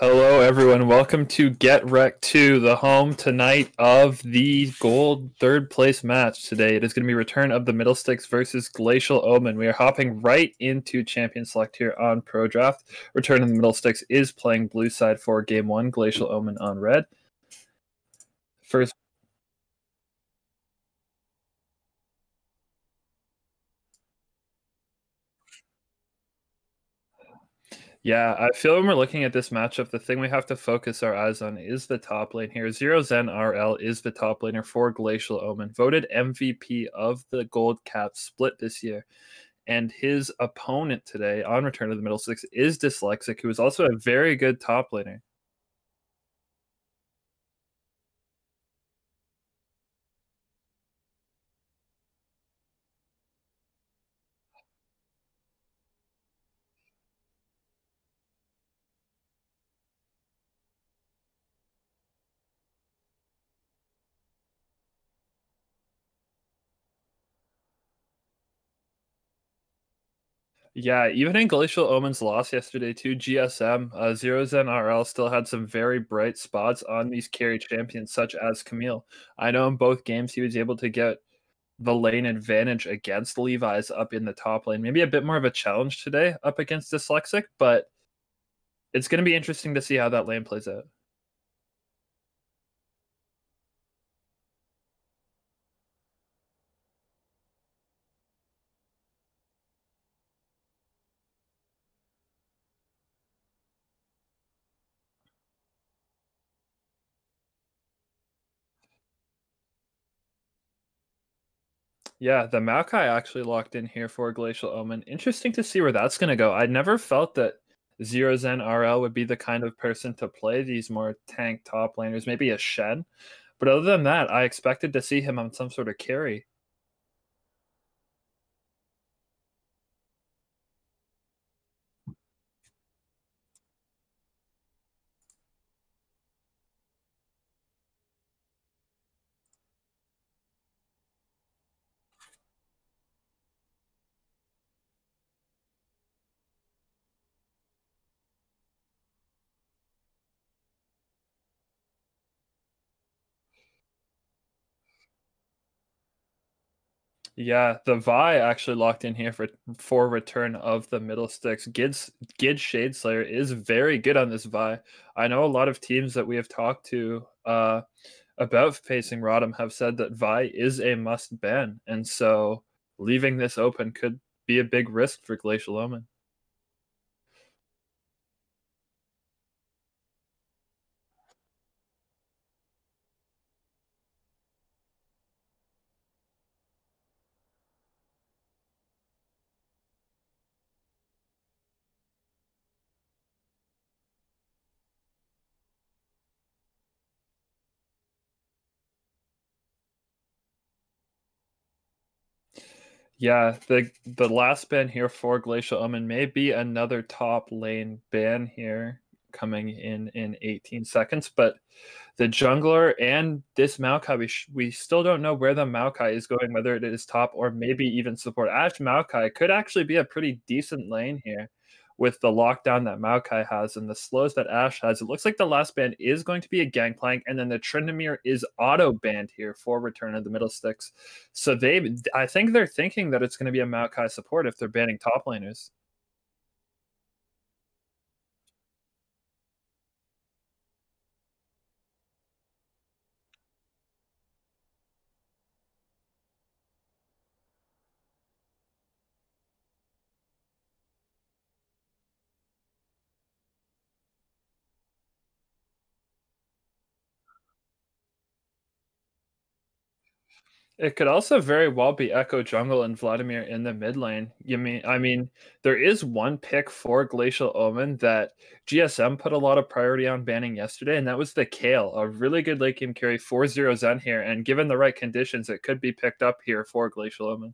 Hello, everyone. Welcome to Get Wrecked 2, the home tonight of the gold third place match today. It is going to be Return of the Middlesticks versus Glacial Omen. We are hopping right into Champion Select here on Pro Draft. Return of the Middlesticks is playing blue side for Game 1, Glacial Omen on red. First. Yeah, I feel when we're looking at this matchup, the thing we have to focus our eyes on is the top lane here. GRLCS is the top laner for Glacial Omen, voted MVP of the Gold Cap split this year. And his opponent today on Return of the Middlesticks is Dyslexic, who is also a very good top laner. Yeah, even in Glacial Omen's loss yesterday to GSM, Zero Zen RL still had some very bright spots on these carry champions, such as Camille. I know in both games he was able to get the lane advantage against Levi's up in the top lane. Maybe a bit more of a challenge today up against Dyslexic, but it's going to be interesting to see how that lane plays out. Yeah, the Maokai actually locked in here for Glacial Omen. Interesting to see where that's going to go. I never felt that Zero Zen RL would be the kind of person to play these more tank top laners, maybe a Shen. But other than that, I expected to see him on some sort of carry. Yeah, the Vi actually locked in here for return of the middle sticks. Gid Shadeslayer is very good on this Vi. I know a lot of teams that we have talked to about facing RotM have said that Vi is a must ban, and so leaving this open could be a big risk for Glacial Omen. Yeah, the last ban here for Glacial Omen may be another top lane ban here coming in 18 seconds, but the jungler and this Maokai, we still don't know where the Maokai is going, whether it is top or maybe even support. Ash Maokai could actually be a pretty decent lane here with the lockdown that Maokai has and the slows that Ash has. It looks like the last ban is going to be a Gangplank, and then the Tryndamere is auto banned here for return of the middle sticks. So I think they're thinking that it's going to be a Maokai support if they're banning top laners. It could also very well be Echo Jungle and Vladimir in the mid lane. I mean, there is one pick for Glacial Omen that GSM put a lot of priority on banning yesterday, and that was the Kale, a really good late game carry 4-0 Zen here, and given the right conditions, it could be picked up here for Glacial Omen.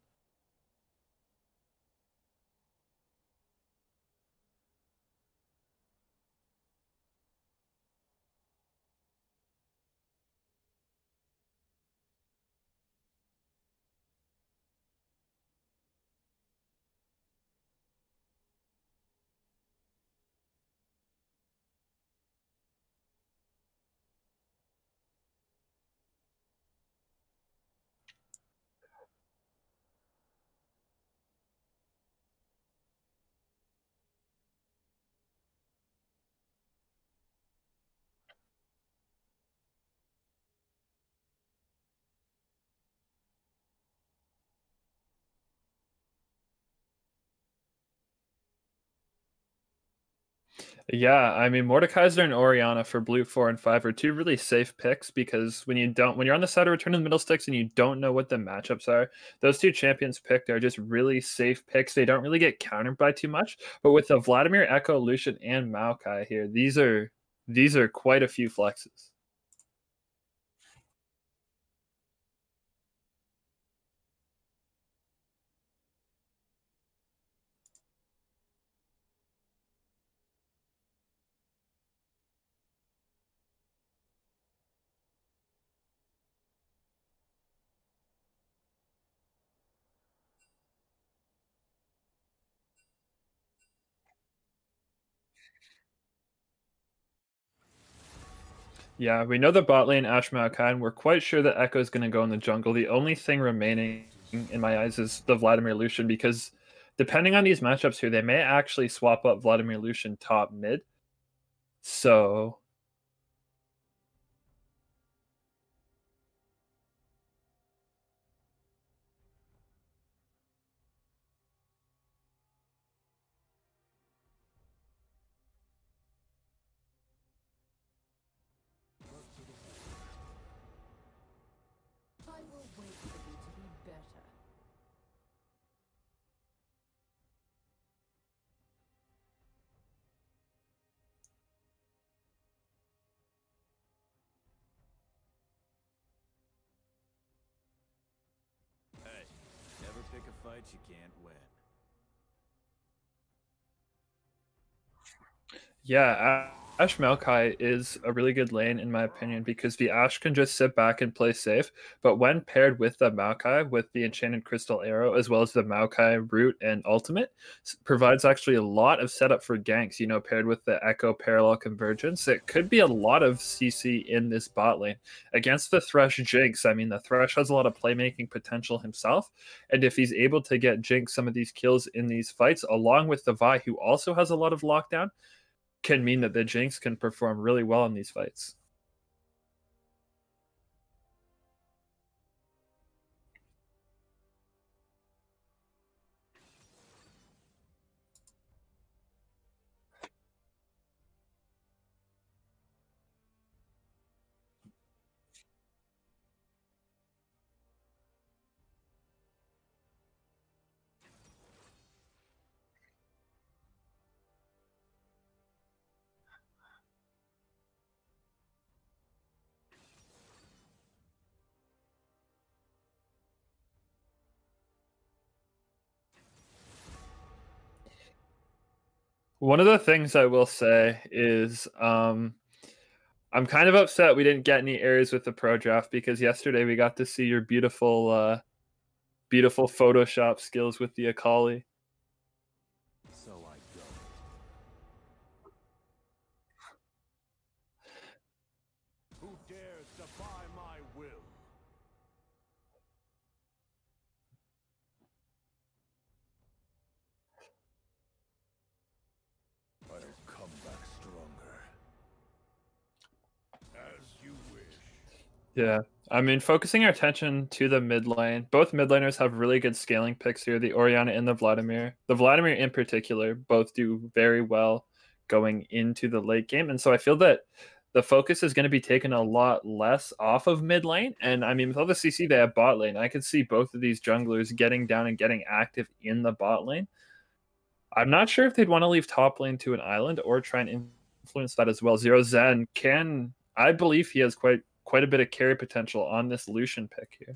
Yeah, I mean Mordekaiser and Orianna for blue 4 and 5 are two really safe picks because when you're on the side of return of the middle sticks and you don't know what the matchups are, those two champions picked are just really safe picks. They don't really get countered by too much. But with the Vladimir, Echo, Lucian, and Maokai here, these are quite a few flexes. Yeah, we know the bot lane Ash Maokai, and we're quite sure that Echo is going to go in the jungle. The only thing remaining in my eyes is the Vladimir Lucian because depending on these matchups here, they may actually swap up Vladimir Lucian top mid. So I will wait for you to be better. fight you can't win. Yeah, Ash Maokai is a really good lane in my opinion because the Ash can just sit back and play safe. But when paired with the Maokai, with the Enchanted Crystal Arrow, as well as the Maokai Root and Ultimate, provides actually a lot of setup for ganks. You know, paired with the Echo Parallel Convergence, it could be a lot of CC in this bot lane against the Thresh Jinx. I mean, the Thresh has a lot of playmaking potential himself, and if he's able to get Jinx some of these kills in these fights, along with the Vi, who also has a lot of lockdown, can mean that the Jinx can perform really well in these fights. One of the things I will say is I'm kind of upset we didn't get any areas with the pro draft because yesterday we got to see your beautiful Photoshop skills with the Akali. So I go. Who dares defy my will? I'll come back stronger. As you wish. Yeah. I mean, focusing our attention to the mid lane, both mid laners have really good scaling picks here, the Orianna and the Vladimir. The Vladimir in particular both do very well going into the late game. And so I feel that the focus is going to be taken a lot less off of mid lane. And I mean, with all the CC they have bot lane, I could see both of these junglers getting down and getting active in the bot lane. I'm not sure if they'd want to leave top lane to an island or try and influence that as well. Zero Zen can, I believe he has quite a bit of carry potential on this Lucian pick here.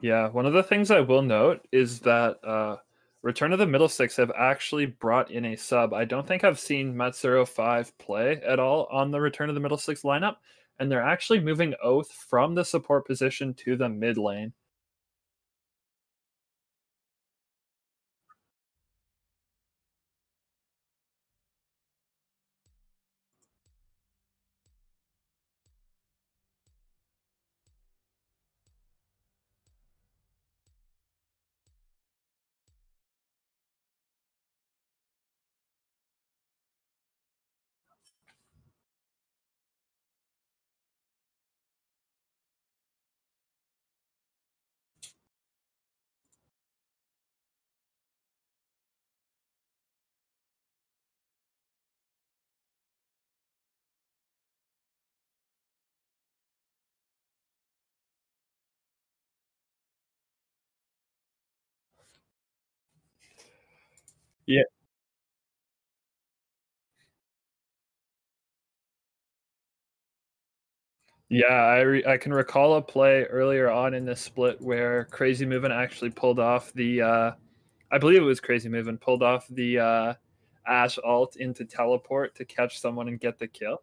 Yeah, one of the things I will note is that Return of the Middle Six have actually brought in a sub. I don't think I've seen Matsuro 5 play at all on the Return of the Middle Six lineup, and they're actually moving Oath from the support position to the mid lane. Yeah, yeah, I can recall a play earlier on in this split where Crazy Movin actually pulled off the I believe it was Crazy Movin pulled off the Ash ult into teleport to catch someone and get the kill.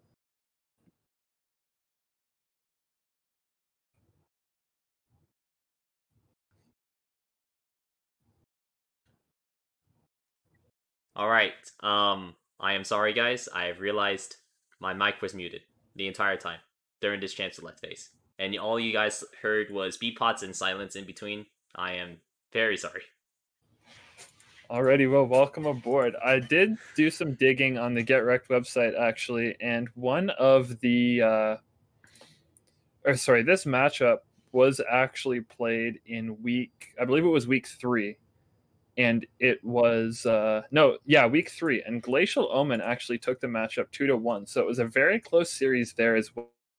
All right. I am sorry, guys. I have realized my mic was muted the entire time during this chance to let face, and all you guys heard was beep pots and silence in between. I am very sorry. Alrighty, well, welcome aboard. I did do some digging on the Get Wrecked website actually, and one of the, this matchup was actually played in I believe it was week 3, and it was week 3, and Glacial Omen actually took the matchup 2-1. So it was a very close series there as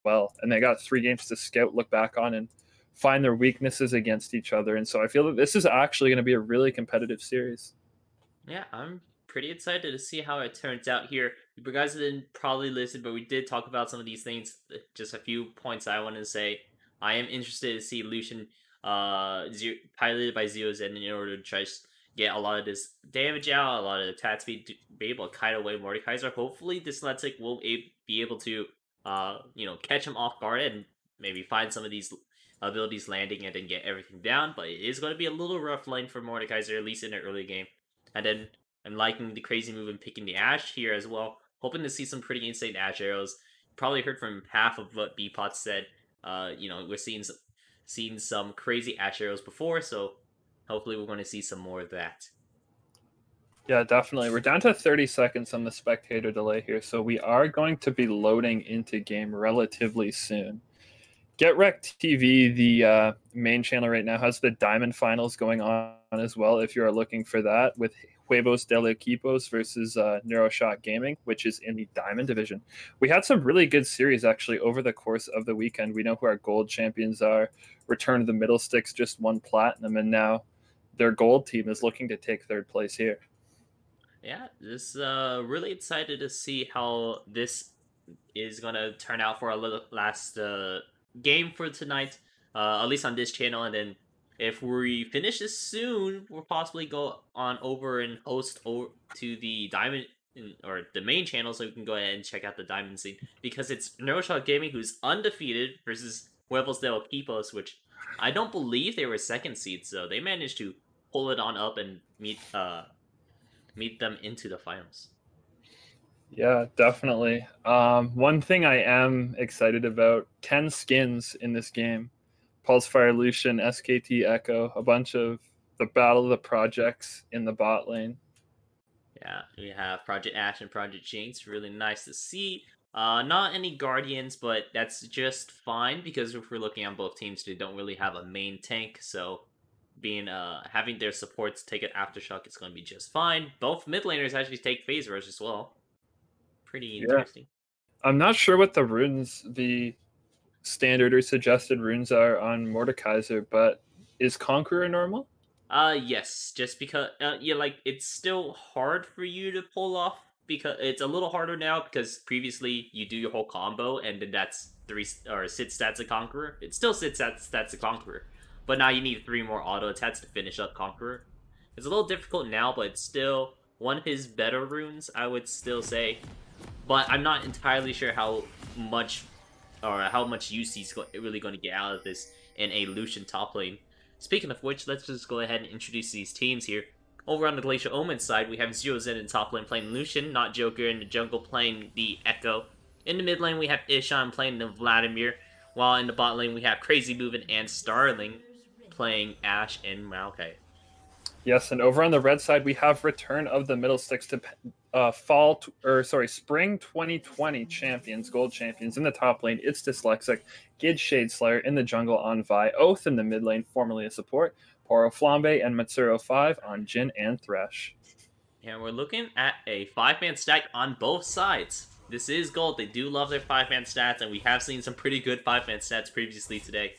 well, and they got 3 games to scout, look back on, and find their weaknesses against each other. And so I feel that this is actually going to be a really competitive series. Yeah, I'm pretty excited to see how it turns out here. You guys didn't probably listen, but we did talk about some of these things. Just a few points I wanted to say. I am interested to see Lucian piloted by Zero Zen in order to try to get a lot of this damage out, a lot of attack speed, to be able to kite away Mordekaiser. Hopefully, Dyslexic will be able to catch him off guard and maybe find some of these abilities landing and then get everything down. But it is going to be a little rough lane for Mordekaiser, at least in the early game. And then I'm liking the crazy move and picking the Ashe here as well. Hoping to see some pretty insane Ashe arrows. Probably heard from half of what Bpot said. We're seeing some crazy Ashe arrows before, so hopefully we're going to see some more of that. Yeah, definitely. We're down to 30 seconds on the spectator delay here, so we are going to be loading into game relatively soon. GetWrecked TV, the main channel right now, has the Diamond Finals going on as well, if you are looking for that, with Huevos del Equipos versus Neuroshot Gaming, which is in the Diamond division. We had some really good series, actually, over the course of the weekend. We know who our gold champions are. Return of the Middle Sticks just won Platinum, and now their gold team is looking to take 3rd place here. Yeah, this really excited to see how this is going to turn out for our last game for tonight, at least on this channel. And then if we finish this soon, we'll possibly go on over and host over to the Diamond or the main channel, so we can go ahead and check out the Diamond scene, because it's Neuroshot Gaming, who's undefeated, versus Huevos del Equipos, which I don't believe they were 2nd seeds, so they managed to pull it on up and meet them into the finals. Yeah, definitely. One thing I am excited about, 10 skins in this game. Pulsefire Lucian, SKT Echo, a bunch of the Battle of the Projects in the bot lane. Yeah, we have Project Ash and Project Jinx. Really nice to see. Not any Guardians, but that's just fine, because if we're looking on both teams, they don't really have a main tank, so having their supports take an Aftershock is going to be just fine. Both mid laners actually take Phase Rush as well. Pretty interesting. Yeah. I'm not sure what the standard or suggested runes are on Mordekaiser, but is Conqueror normal? Yes, just because it's still hard for you to pull off, because it's a little harder now, because previously you do your whole combo and then that's 6 stats of Conqueror. It still 6 stats of Conqueror, but now you need 3 more auto attacks to finish up Conqueror. It's a little difficult now, but it's still one of his better runes, I would still say. But I'm not entirely sure how much use he's really going to get out of this in a Lucian top lane. Speaking of which, let's just go ahead and introduce these teams here. Over on the Glacial Omen side, we have Zero Zen in top lane playing Lucian, not Joker in the jungle playing the Echo. In the mid lane, we have Ishan playing the Vladimir, while in the bot lane, we have Crazy Movin' and Starling playing Ashe and Maokai. Yes, and over on the red side, we have Return of the Middle Sticks to Spring 2020 champions, gold champions in the top lane. It's Dyslexic, Gid Shadeslayer in the jungle on Vi, Oath in the mid lane, formerly a support, Poro Flambe, and Matsuro 5 on Jhin and Thresh. And we're looking at a 5-man stack on both sides. This is gold. They do love their 5-man stats, and we have seen some pretty good 5-man stats previously today.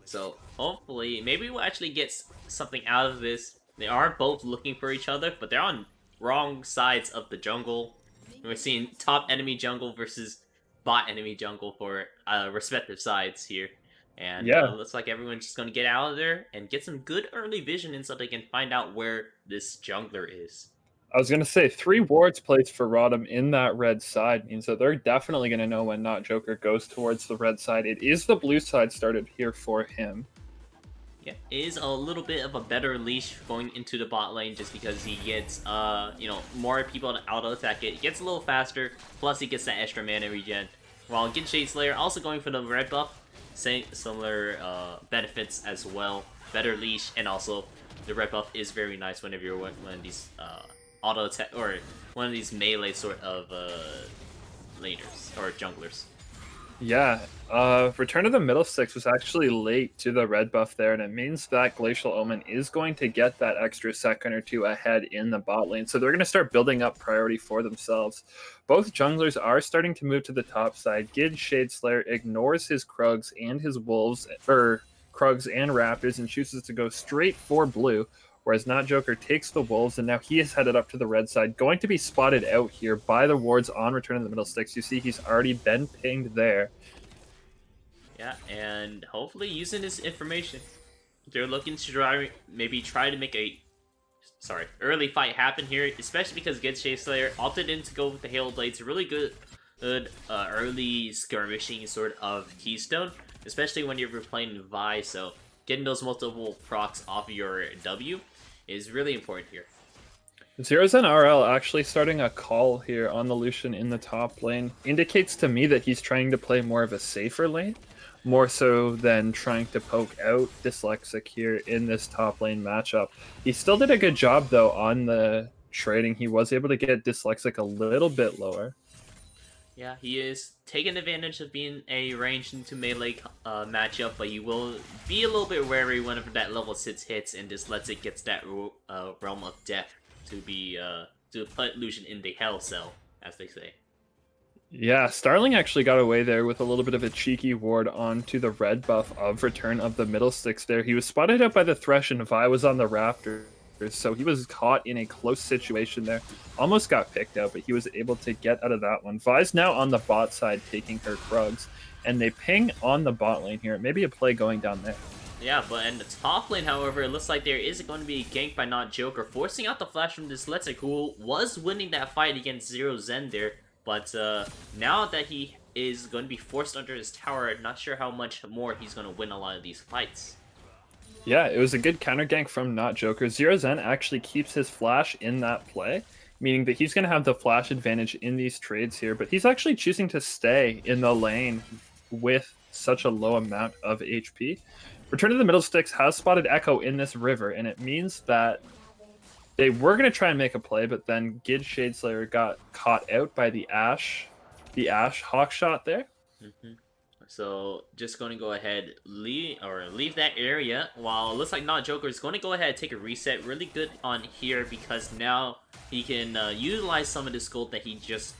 So hopefully, maybe we'll actually get something out of this. They are both looking for each other, but they're on wrong sides of the jungle. We're seeing top enemy jungle versus bot enemy jungle for respective sides here. And looks like everyone's just going to get out of there and get some good early vision in so they can find out where this jungler is. I was going to say 3 wards placed for RotM in that red side means that they're definitely going to know when Not Joker goes towards the red side. It is the blue side started here for him. Yeah, it is a little bit of a better leash going into the bot lane, just because he gets, more people to auto attack it. He gets a little faster, plus he gets that extra mana regen. While Gid Shadeslayer also going for the red buff, similar benefits as well. Better leash, and also the red buff is very nice whenever you're one of these auto attack or one of these melee sort of laners or junglers. Yeah, Return of the Middle Six was actually late to the red buff there, and it means that Glacial Omen is going to get that extra second or two ahead in the bot lane. So they're going to start building up priority for themselves. Both junglers are starting to move to the top side. Gid Shadeslayer ignores his Krugs and his Wolves, or Krugs and Raptors, and chooses to go straight for blue. Whereas Not Joker takes the Wolves, and now he is headed up to the red side, going to be spotted out here by the wards on Return of the Middle Six. You see he's already been pinged there. Yeah, and hopefully using this information, they're looking to maybe try to make a early fight happen here, especially because Get Slayer opted in to go with the Hail Blades. Really good early skirmishing sort of keystone, especially when you're playing Vi, so getting those multiple procs off your W is really important here. Zeros and RL actually starting a call here on the Lucian in the top lane indicates to me that he's trying to play more of a safer lane, more so than trying to poke out Dyslexic here in this top lane matchup. He still did a good job though on the trading. He was able to get Dyslexic a little bit lower. Yeah, he is taking advantage of being a ranged into melee matchup, but you will be a little bit wary whenever that level 6 hits and Dyslexic gets that realm of death to put Lucian in the hell cell, as they say. Yeah, Starling actually got away there with a little bit of a cheeky ward onto the red buff of Return of the Middle Six there. He was spotted out by the Thresh and Vi was on the Raptor, so he was caught in a close situation there. Almost got picked out, but he was able to get out of that one. Vi's now on the bot side taking her Krugs, and they ping on the bot lane here. Maybe a play going down there. Yeah, but in the top lane, however, it looks like there is going to be a gank by Not Joker, forcing out the flash from Dyslexic, who was winning that fight against Zero Zen there. But now that he is going to be forced under his tower, not sure how much more he's going to win a lot of these fights. Yeah, it was a good counter gank from Not Joker. Zero Zen actually keeps his flash in that play, meaning that he's going to have the flash advantage in these trades here, but he's actually choosing to stay in the lane with such a low amount of HP. Return of the Middle Six has spotted Echo in this river, and it means that they were going to try and make a play, but then Gid Shadeslayer got caught out by the Ashe Hawk shot there. So just going to go ahead leave that area, while it looks like Not Joker is going to go ahead and take a reset. Really good on here because now he can utilize some of this gold that he just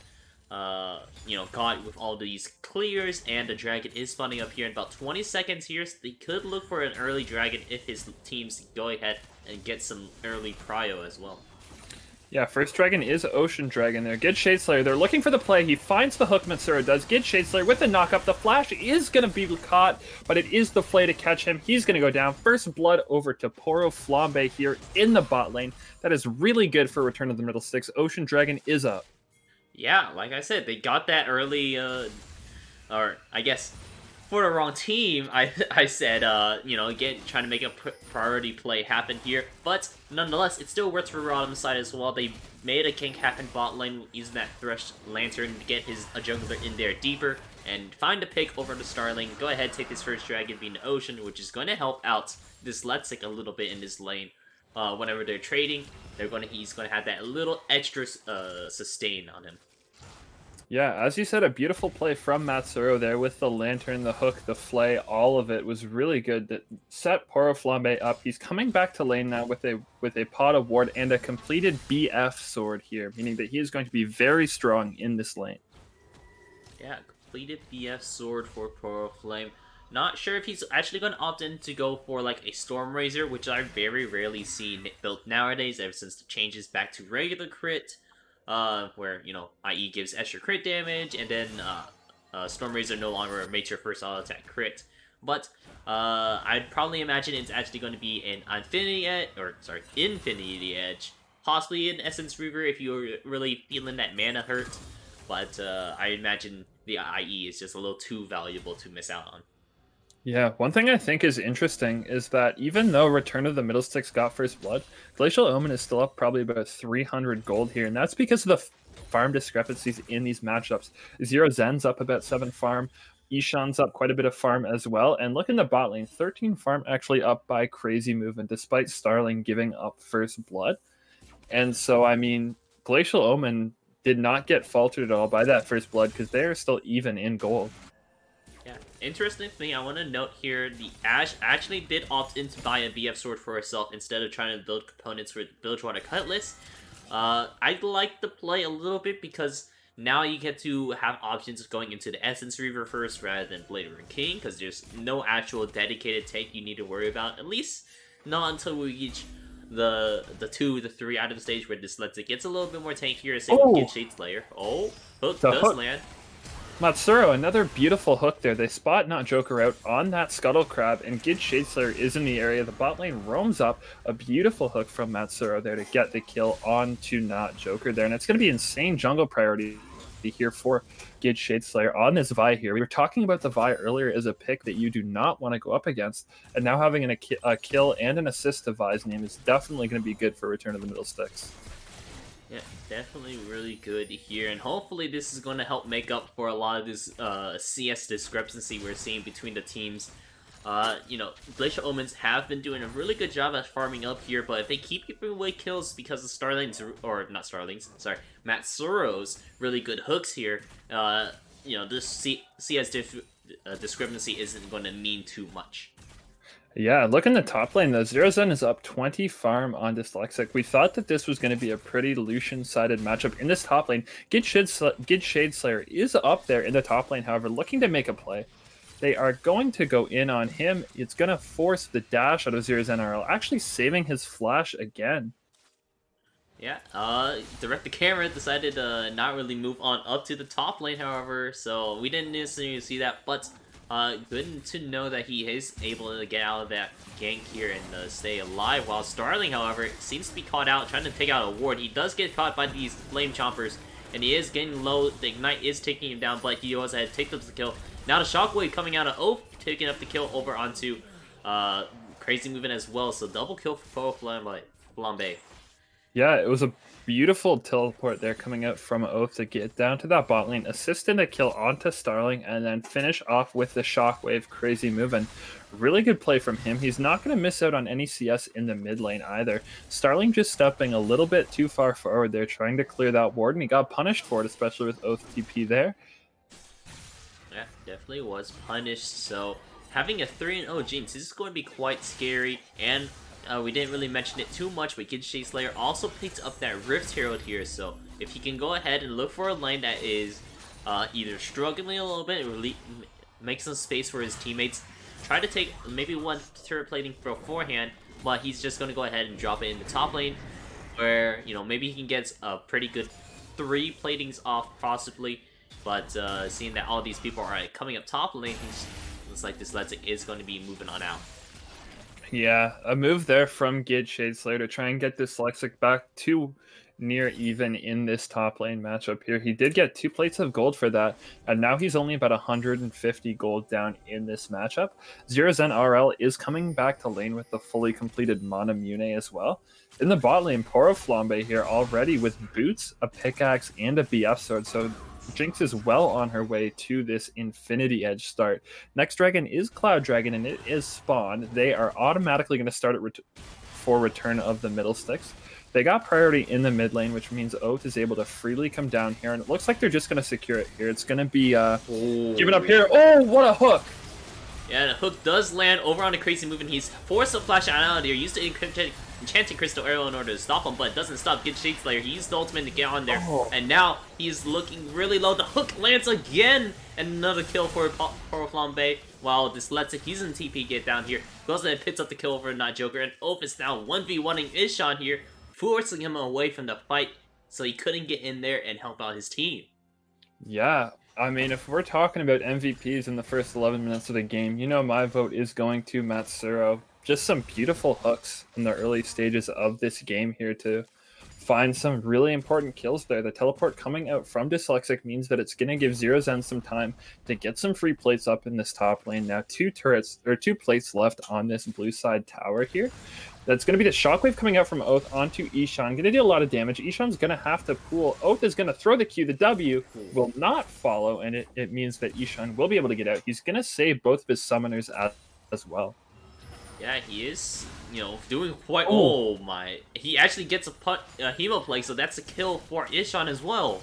got with all these clears, and the dragon is spawning up here in about 20 seconds here, so they could look for an early dragon if his teams go ahead and get some early prio as well. Yeah, first dragon is Ocean Dragon there. Gid Shadeslayer, they're looking for the play. He finds the hook, Matsura does. Gid Shadeslayer with the knock-up. The flash is going to be caught, but it is the play to catch him. He's going to go down. First blood over to Poro Flambe here in the bot lane. That is really good for Return of the Middle Six. Ocean Dragon is up. Yeah, like I said, they got that early, or I guess for the wrong team, I said, again, trying to make a priority play happen here, but nonetheless, it still works for RotM's side as well. They made a gank happen bot lane using that Thresh Lantern to get his jungler in there deeper, and find a pick over to Starling. Go ahead, take this first dragon being the Ocean, which is going to help out Dyslexic a little bit in this lane. Whenever they're trading, he's going to have that little extra sustain on him. Yeah, as you said, a beautiful play from Matsuro there with the lantern, the hook, the flay, all of it was really good. That set Poro Flambe up. He's coming back to lane now with a pot of ward and a completed BF sword here, meaning that he is going to be very strong in this lane. Yeah, completed BF sword for Poro Flame. Not sure if he's actually going to opt in to go for like a Storm Razor, which I very rarely see built nowadays ever since the changes back to regular crit. Where, IE gives extra crit damage, and then Storm Razor no longer makes your first auto attack crit. But I'd probably imagine it's actually going to be an Infinity Edge, possibly an Essence Reaver if you're really feeling that mana hurt. But I imagine the IE is just a little too valuable to miss out on. Yeah, one thing I think is interesting is that even though Return of the Middle Six got first blood, Glacial Omen is still up probably about 300 gold here, and that's because of the farm discrepancies in these matchups. Zero Zen's up about 7 farm, Ishan's up quite a bit of farm as well, and look in the bot lane, 13 farm actually up by Crazy Movement, despite Starling giving up first blood. And so, I mean, Glacial Omen did not get faltered at all by that first blood, because they are still even in gold. interesting thing I want to note here, the Ashe actually did opt in to buy a BF sword for herself instead of trying to build components for Bilgewater Cutlass. I like the play a little bit because now you get to have options going into the Essence Reaver first rather than Blade Runner King, because there's no actual dedicated tank you need to worry about, at least not until we reach the 2, the 3 out of the stage where Dyslexic gets a little bit more tankier, same with Kid Shade Slayer. Oh, hook does land. Matsuro, another beautiful hook there. They spot Not Joker out on that Scuttle Crab, and Gid Shadeslayer is in the area. The bot lane roams up. A beautiful hook from Matsuro there to get the kill onto Not Joker there. And it's going to be insane jungle priority here for Gid Shadeslayer on this Vi here. We were talking about the Vi earlier as a pick that you do not want to go up against, and now having a kill and an assist to Vi's name is definitely going to be good for Return of the Middle Sticks. Yeah, definitely really good here, and hopefully this is going to help make up for a lot of this CS discrepancy we're seeing between the teams. You know, Glacial Omens have been doing a really good job at farming up here, but if they keep giving away kills because of Starling's, or not Starling's, sorry, Matsuro's really good hooks here, you know, this CS discrepancy isn't going to mean too much. Yeah, look in the top lane though. Zero Zen is up 20 farm on Dyslexic. We thought that this was going to be a pretty Lucian-sided matchup in this top lane. Gid Shadeslayer is up there in the top lane, however, looking to make a play. They are going to go in on him. It's going to force the dash out of Zero Zen RL, actually saving his flash again. Yeah, Direct the Camera decided to not really move on up to the top lane, however, so we didn't necessarily see that, but good to know that he is able to get out of that gank here and stay alive, while Starling, however, seems to be caught out, trying to take out a ward. He does get caught by these Flame Chompers, and he is getting low. The Ignite is taking him down, but he also had to take up the kill. Now the Shockwave coming out of Oath, taking up the kill over onto Crazy Movement as well, so double kill for Flambe. Yeah, it was a beautiful teleport there coming out from Oath to get down to that bot lane, assist in a kill onto Starling, and then finish off with the Shockwave Crazy Moving. Really good play from him. He's not going to miss out on any CS in the mid lane either. Starling just stepping a little bit too far forward there, trying to clear that ward, and he got punished for it, especially with Oath TP there. Yeah, definitely was punished, so having a 3-0 Jinx is going to be quite scary, and we didn't really mention it too much, but Gid Shadeslayer also picked up that Rift Herald here, so if he can go ahead and look for a lane that is either struggling a little bit, or make some space for his teammates, try to take maybe one turret plating beforehand, but he's just going to go ahead and drop it in the top lane, where, you know, maybe he can get a pretty good 3 platings off possibly, but seeing that all these people are coming up top lane, looks like Dyslexic is going to be moving on out. Yeah, a move there from Gid Shadeslayer to try and get Dyslexic back to near even in this top lane matchup here. He did get 2 plates of gold for that, and now he's only about 150 gold down in this matchup. Zero Zen RL is coming back to lane with the fully completed Mana Mune as well. In the bot lane, Poro Flambe here already with boots, a pickaxe, and a BF sword, so Jinx is well on her way to this Infinity Edge start. Next dragon is Cloud Dragon, and it is spawned. They are automatically going to start it for Return of the Middle Sticks. They got priority in the mid lane, which means Oath is able to freely come down here, and it looks like they're just going to secure it here. It's going to be give it up here. Oh, what a hook! Yeah, the hook does land over on the Crazy Movement. He's forced to flash out of there, used the Enchanting Crystal Arrow in order to stop him, but it doesn't stop Gid Shadeslayer. He used the ultimate to get on there, and now he's looking really low. The hook lands again, and another kill for Flambe, while Dyslexic, he's in TP get down here, goes and picks up the kill over Not Joker, and Oath is now 1v1ing Ishan here, forcing him away from the fight, so he couldn't get in there and help out his team. Yeah, I mean, if we're talking about MVPs in the first 11 minutes of the game, you know my vote is going to Matsuro. Just some beautiful hooks in the early stages of this game here to find some really important kills there. The teleport coming out from Dyslexic means that it's going to give Zero Zen some time to get some free plates up in this top lane. Now 2 plates left on this blue side tower here. That's going to be the Shockwave coming out from Oath onto Ishan. Going to do a lot of damage. Ishan's going to have to pool. Oath is going to throw the Q. The W will not follow, and it means that Ishan will be able to get out. He's going to save both of his summoners as well. Yeah, he is, you know, doing quite... Oh my. He actually gets a Hemo Plague, so that's a kill for Ishan as well.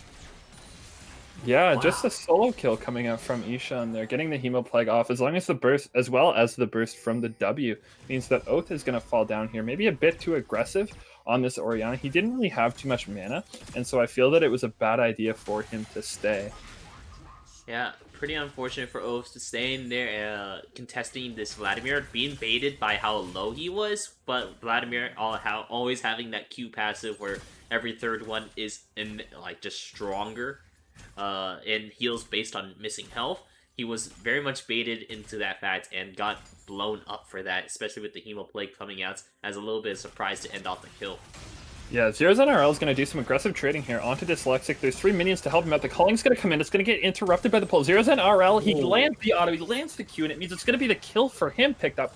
Yeah, Wow. just a solo kill coming out from Ishan there, getting the Hemo Plague off, as long as the burst, as well as the burst from the W, means that Oath is going to fall down here. Maybe a bit too aggressive on this Orianna. He didn't really have too much mana, and so I feel that it was a bad idea for him to stay. Yeah, pretty unfortunate for Oath to stay in there contesting this Vladimir, being baited by how low he was, but Vladimir always having that Q passive where every third one is like just stronger and heals based on missing health. He was very much baited into that fact and got blown up for that, especially with the Hemo Plague coming out as a little bit of surprise to end off the kill. Yeah, Zero's NRL is going to do some aggressive trading here onto Dyslexic. There's 3 minions to help him out. The calling's going to come in. It's going to get interrupted by the pull. Zero's NRL, he lands the auto, he lands the Q, and it means it's going to be the kill for him picked up.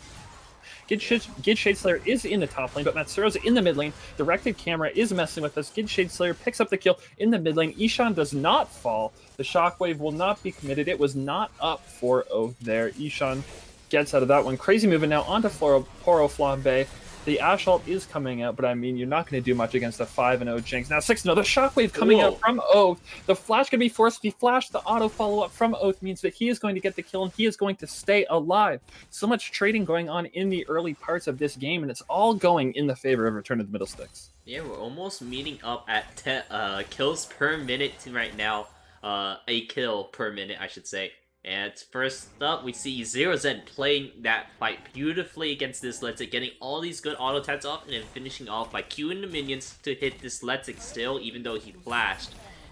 Gid Shadeslayer is in the top lane, but Matsuro's in the mid lane. The Rected Camera is messing with us. Gid Shadeslayer picks up the kill in the mid lane. Ishan does not fall. The Shockwave will not be committed. It was not up for Oath there. Ishan gets out of that one. Crazy moving now onto Poro Flambe. The Ash ult is coming out, but I mean, you're not going to do much against a 5-0 Jinx. Now 6-0, the Shockwave coming out from Oath. The flash going to be forced to be flashed. The auto follow-up from Oath means that he is going to get the kill, and he is going to stay alive. So much trading going on in the early parts of this game, and it's all going in the favor of Return of the Middle Sticks. Yeah, we're almost meeting up at 10 kills per minute right now. A kill per minute, I should say. And first up, we see Zero Zen playing that fight beautifully against Dyslexic, getting all these good auto attacks off, and then finishing off by queuing the minions to hit Dyslexic still, even though he flashed.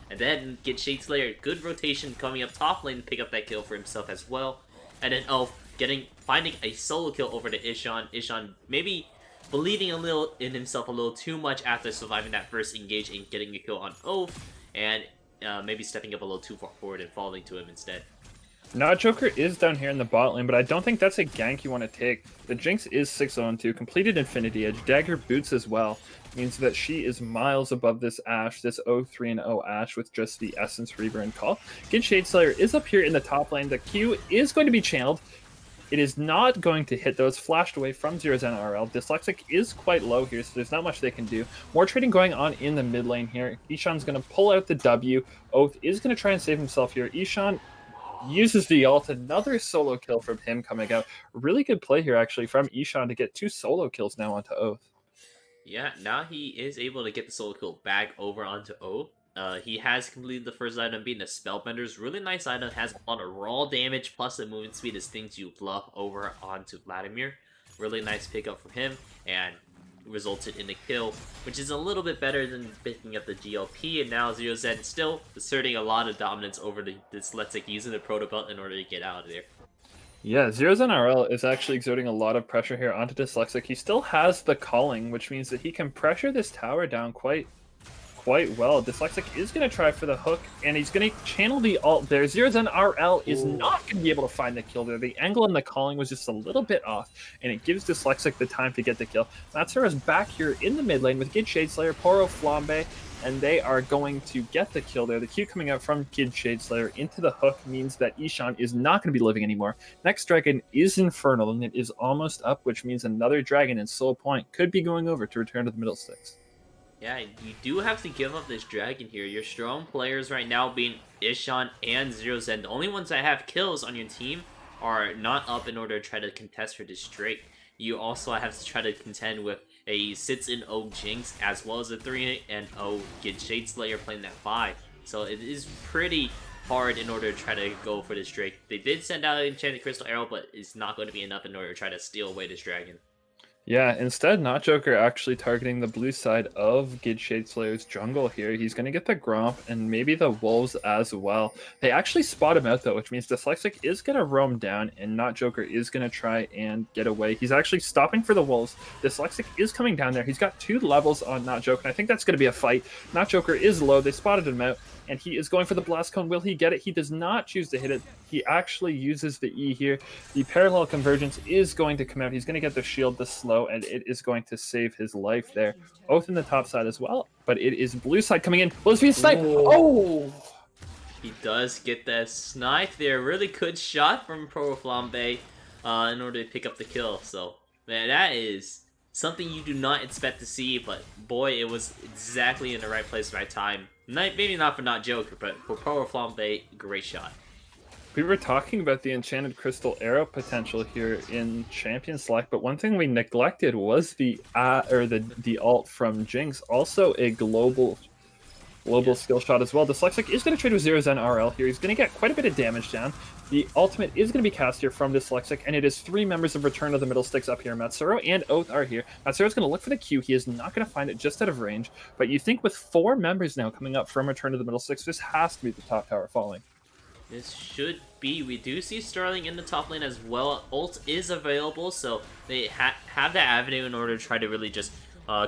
And then get Shadeslayer, good rotation coming up top lane to pick up that kill for himself as well. And then Elf finding a solo kill over to Ishan. Ishan maybe believing a little in himself a little too much after surviving that first engage and getting a kill on Oath, and maybe stepping up a little too far forward and falling to him instead. Not Joker is down here in the bot lane, but I don't think that's a gank you want to take. The Jinx is 6-0-2, completed Infinity Edge, Dagger boots as well. Means that she is miles above this Ashe, this 0-3-0 Ashe with just the Essence, Reaver, and Call. Gid Shadeslayer is up here in the top lane. The Q is going to be channeled. It is not going to hit, though. It's flashed away from Zero's NRL. Dyslexic is quite low here, so there's not much they can do. More trading going on in the mid lane here. Ishan's going to pull out the W. Oath is going to try and save himself here. Ishan uses the ult. Another solo kill from him coming out. Really good play here, actually, from Ishan to get 2 solo kills now onto Oath. Yeah, now he is able to get the solo kill back over onto Oath. He has completed the first item being the Spellbender's really nice item, has a lot of raw damage plus the movement speed is things you love over onto Vladimir. Really nice pickup from him, and resulted in a kill, which is a little bit better than picking up the GLP, and now Zero Zen still asserting a lot of dominance over the Dyslexic, using the Proto Belt in order to get out of there. Yeah, Zero's NRL is actually exerting a lot of pressure here onto Dyslexic. He still has the calling, which means that he can pressure this tower down quite well. Dyslexic is going to try for the hook, and he's going to channel the ult there. Zero's NRL is not going to be able to find the kill there. The angle and the calling was just a little bit off, and it gives Dyslexic the time to get the kill. Matsura's back here in the mid lane with Gid Shadeslayer, Poro Flambe, and they are going to get the kill there. The Q coming out from Gid Shadeslayer into the hook means that Ishan is not going to be living anymore. Next dragon is Infernal, and it is almost up, which means another dragon in Soul Point could be going over to Return to the Middle Sticks. Yeah, you do have to give up this dragon here. Your strong players right now being Ishan and Zero Zen. The only ones that have kills on your team are not up in order to try to contest for this Drake. You also have to try to contend with a 6-0 Jinx as well as a 3-0 Gid Shadeslayer playing that 5. So it is pretty hard in order to try to go for this Drake. They did send out an Enchanted Crystal Arrow, but it's not going to be enough in order to try to steal away this dragon. Yeah, instead, Not Joker actually targeting the blue side of Gid Shadeslayer's jungle here. He's going to get the Gromp and maybe the Wolves as well. They actually spot him out, though, which means Dyslexic is going to roam down, and Not Joker is going to try and get away. He's actually stopping for the Wolves. Dyslexic is coming down there. He's got 2 levels on Not Joker, and I think that's going to be a fight. Not Joker is low. They spotted him out, and he is going for the Blast Cone. Will he get it? He does not choose to hit it. He actually uses the E here. The Parallel Convergence is going to come out. He's going to get the shield, the slow, and it is going to save his life there. Oath in the top side as well, but it is blue side coming in. Will this be a snipe? Oh! He does get that snipe there. Really good shot from Pro Flambe in order to pick up the kill. So, man, that is something you do not expect to see, but boy, it was exactly in the right place, right time. Maybe not for not Joker, but for Power Flambe, great shot. We were talking about the Enchanted Crystal Arrow potential here in Champion Select, but one thing we neglected was the ult from Jinx, also a global skill shot as well. Dyslexic is going to trade with Zero Zen RL here. He's going to get quite a bit of damage down. The ultimate is going to be cast here from Dyslexic, and it is 3 members of Return of the Middle Sticks up here. Matsuro and Oath are here. Matsuro's going to look for the Q. He is not going to find it just out of range, but you think with 4 members now coming up from Return of the Middle Sticks, this has to be the top tower falling. This should be. We do see Sterling in the top lane as well. Ult is available, so they have that avenue in order to try to really just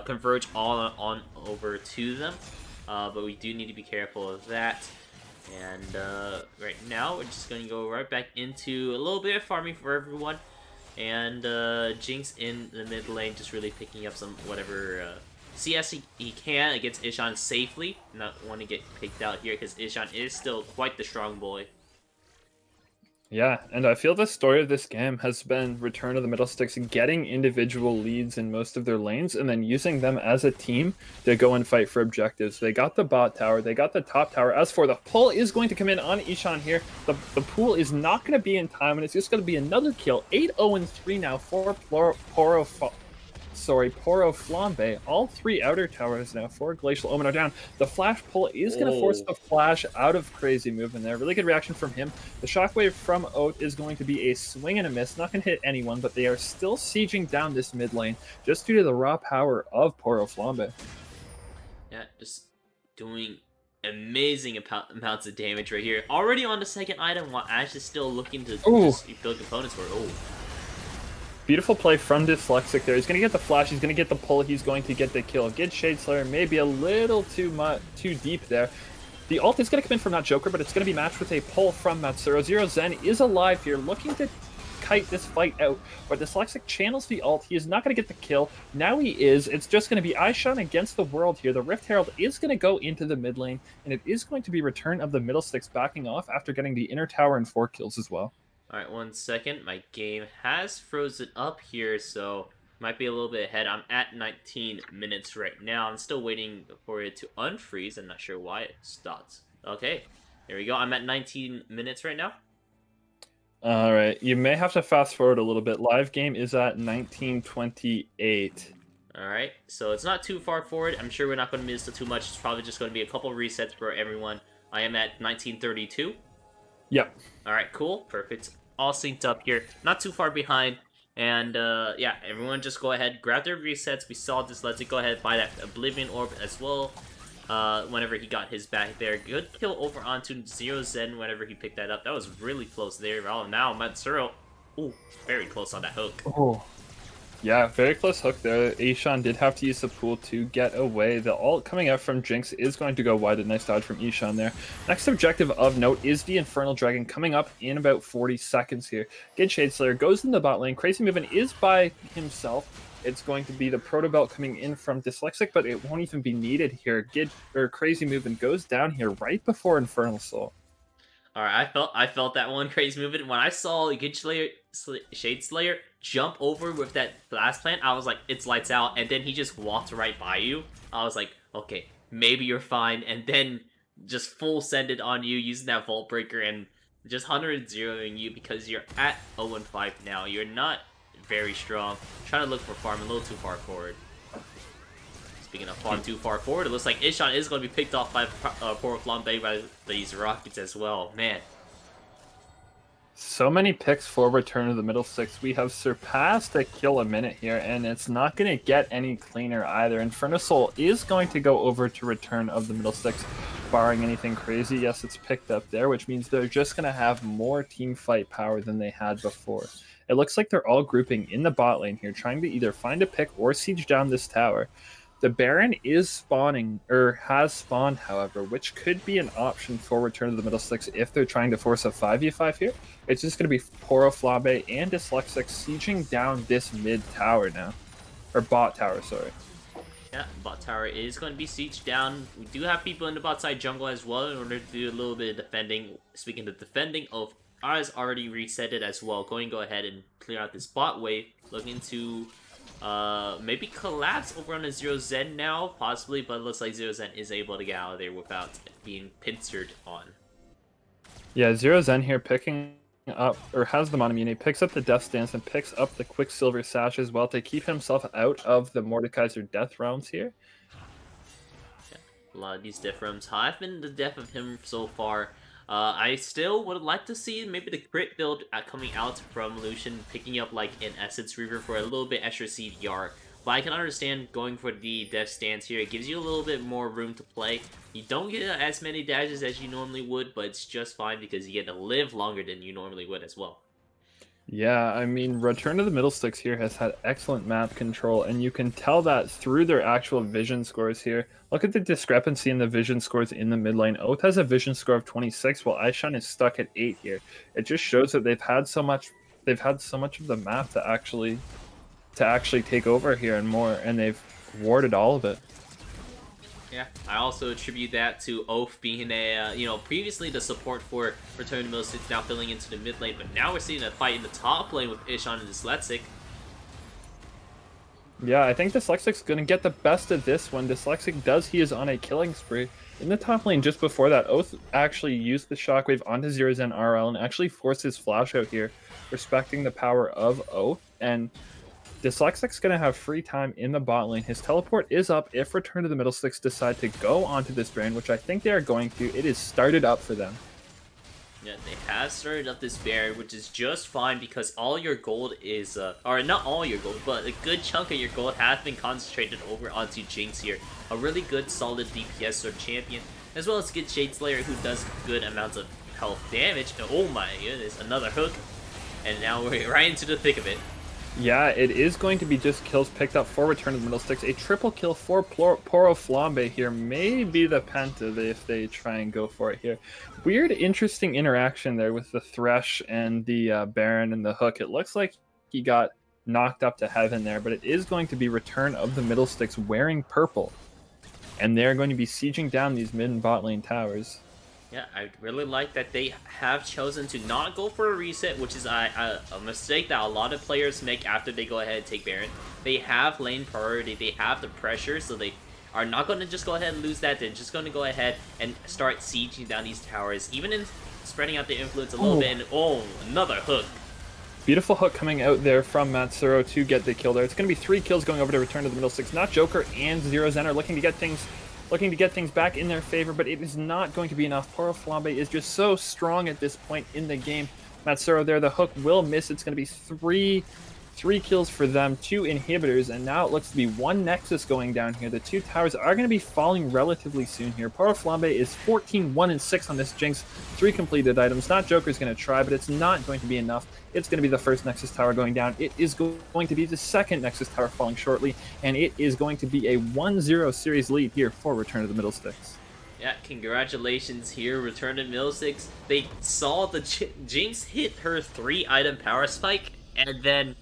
converge all on over to them. But we do need to be careful of that. And right now, we're just going to go right back into a little bit of farming for everyone. And Jinx in the mid lane, just really picking up some whatever CS he can against Ishan safely. Not want to get picked out here because Ishan is still quite the strong boy. Yeah, and I feel the story of this game has been Return of the Middle Sticks getting individual leads in most of their lanes and then using them as a team to go and fight for objectives. They got the bot tower, they got the top tower. As for the pull is going to come in on Ishan here. The pool is not going to be in time, and it's just going to be another kill. 8-0-3 now for Poro Flambe. All 3 outer towers now for Glacial Omen are down. The flash pull is going to force the flash out of Crazy Move in there. Really good reaction from him. The shockwave from Oath is going to be a swing and a miss. Not going to hit anyone, but they are still sieging down this mid lane just due to the raw power of Poro Flambe. Yeah, just doing amazing amounts of damage right here. Already on the second item while Ash is still looking to just build components for it. Oh. Beautiful play from Dyslexic there. He's going to get the flash, he's going to get the pull, he's going to get the kill. Get Shade Slayer maybe a little too deep there. The ult is going to come in from that Joker, but it's going to be matched with a pull from Matsuro. Zero Zen is alive here, looking to kite this fight out, but Dyslexic channels the ult. He is not going to get the kill. Now he is. It's just going to be Aishan against the world here. The Rift Herald is going to go into the mid lane, and it is going to be Return of the Middle Sticks backing off after getting the inner tower and 4 kills as well. Alright, 1 second. My game has frozen up here, so might be a little bit ahead. I'm at 19 minutes right now. I'm still waiting for it to unfreeze. I'm not sure why it stopped. Okay, here we go. I'm at 19 minutes right now. Alright, you may have to fast forward a little bit. Live game is at 1928. Alright, so it's not too far forward. I'm sure we're not going to miss too much. It's probably just going to be a couple resets for everyone. I am at 1932. Yep. Alright, cool. Perfect. All synced up here. Not too far behind. And, yeah, everyone just go ahead, grab their resets. We saw this. Let's go ahead, buy that Oblivion Orb as well. Whenever he got his back there. Good kill over onto Zero Zen whenever he picked that up. That was really close there. Oh, now Matsuro. Ooh, very close on that hook. Oh. Yeah, very close hook there. Ishan did have to use the pool to get away. The ult coming out from Jinx is going to go wide. A nice dodge from Ishan there. Next objective of note is the Infernal Dragon coming up in about 40 seconds here. Good Shade Slayer goes in the bot lane. Crazy Movement is by himself. It's going to be the Proto Belt coming in from Dyslexic, but it won't even be needed here. Crazy Movement goes down here right before Infernal Soul. Alright, I felt that one. Crazy Movement. When I saw Shade Slayer jump over with that blast plant, I was like, it's lights out, and then he just walked right by you. I was like, okay, maybe you're fine, and then just full send it on you using that Vault Breaker and just 100-0ing you because you're at 0-5 now. You're not very strong. Trying to look for farm a little too far forward. Speaking of farm too far forward, it looks like Ishan is going to be picked off by Poro Flambe by these Rockets as well. Man. So many picks for Return of the Middle Sticks. We have surpassed a kill a minute here, and it's not going to get any cleaner either. Inferno Soul is going to go over to Return of the Middle Sticks, barring anything crazy. Yes, it's picked up there, which means they're just going to have more team fight power than they had before. It looks like they're all grouping in the bot lane here, trying to either find a pick or siege down this tower. The Baron is spawning, or has spawned, however, which could be an option for Return of the Middle Sticks if they're trying to force a 5v5 here. It's just going to be Poro Flambe and Dyslexic sieging down this mid tower now. Or bot tower, sorry. Yeah, bot tower is going to be sieged down. We do have people in the bot side jungle as well in order to do a little bit of defending. Speaking of defending, ours already reset it as well. Go ahead and clear out this bot wave. Looking to maybe collapse over on a Zero Zen now, possibly, but it looks like Zero Zen is able to get out of there without being pincered on. Yeah, Zero Zen here picking up, or has the Monomune, picks up the Death Stance and picks up the Quicksilver Sash as well to keep himself out of the Mordekaiser death rounds here. Yeah, a lot of these death rounds have been the death of him so far. I still would like to see maybe the crit build coming out from Lucian, picking up like an Essence Reaver for a little bit extra CDR. But I can understand going for the Death Stance here. It gives you a little bit more room to play. You don't get as many dashes as you normally would, but it's just fine because you get to live longer than you normally would as well. Yeah, I mean, Return to the Middle Sticks here has had excellent map control, and you can tell that through their actual vision scores here. Look at the discrepancy in the vision scores in the mid lane. Oath has a vision score of 26, while Aishan is stuck at 8 here. It just shows that they've had so much of the map to actually take over here and more, and they've warded all of it. Yeah, I also attribute that to Oath being a, previously the support for Return to Middle Sticks now filling into the mid lane, but now we're seeing a fight in the top lane with Ishan and Dyslexic. Yeah, I think Dyslexic's going to get the best of this one. Dyslexic does, he is on a killing spree. In the top lane just before that, Oath actually used the Shockwave onto Zero Zen RL and actually forced his flash out here, respecting the power of Oath, and Dyslexic's going to have free time in the bot lane. His teleport is up if Return to the Middle Sticks decide to go onto this Baron, which I think they are going to. It is started up for them. Yeah, they have started up this Baron, which is just fine because all your gold is, or not all your gold, but a good chunk of your gold has been concentrated over onto Jinx here. A really good, solid DPS sort of champion, as well as good Shade Slayer who does good amounts of health damage. And oh my goodness, another hook. And now we're right into the thick of it. Yeah, it is going to be just kills picked up for Return to the Middle Sticks. A triple kill for Poro Flambe here. Maybe the Penta if they try and go for it here. Weird, interesting interaction there with the Thresh and the Baron and the hook. It looks like he got knocked up to heaven there, but it is going to be Return of the Middle Sticks wearing purple. And they're going to be sieging down these mid and bot lane towers. Yeah, I really like that they have chosen to not go for a reset, which is a mistake that a lot of players make after they go ahead and take Baron. They have lane priority, they have the pressure, so they are not going to just go ahead and lose that. They're just going to go ahead and start sieging down these towers, even in spreading out the influence a little bit. And oh, another hook. Beautiful hook coming out there from Matsuro to get the kill there. It's going to be 3 kills going over to Return to the Middle Sticks. Not Joker and Zero Zen are looking to get things back in their favor, but it is not going to be enough. Poro Flambe is just so strong at this point in the game. Matsuro there, the hook will miss. It's going to be three kills for them, 2 inhibitors, and now it looks to be 1 Nexus going down here. The 2 towers are going to be falling relatively soon here. Poro Flambe is 14-1-6 on this Jinx. 3 completed items. Not Joker's going to try, but it's not going to be enough. It's going to be the first Nexus tower going down. It is going to be the second Nexus tower falling shortly, and it is going to be a 1-0 series lead here for Return to the Middle Sticks. Yeah, congratulations here, Return to Middle Sticks. They saw the Jinx hit her 3-item power spike, and then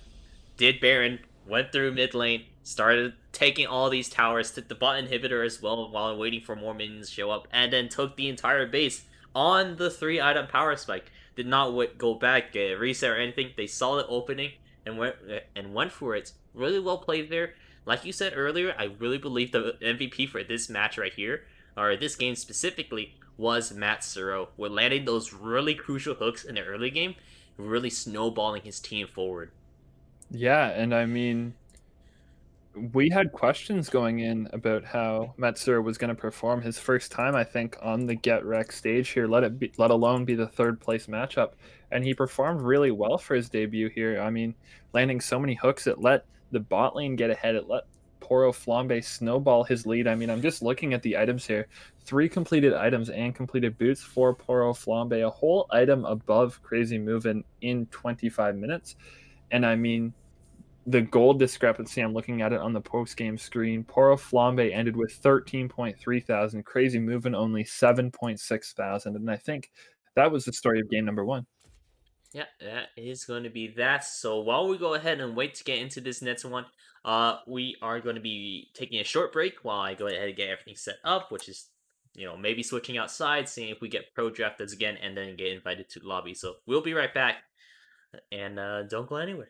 did Baron, went through mid lane, started taking all these towers, took the bot inhibitor as well while waiting for more minions to show up, and then took the entire base on the 3-item power spike. Did not go back, get a reset or anything. They saw the opening and went for it. Really well played there. Like you said earlier, I really believe the MVP for this match right here, or this game specifically, was Matsuro. With landing those really crucial hooks in the early game, really snowballing his team forward. Yeah, and I mean, we had questions going in about how Matsuro was going to perform his first time, I think, on the Get Wrecked stage here, let alone be the 3rd place matchup. And he performed really well for his debut here. I mean, landing so many hooks, it let the bot lane get ahead. It let Poro Flambe snowball his lead. I mean, I'm just looking at the items here. 3 completed items and completed boots for Poro Flambe. A whole item above Crazy Movin' in 25 minutes. And I mean, the gold discrepancy, I'm looking at it on the post-game screen. Poro Flambe ended with 13.3 thousand. Crazy Movin' only 7.6 thousand. And I think that was the story of game number 1. Yeah, that is going to be that. So while we go ahead and wait to get into this next one, we are going to be taking a short break while I go ahead and get everything set up, which is, maybe switching outside, seeing if we get pro drafted again, and then get invited to the lobby. So we'll be right back, and don't go anywhere.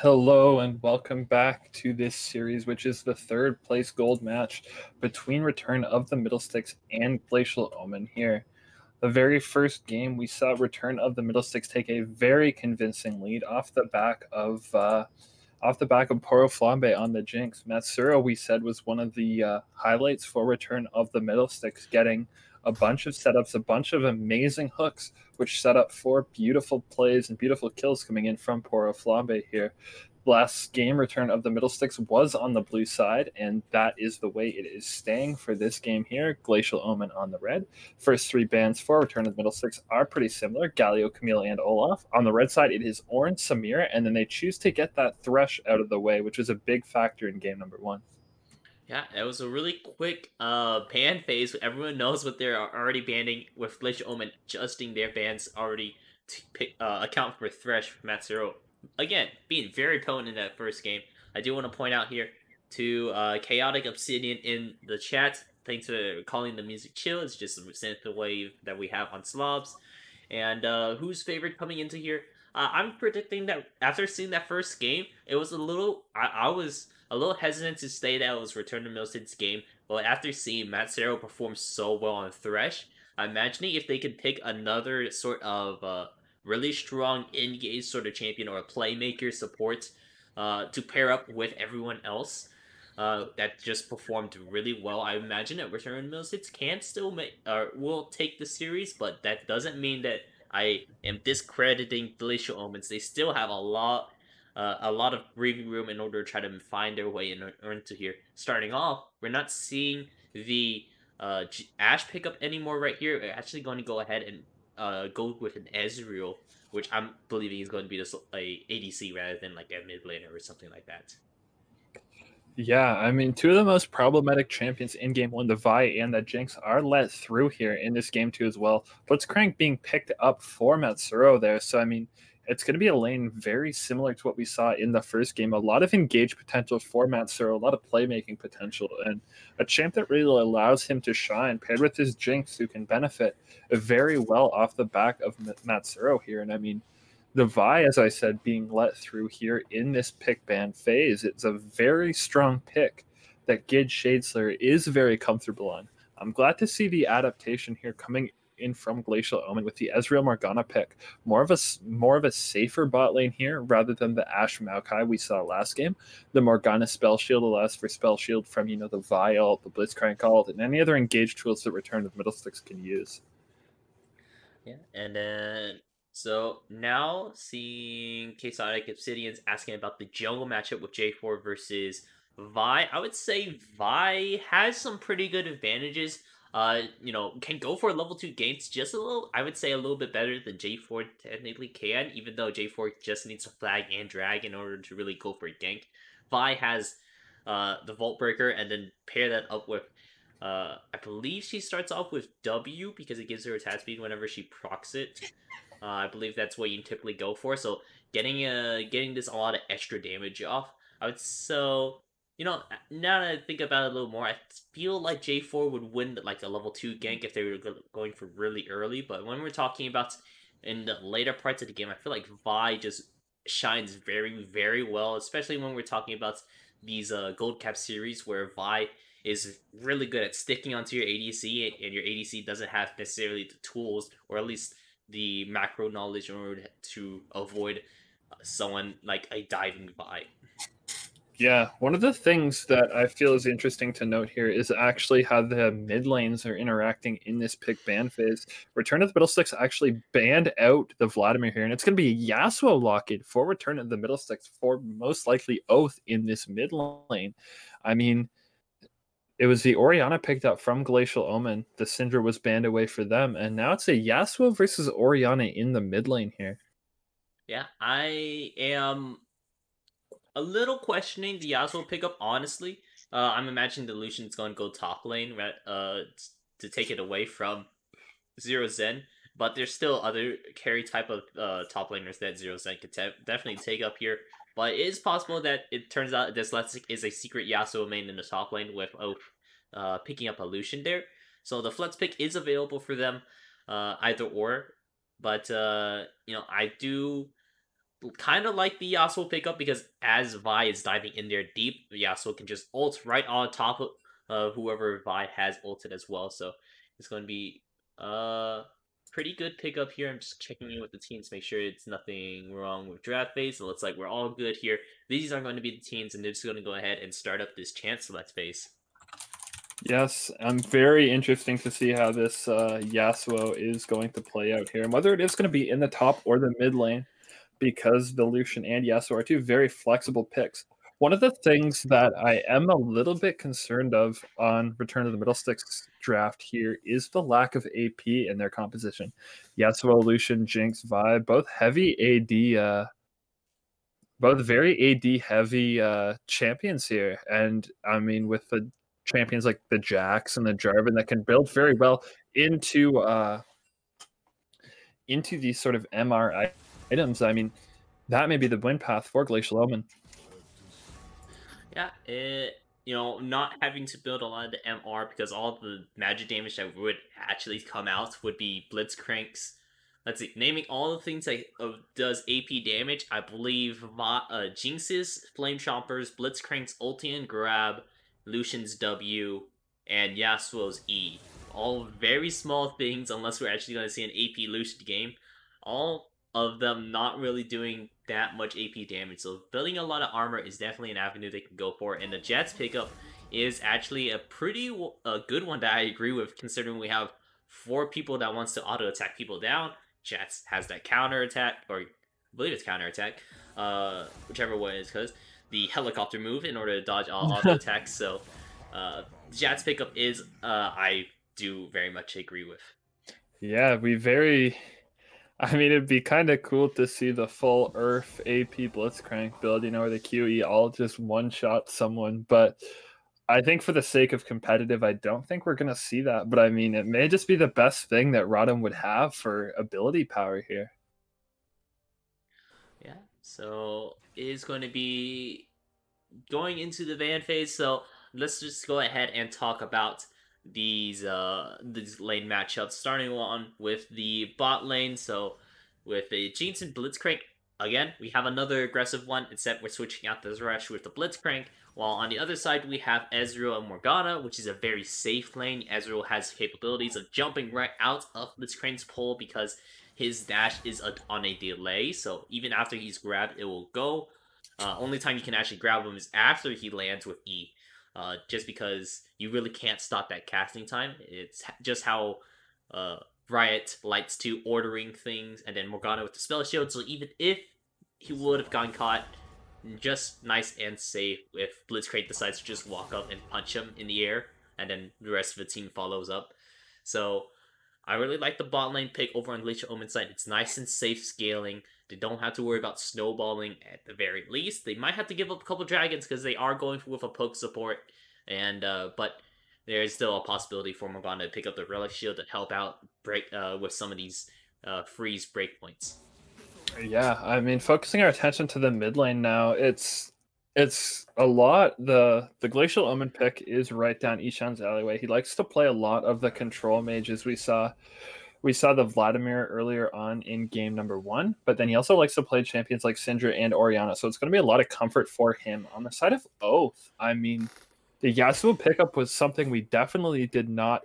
Hello and welcome back to this series, which is the third place gold match between Return of the Middlesticks and Glacial Omen here. The very first game, we saw Return of the Middlesticks take a very convincing lead off the back of Poro Flambe on the Jinx. Matsuro, we said, was one of the highlights for Return of the Middlesticks, getting a bunch of setups, a bunch of amazing hooks, which set up 4 beautiful plays and beautiful kills coming in from Poro Flambe here. Last game, Return of the Middlesticks was on the blue side, and that is the way it is staying for this game here. Glacial Omen on the red. First 3 bans for Return of the Middlesticks are pretty similar. Galio, Camille, and Olaf. On the red side, it is Orange, Samir, and then they choose to get that Thresh out of the way, which is a big factor in game number 1. Yeah, it was a really quick ban phase. Everyone knows what they're already banning, with Glacial Omen adjusting their bans already to account for Thresh from Matsuro. Again, being very potent in that first game. I do want to point out here to Chaotic Obsidian in the chat. Thanks for calling the music chill. It's just a synth wave that we have on slobs. And who's favorite coming into here? I'm predicting that after seeing that first game, it was a little. I was a little hesitant to say that it was Return to Milton's game, but after seeing Matsuro perform so well on Thresh, I'm imagining if they could pick another sort of really strong engage sort of champion or a playmaker support to pair up with everyone else that just performed really well. I imagine that Return Mills can still will take the series, but that doesn't mean that I am discrediting Glacial Omens. They still have a lot of breathing room in order to try to find their way into here. Starting off, we're not seeing the Ash pickup anymore right here. We're actually going to go ahead and go with an Ezreal, which I'm believing is going to be this ADC rather than like a mid laner or something like that. Yeah, I mean, 2 of the most problematic champions in game 1, the Vi and the Jinx, are let through here in this game 2 as well. Blitzcrank being picked up for Matsuro there, so I mean, it's going to be a lane very similar to what we saw in the first game. A lot of engage potential for Matsuro, a lot of playmaking potential, and a champ that really allows him to shine, paired with his Jinx, who can benefit very well off the back of Matsuro here. And I mean, the Vi, as I said, being let through here in this pick ban phase, it's a very strong pick that Gid Shadeslayer is very comfortable on. I'm glad to see the adaptation here coming in from Glacial Omen with the Ezreal Morgana pick. More of a safer bot lane here rather than the Ashe Maokai we saw last game. The Morgana spell shield allows for spell shield from the Vi ult, the Blitzcrank ult, and any other engage tools that Return of Middlesticks can use. Yeah, and then so now seeing Chaotic Obsidian's asking about the jungle matchup with J4 versus Vi. I would say Vi has some pretty good advantages. Can go for level 2 gates just a little, I would say a little bit better than J4 technically can, even though J4 just needs to flag and drag in order to really go for a gank. Vi has the Vault Breaker, and then pair that up with I believe she starts off with W because it gives her attack speed whenever she procs it. I believe that's what you typically go for. So getting this a lot of extra damage off. Now that I think about it a little more, I feel like J4 would win like a level 2 gank if they were going for really early. But when we're talking about in the later parts of the game, I feel like Vi just shines very, very well, especially when we're talking about these gold cap series where Vi is really good at sticking onto your ADC, and your ADC doesn't have necessarily the tools, or at least the macro knowledge in order to avoid someone like a diving Vi. Yeah, one of the things that I feel is interesting to note here is actually how the mid lanes are interacting in this pick ban phase. Return of the Middlesticks actually banned out the Vladimir here, and it's going to be a Yasuo lock-in for Return of the Middlesticks for most likely Oath in this mid lane. I mean, it was the Orianna picked up from Glacial Omen. The Syndra was banned away for them, and now it's a Yasuo versus Orianna in the mid lane here. Yeah, I am a little questioning the Yasuo pickup, honestly. I'm imagining the Lucian's going to go top lane to take it away from Zero Zen, but there's still other carry type of top laners that Zero Zen could definitely take up here. But it is possible that it turns out Dyslexic is a secret Yasuo main in the top lane with Oath picking up a Lucian there. So the flex pick is available for them, either or. But I do kind of like the Yasuo pickup because as Vi is diving in there deep, Yasuo can just ult right on top of whoever Vi has ulted as well. So it's going to be pretty good pickup here. I'm just checking in with the teams, make sure it's nothing wrong with draft phase. It looks like we're all good here. These are going to be the teams, and they're just going to go ahead and start up this Chancellor phase. Yes, I'm very interesting to see how this Yasuo is going to play out here, and whether it is going to be in the top or the mid lane, because the Lucian and Yasuo are two very flexible picks. One of the things that I am a little bit concerned of on Return to the Middle Sticks draft here is the lack of AP in their composition. Yasuo, Lucian, Jinx, Vi, both heavy AD, both very AD heavy champions here, and I mean with the champions like the Jax and the Jarvan that can build very well into these sort of MR items. I mean, that may be the win path for Glacial Omen. Yeah, not having to build a lot of the MR because all the magic damage that would actually come out would be Blitzcrank's. Let's see, naming all the things that does AP damage, I believe Jinx's Flame Chompers, Blitzcrank's ulti and grab, Lucian's W, and Yasuo's E. All very small things unless we're actually going to see an AP Lucian game. All of them not really doing that much AP damage. So building a lot of armor is definitely an avenue they can go for. And the Jets pickup is actually a pretty good one that I agree with, considering we have 4 people that wants to auto attack people down. Jets has that counter attack, or I believe it's counter attack, whichever one it is, because the helicopter move in order to dodge all auto attacks. So Jets pickup is I do very much agree with. Yeah, I mean, it'd be kind of cool to see the full Earth AP Blitzcrank build, where the QE all just one-shot someone. But I think for the sake of competitive, I don't think we're going to see that. But I mean, it may just be the best thing that RotM would have for ability power here. Yeah, so it is going to be going into the van phase. So let's just go ahead and talk about these lane matchups, starting on with the bot lane. So with the Jinx and Blitzcrank, again, we have another aggressive one, except we're switching out the Thresh with the Blitzcrank, while on the other side we have Ezreal and Morgana, which is a very safe lane. Ezreal has capabilities of jumping right out of Blitzcrank's pole because his dash is on a delay, so even after he's grabbed, it will go. Only time you can actually grab him is after he lands with E. Just because you really can't stop that casting time. It's just how Riot likes to ordering things, and then Morgana with the spell shield, so even if he would have gotten caught, just nice and safe if Blitzcrank decides to just walk up and punch him in the air, and then the rest of the team follows up. So I really like the bot lane pick over on Glacial Omen side. It's nice and safe scaling. They don't have to worry about snowballing at the very least. They might have to give up a couple dragons because they are going with a poke support, and but there is still a possibility for Morgana to pick up the Relic Shield to help out with some of these freeze breakpoints. Yeah, I mean, focusing our attention to the mid lane now, it's a lot. The Glacial Omen pick is right down Ishan's alleyway. He likes to play a lot of the control mages. We saw the Vladimir earlier on in game number 1, but then he also likes to play champions like Syndra and Orianna, so it's going to be a lot of comfort for him. On the side of Oath, I mean, the Yasuo pickup was something we definitely did not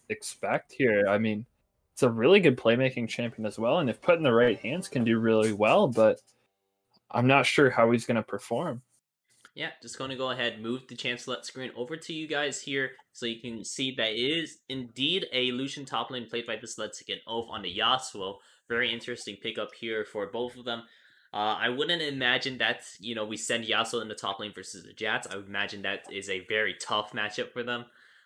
expect here. I mean, it's a really good playmaking champion as well, and if put in the right hands, can do really well, but I'm not sure how he's going to perform. Yeah, just going to go ahead and move the Chancellor screen over to you guys here so you can see that it is indeed a Lucian top lane played by this Let's Get Oath on the Yasuo. Very interesting pickup here for both of them. I wouldn't imagine that, we send Yasuo in the top lane versus the Jats. I would imagine that is a very tough matchup for them.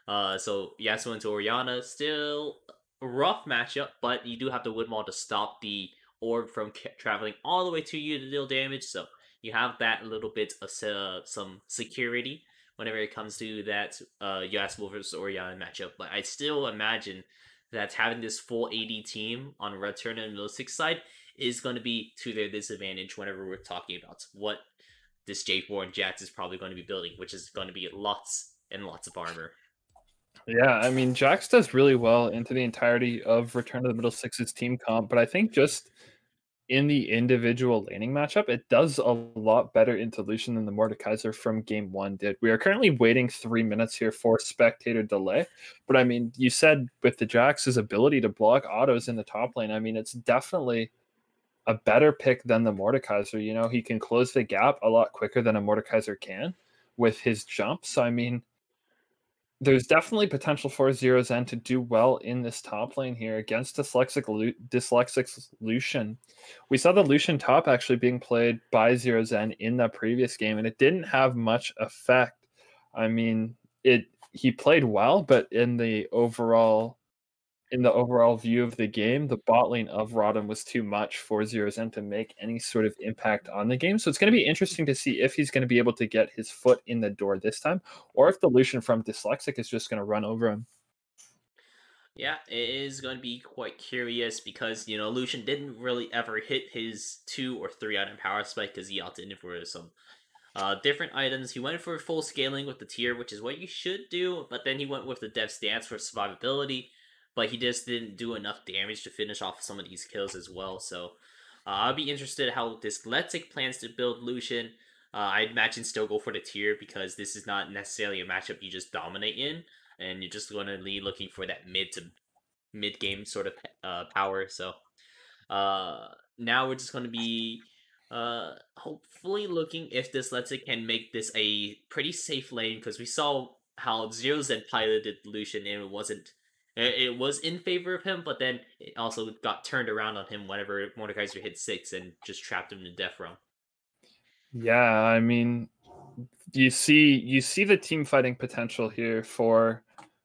So Yasuo into Orianna, still a rough matchup, but you do have the Woodmaw to stop the orb from traveling all the way to you to deal damage, so you have that little bit of some security whenever it comes to that Yasuo versus Orianna matchup. But I still imagine that having this full AD team on Return and Middle Six side is going to be to their disadvantage whenever we're talking about what this J4 and Jax is probably going to be building, which is going to be lots and lots of armor. Yeah, I mean, Jax does really well into the entirety of Return to the Middle Six's team comp, but I think just in the individual laning matchup, it does a lot better into Lucian than the Mordekaiser from game 1 did. We are currently waiting 3 minutes here for spectator delay. But I mean, you said with the Jax's ability to block autos in the top lane, I mean, it's definitely a better pick than the Mordekaiser. You know, he can close the gap a lot quicker than a Mordekaiser can with his jump. So, I mean, there's definitely potential for Zero Zen to do well in this top lane here against Dyslexic Lucian. We saw the Lucian top actually being played by Zero Zen in the previous game, and it didn't have much effect. I mean, he played well, but in the overall view of the game, the bot lane of RotM was too much for Zero Zen to make any sort of impact on the game. So it's going to be interesting to see if he's going to be able to get his foot in the door this time, or if the Lucian from Dyslexic is just going to run over him. Yeah, it is going to be quite curious because, you know, Lucian didn't really ever hit his 2 or 3 item power spike because he opted in for some different items. He went for full scaling with the tier, which is what you should do, but then he went with the Dev's Dance for survivability, but he just didn't do enough damage to finish off some of these kills as well. So I'll be interested how Dyslexic plans to build Lucian. I'd imagine still go for the tier because this is not necessarily a matchup you just dominate in, and you're just going to be looking for that mid game sort of power. So now we're just going to be hopefully looking if Dyslexic can make this a pretty safe lane, because we saw how Zero Zen piloted Lucian and it was in favor of him, but then it also got turned around on him whenever Mordekaiser hit 6 and just trapped him in death realm. Yeah, I mean, you see the team fighting potential here for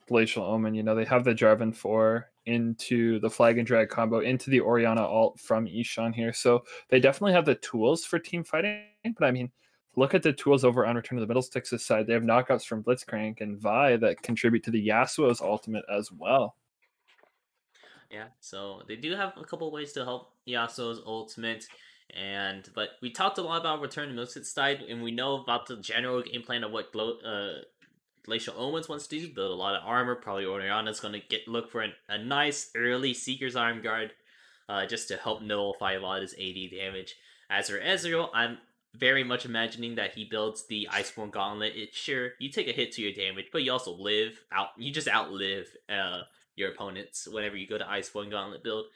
Glacial Omen. You know, they have the Jarvan 4 into the Flag and Drag combo, into the Orianna ult from Ishan here. So they definitely have the tools for team fighting. But I mean, look at the tools over on Return of the Middlesticks' side. They have knockouts from Blitzcrank and Vi that contribute to the Yasuo's ultimate as well. Yeah, so they do have a couple ways to help Yasuo's ultimate. But we talked a lot about Return to Middlesticks' side, and we know about the general game plan of what Glacial Omens wants to do. Build a lot of armor. Probably Orianna's going to look for a nice early Seeker's Arm Guard, just to help nullify a lot of his AD damage. As for Ezreal, I'm very much imagining that he builds the Iceborne Gauntlet. Sure, you take a hit to your damage, but you also live out. You just outlive your opponents whenever you go to Iceborne Gauntlet build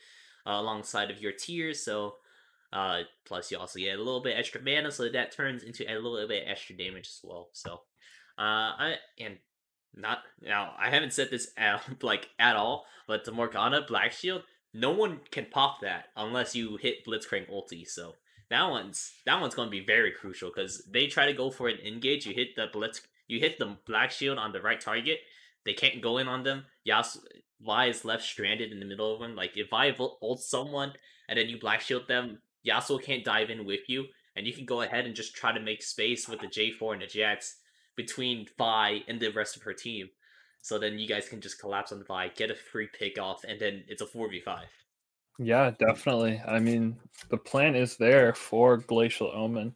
alongside of your tiers. So plus you also get a little bit extra mana, so that turns into a little bit extra damage as well. So I haven't said this at all, but the Morgana Black Shield, no one can pop that unless you hit Blitzcrank ulti. So that one's going to be very crucial, because they try to go for an engage. You hit the Black Shield on the right target, they can't go in on them. Vi is left stranded in the middle of them. Like, if Vi ults someone and then you Black Shield them, Yasuo can't dive in with you, and you can go ahead and just try to make space with the J4 and the Jets between Vi and the rest of her team. So then you guys can just collapse on Vi, get a free pick off, and then it's a 4v5. Yeah, definitely. I mean, the plan is there for Glacial Omen.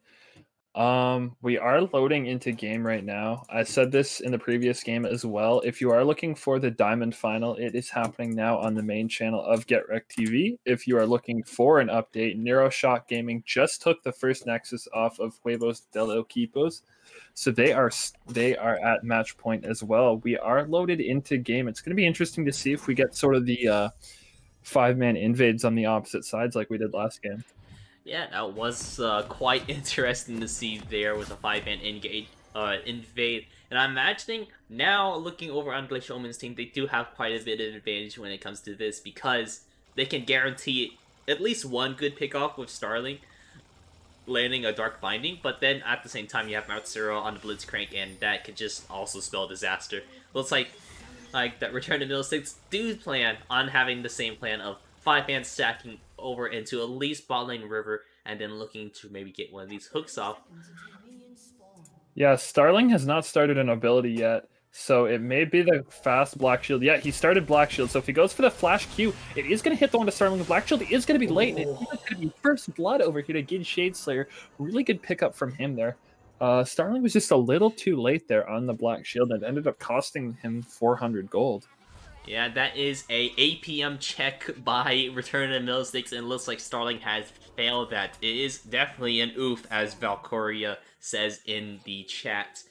We are loading into game right now. I said this in the previous game as well. If you are looking for the Diamond Final, it is happening now on the main channel of GetWrecked TV. If you are looking for an update, Neuroshock Gaming just took the first Nexus off of Huevos del Equipos, so they are at match point as well. We are loaded into game. It's going to be interesting to see if we get sort of the 5-man invades on the opposite sides like we did last game. Yeah, that was quite interesting to see there with a 5-man invade. And I'm imagining now, looking over on Glacial Omen's team, they do have quite a bit of advantage when it comes to this, because they can guarantee at least one good pickoff with Starling landing a Dark Binding, but then at the same time you have Mount Zero on the Blitzcrank, and that could just also spell disaster. Looks like that Return to Middlesticks do plan on having the same plan of 5-man stacking over into at least bot lane river, and then looking to maybe get one of these hooks off. Yeah, Starling has not started an ability yet, so it may be the fast Black Shield. Yeah, he started Black Shield, so if he goes for the Flash Q, it is going to hit the one to Starling. The Black Shield is going to be late, and it's going to be first blood over here to get Shadeslayer. Really good pickup from him there. Starling was just a little too late there on the Black Shield, and ended up costing him 400 gold. Yeah, that is a 8 p.m. check by Return of the Middlesticks, and it looks like Starling has failed that. It is definitely an oof, as Valkyria says in the chat.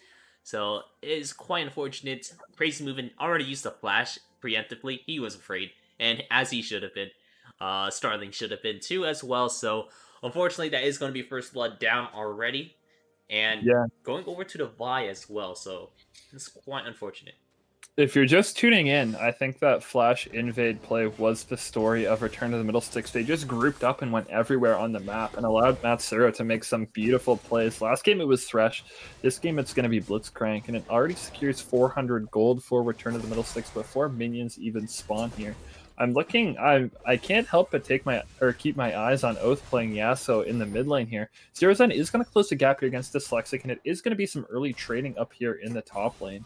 So, it is quite unfortunate. Crazy Movement already used the flash preemptively. He was afraid, and as he should have been. Starling should have been too as well, so unfortunately that is going to be First Blood down already. And Yeah. going over to the Vi as well, so it's quite unfortunate. If you're just tuning in, I think that Flash Invade play was the story of Return to the Middlesticks. They just grouped up and went everywhere on the map and allowed Matsuro to make some beautiful plays. Last game it was Thresh. This game it's going to be Blitzcrank, and it already secures 400 gold for Return to the Middlesticks before minions even spawn here. I'm looking. I can't help but keep my eyes on Oath playing Yasuo in the mid lane here. Zero Zen is going to close the gap here against Dyslexic, and it is going to be some early trading up here in the top lane.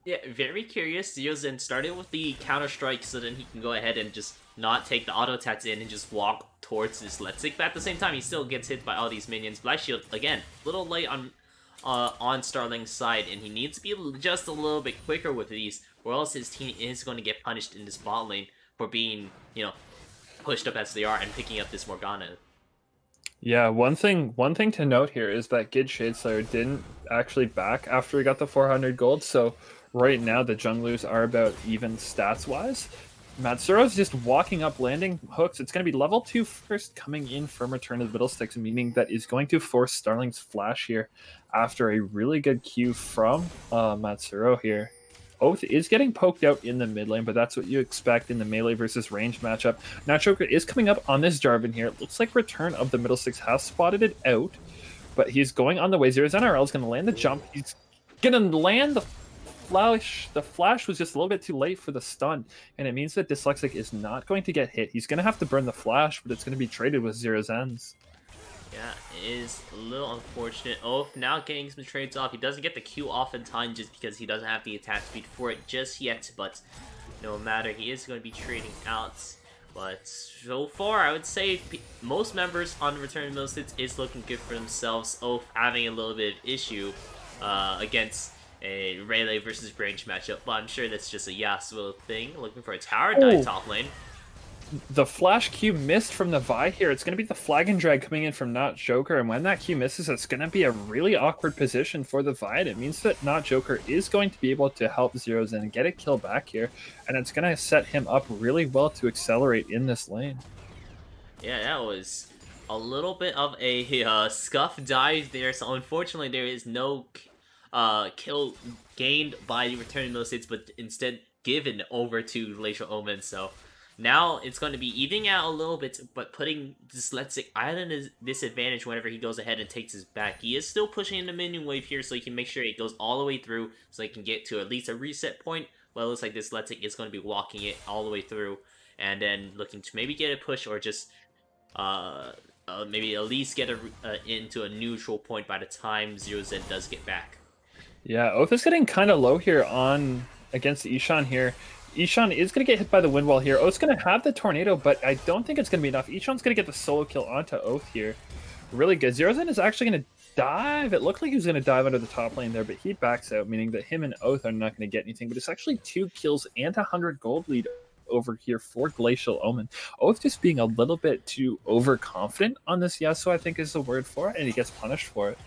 Yeah, very curious. Ziozen started with the counter-strike so then he can go ahead and just not take the auto-attacks in and just walk towards this Letzik. But at the same time, he still gets hit by all these minions. Black Shield, again, a little late on Starling's side, and he needs to be just a little bit quicker with these, or else his team is going to get punished in this bot lane for being, pushed up as they are and picking up this Morgana. Yeah, one thing to note here is that Gid Shadeslayer didn't actually back after he got the 400 gold, so right now the junglers are about even stats-wise. Matsuro's just walking up, landing hooks. It's going to be level 2 first coming in from Return of the Middlesticks, meaning that is going to force Starling's flash here after a really good Q from Matsuro here. Oath is getting poked out in the mid lane, but that's what you expect in the melee versus range matchup. Nachoker is coming up on this Jarvan here. It looks like Return of the Middlesticks has spotted it out, but he's going on the way. Zero's NRL is going to land the jump. He's going to land the flash. The flash was just a little bit too late for the stun, and it means that Dyslexic is not going to get hit. He's going to have to burn the flash, but it's going to be traded with Zero's ends. Yeah, it is a little unfortunate. Oath now getting some trades off. He doesn't get the Q off in time just because he doesn't have the attack speed for it just yet, but no matter, he is going to be trading out. But so far, I would say most members on Return of the Middlesticks is looking good for themselves. Oath having a little bit of issue against a Rayleigh versus range matchup, but I'm sure that's just a Yasuo thing. Looking for a tower dive top lane. The flash Q missed from the Vi here. It's going to be the flag and drag coming in from Not Joker, and when that Q misses, it's going to be a really awkward position for the Vi. It means that Not Joker is going to be able to help Zero's and get a kill back here, and it's going to set him up really well to accelerate in this lane. Yeah, that was a little bit of a scuff dive there, so unfortunately there is no kill gained by Return of the Middlesticks, but instead given over to Glacial Omen, so now it's going to be evening out a little bit, but putting Dyslexic at a disadvantage whenever he goes ahead and takes his back. He is still pushing in the minion wave here, so he can make sure it goes all the way through, so he can get to at least a reset point. Well, it looks like Dyslexic is going to be walking it all the way through, and then looking to maybe get a push or just maybe at least get into a neutral point by the time Zero Zen does get back. Yeah, Oath is getting kind of low here on against Ishan here. Ishan is going to get hit by the wind wall here. Oath's going to have the tornado, but I don't think it's going to be enough. Ishan's going to get the solo kill onto Oath here. Really good. Zero Zen is actually going to dive. It looked like he was going to dive under the top lane there, but he backs out, meaning that him and Oath are not going to get anything. But it's actually 2 kills and 100 gold lead over here for Glacial Omen. Oath just being a little bit too overconfident on this Yasuo, I think is the word for it, and he gets punished for it.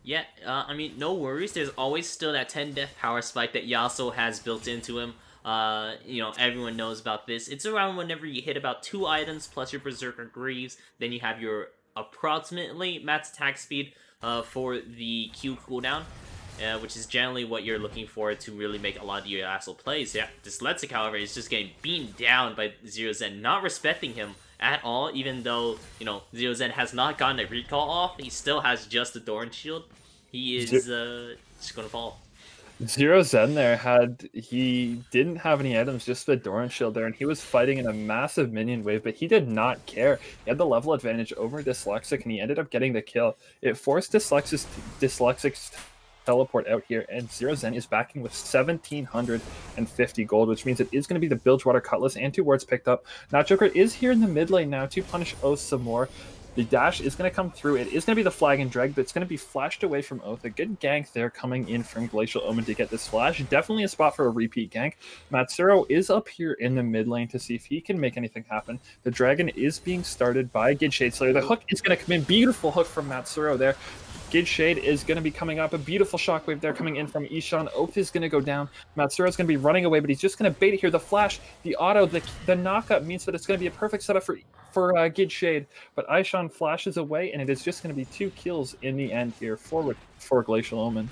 Yeah, I mean, no worries. There's always still that 10 death power spike that Yasuo has built into him. Everyone knows about this. It's around whenever you hit about 2 items plus your Berserker Greaves, then you have your approximately max attack speed for the Q cooldown, which is generally what you're looking for to really make a lot of your Yasuo plays. Yeah, Dyslexic, however, is just getting beamed down by Zero Zen, not respecting him at all, even though, Zero Zen has not gotten a recall off. He still has just the Doran Shield. He is just gonna fall. Zero Zen there he didn't have any items, just the Doran Shield there, and he was fighting in a massive minion wave, but he did not care. He had the level advantage over Dyslexic, and he ended up getting the kill. It forced Dyslexic's teleport out here, and Zero Zen is backing with 1,750 gold, which means it is going to be the Bilgewater Cutlass and 2 wards picked up. Not Joker is here in the mid lane now to punish Oath some more. The dash is going to come through. It is going to be the flag and drag, but it's going to be flashed away from Oath. A good gank there coming in from Glacial Omen to get this flash. Definitely a spot for a repeat gank. Matsuro is up here in the mid lane to see if he can make anything happen. The dragon is being started by Gid Shadeslayer. The hook is going to come in. Beautiful hook from Matsuro there. Gid Shade is going to be coming up. A beautiful shockwave there coming in from Ishan. Oath is going to go down. Matsuro is going to be running away, but he's just going to bait it here. The flash, the auto, the knockup means that it's going to be a perfect setup for Gid Shade. But Ishan flashes away, and it is just going to be 2 kills in the end here for Glacial Omen.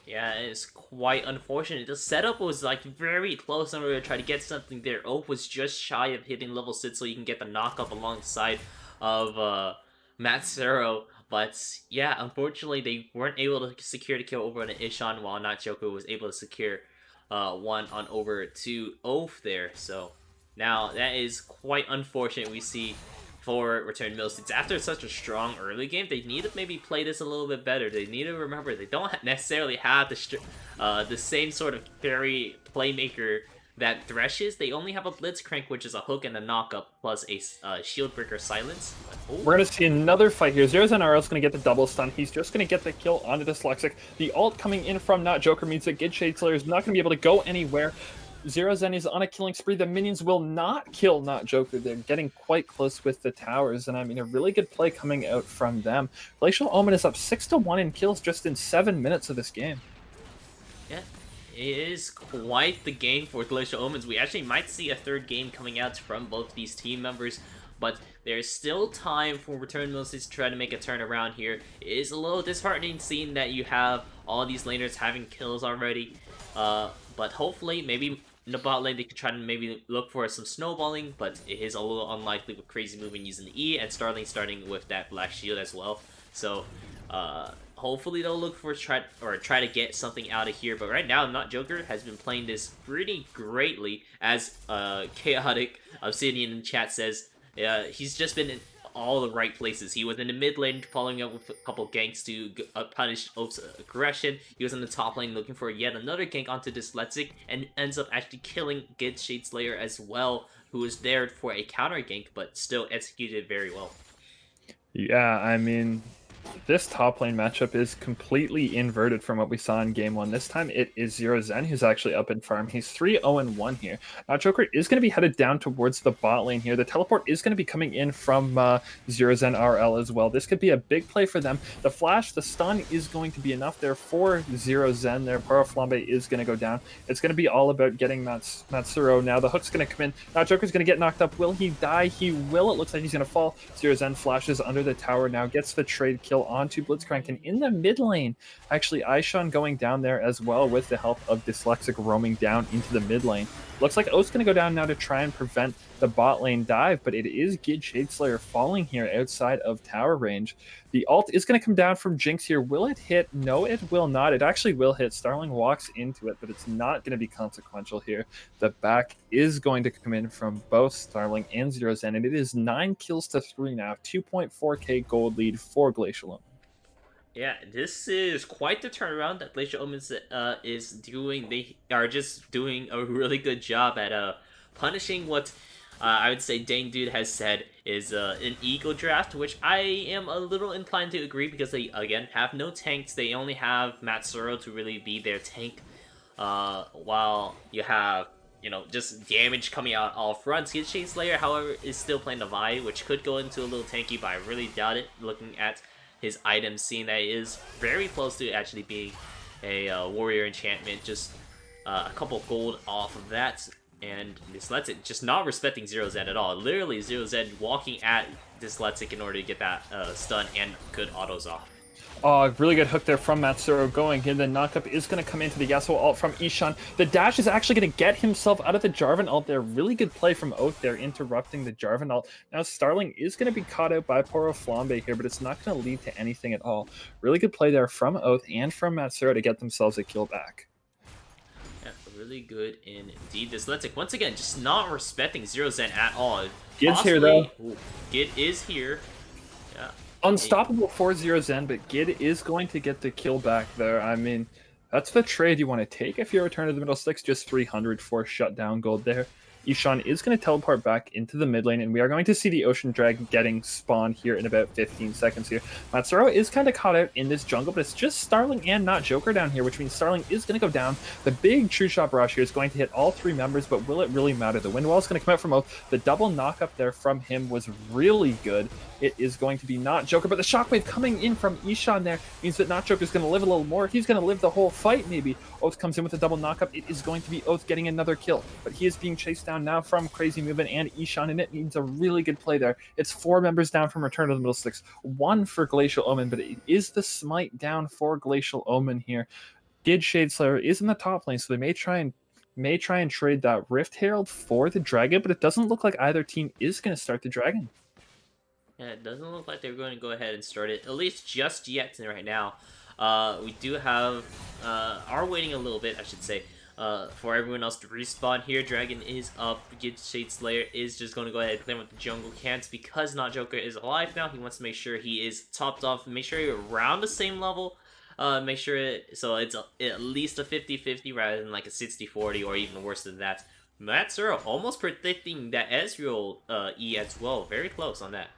Yeah, it's quite unfortunate. The setup was like very close in order to try to get something there. Oath was just shy of hitting level 6 so you can get the knockup alongside of Matsuro. But yeah, unfortunately, they weren't able to secure the kill over on Ishan, while Not Joker was able to secure one on over to Oath there. So now that is quite unfortunate. We see for Return Millseeds after such a strong early game, they need to maybe play this a little bit better. They need to remember they don't necessarily have the same sort of carry playmaker that Thresh is. They only have a Blitzcrank, which is a hook and a knockup, plus a shield breaker silence. We're going to see another fight here. Zerozen RL is going to get the double stun. He's just going to get the kill onto Dyslexic. The ult coming in from Not Joker means that Gid Shadeslayer is not going to be able to go anywhere. Zerozen is on a killing spree. The minions will not kill Not Joker. They're getting quite close with the towers, and I mean, a really good play coming out from them. Glacial Omen is up 6-1 in kills just in 7 minutes of this game. Yeah. It is quite the game for Glacial Omens. We actually might see a third game coming out from both these team members, but there's still time for Return Millseeds to try to make a turnaround here. It is a little disheartening seeing that you have all these laners having kills already, but hopefully maybe in the bot lane they could try to maybe look for some snowballing, but it is a little unlikely with Crazy moving using the E and Starling starting with that black shield as well. So hopefully they'll look for try to get something out of here. But right now, Not Joker has been playing this pretty greatly, as Chaotic Obsidian in chat says. He's just been in all the right places. He was in the mid lane following up with a couple ganks to punish Oath's aggression. He was in the top lane looking for yet another gank onto Dyslexic, and ends up actually killing Gid Shadeslayer as well, who was there for a counter gank, but still executed very well. Yeah, I mean, this top lane matchup is completely inverted from what we saw in game 1. This time it is Zero Zen who's actually up in farm. He's 3-0-1 here. Now Joker is going to be headed down towards the bot lane here. The teleport is going to be coming in from Zero Zen RL as well. This could be a big play for them. The flash, the stun is going to be enough there for Zero Zen. Their Paro Flambe is going to go down. It's going to be all about getting Matsuro now. The hook's going to come in. Now Joker's going to get knocked up. Will he die? He will. It looks like he's going to fall. Zero Zen flashes under the tower now, gets the trade kill onto Blitzcrank, and in the mid lane, actually Ishan going down there as well with the help of Dyslexic roaming down into the mid lane. Looks like Oath's going to go down now to try and prevent the bot lane dive, but it is Gid Shadeslayer falling here outside of tower range. The ult is going to come down from Jinx here. Will it hit? No, it will not. It actually will hit. Starling walks into it, but it's not going to be consequential here. The back is going to come in from both Starling and Zero Zen, and it is 9 kills to 3 now. 2.4k gold lead for Glacial Omen. Yeah, this is quite the turnaround that Glacial Omens is doing. They are just doing a really good job at punishing what I would say Dane Dude has said is an ego draft, which I am a little inclined to agree, because they, again, have no tanks. They only have Matsuro to really be their tank, while you have, you know, just damage coming out all fronts. Gid Shadeslayer, however, is still playing the Vi, which could go into a little tanky, but I really doubt it, looking at his items, seeing that it is very close to actually being a warrior enchantment, just a couple gold off of that, and Dyslexic just not respecting Zero Zen at all. Literally Zero Zen walking at Dyslexic in order to get that stun and good autos off. Oh, really good hook there from Matsuro going in. The knockup is going to come into the Yasuo ult from Ishan. The dash is actually going to get himself out of the Jarvan ult there. Really good play from Oath there, interrupting the Jarvan ult. Now Starling is going to be caught out by Paro Flambe here, but it's not going to lead to anything at all. Really good play there from Oath and from Matsuro to get themselves a kill back. Yeah, really good indeed. Dyslexic, once again, just not respecting Zero Zen at all. Gid's here though. Ooh, Gid is here. Yeah. Unstoppable for Zero Zen, but Gid is going to get the kill back there. I mean, that's the trade you want to take if you're Return to the Middle Six. Just 300 for shutdown gold there. Ishan is going to teleport back into the mid lane, and we are going to see the Ocean Dragon getting spawned here in about 15 seconds here. Matsuro is kind of caught out in this jungle, but it's just Starling and not Joker down here, which means Starling is going to go down. The big True Shot Barrage here is going to hit all 3 members, but will it really matter? The Wind Wall is going to come out from Oath. The double knock up there from him was really good. It is going to be not Joker, but the Shockwave coming in from Ishan there means that not Joker is going to live a little more. He's going to live the whole fight, maybe. Oath comes in with a double knockup. It is going to be Oath getting another kill, but he is being chased down now from Crazy Movement and Ishan, and it needs a really good play there. It's 4 members down from Return to the Middle Six, 1 for Glacial Omen, but it is the smite down for Glacial Omen here. Gid Shadeslayer is in the top lane, so they may try and trade that Rift Herald for the Dragon, but it doesn't look like either team is going to start the Dragon. Yeah, it doesn't look like they're going to go ahead and start it, at least just yet right now. We do have, are waiting a little bit, I should say, for everyone else to respawn here. Dragon is up. Gid Shade Slayer is just going to go ahead and play with the jungle camps because Not Joker is alive now. He wants to make sure he is topped off, make sure you're around the same level. Make sure so it's at least a 50-50 rather than like a 60-40 or even worse than that. Matsuro almost predicting that Ezreal E as well. Very close on that.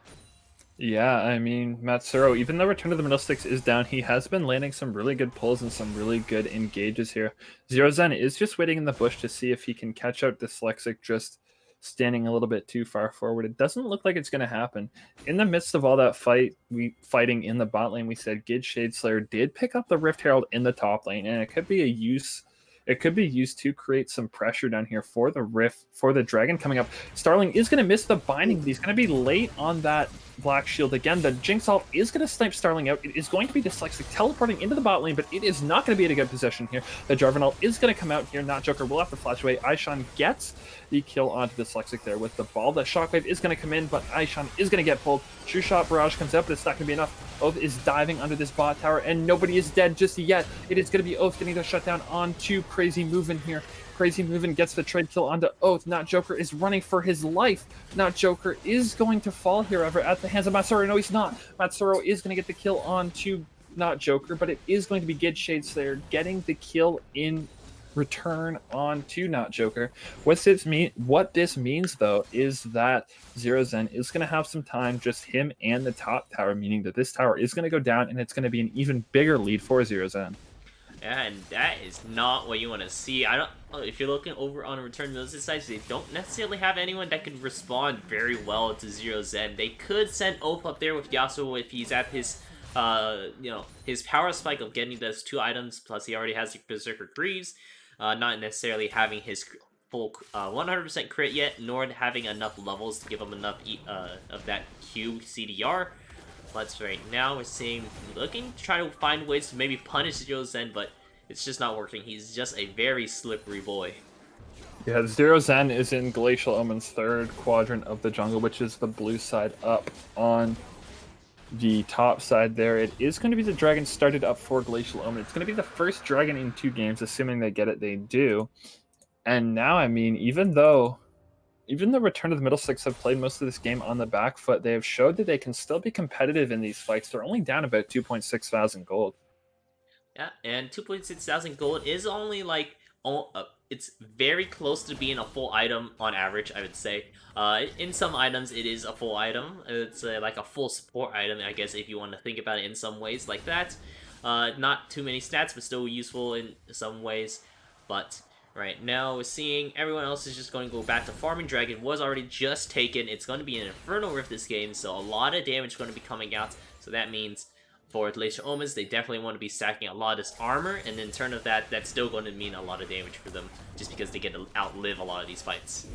Yeah, I mean, Matsuro, even though Return to the Middle Six is down, he has been landing some really good pulls and some really good engages here. Zero Zen is just waiting in the bush to see if he can catch out Dyslexic just standing a little bit too far forward. It doesn't look like it's going to happen. In the midst of all that fighting in the bot lane, we said Gid Shadeslayer did pick up the Rift Herald in the top lane, and it could be used to create some pressure down here for the Dragon coming up. Starling is going to miss the binding, but he's going to be late on that Black Shield again. The Jinx ult is going to snipe Starling out. It is going to be Dyslexic teleporting into the bot lane, but it is not going to be in a good position here. The Jarvan ult is going to come out here. Not Joker will have to flash away. Aishan gets the kill onto Dyslexic there with the ball. The Shockwave is going to come in, but Aishan is going to get pulled. True Shot Barrage comes out, but it's not going to be enough. Oath is diving under this bot tower, and nobody is dead just yet. It is going to be Oath getting the shutdown onto Crazy Movement here. Crazy Movement gets the trade kill onto Oath. Not Joker is running for his life. Not Joker is going to fall here ever at the hands of Matsuro. No, he's not. Matsuro is going to get the kill onto Not Joker, but it is going to be Gid Shadeslayer getting the kill in return onto Not Joker. What this means, though, is that Zero Zen is going to have some time, just him and the top tower, meaning that this tower is going to go down, and it's going to be an even bigger lead for Zero Zen. Yeah, and that is not what you want to see. If you're looking over on Return to those sides, they don't necessarily have anyone that can respond very well to Zero Zen. They could send Oath up there with Yasuo if he's at his, his power spike of getting those 2 items. Plus, he already has the Berserker Greaves, not necessarily having his full 100% crit yet, nor having enough levels to give him enough of that Q CDR. But right now we're seeing looking to try to find ways to maybe punish Zero Zen, but it's just not working. He's just a very slippery boy. Yeah, Zero Zen is in Glacial Omen's 3rd quadrant of the jungle, which is the blue side up on the top side there. It is going to be the Dragon started up for Glacial Omen. It's going to be the first Dragon in 2 games, assuming they get it, they do. And now, I mean, even though Return to the Middle Six have played most of this game on the back foot, they have showed that they can still be competitive in these fights. They're only down about 2.6 thousand gold. Yeah, and 2.6 thousand gold is only like, it's very close to being a full item on average, I would say. In some items, it is a full item. It's like a full support item, I guess, if you want to think about it in some ways like that. Not too many stats, but still useful in some ways. But right now, we're seeing everyone else is just going to go back to farming. Dragon was already just taken. It's going to be an Infernal Rift this game, so a lot of damage is going to be coming out. So that means for Glacial Omens, they definitely want to be stacking a lot of this armor, and in turn of that, that's still going to mean a lot of damage for them, just because they get to outlive a lot of these fights.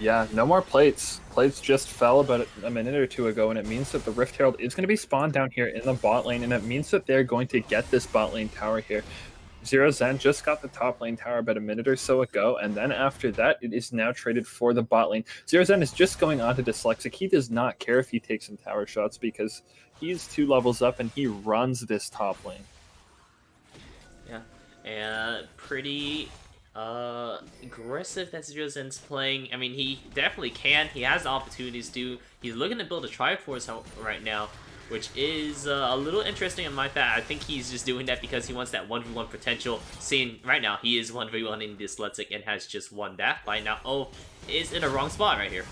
Yeah, no more plates. Plates just fell about a minute or 2 ago, and it means that the Rift Herald is going to be spawned down here in the bot lane, and it means that they're going to get this bot lane tower here. Zero Zen just got the top lane tower about a minute or so ago, and then after that, it is now traded for the bot lane. Zero Zen is just going on to Dyslexic. He does not care if he takes some tower shots because he's 2 levels up and he runs this top lane. Yeah, and pretty aggressive that Zero Zen's playing. I mean, he definitely can. He has the opportunities to. He's looking to build a Triforce right now. which is a little interesting on my part. I think he's just doing that because he wants that 1v1 potential. Seeing right now, he is 1v1ing Dyslexic and has just won that fight. Now, is in a wrong spot right here.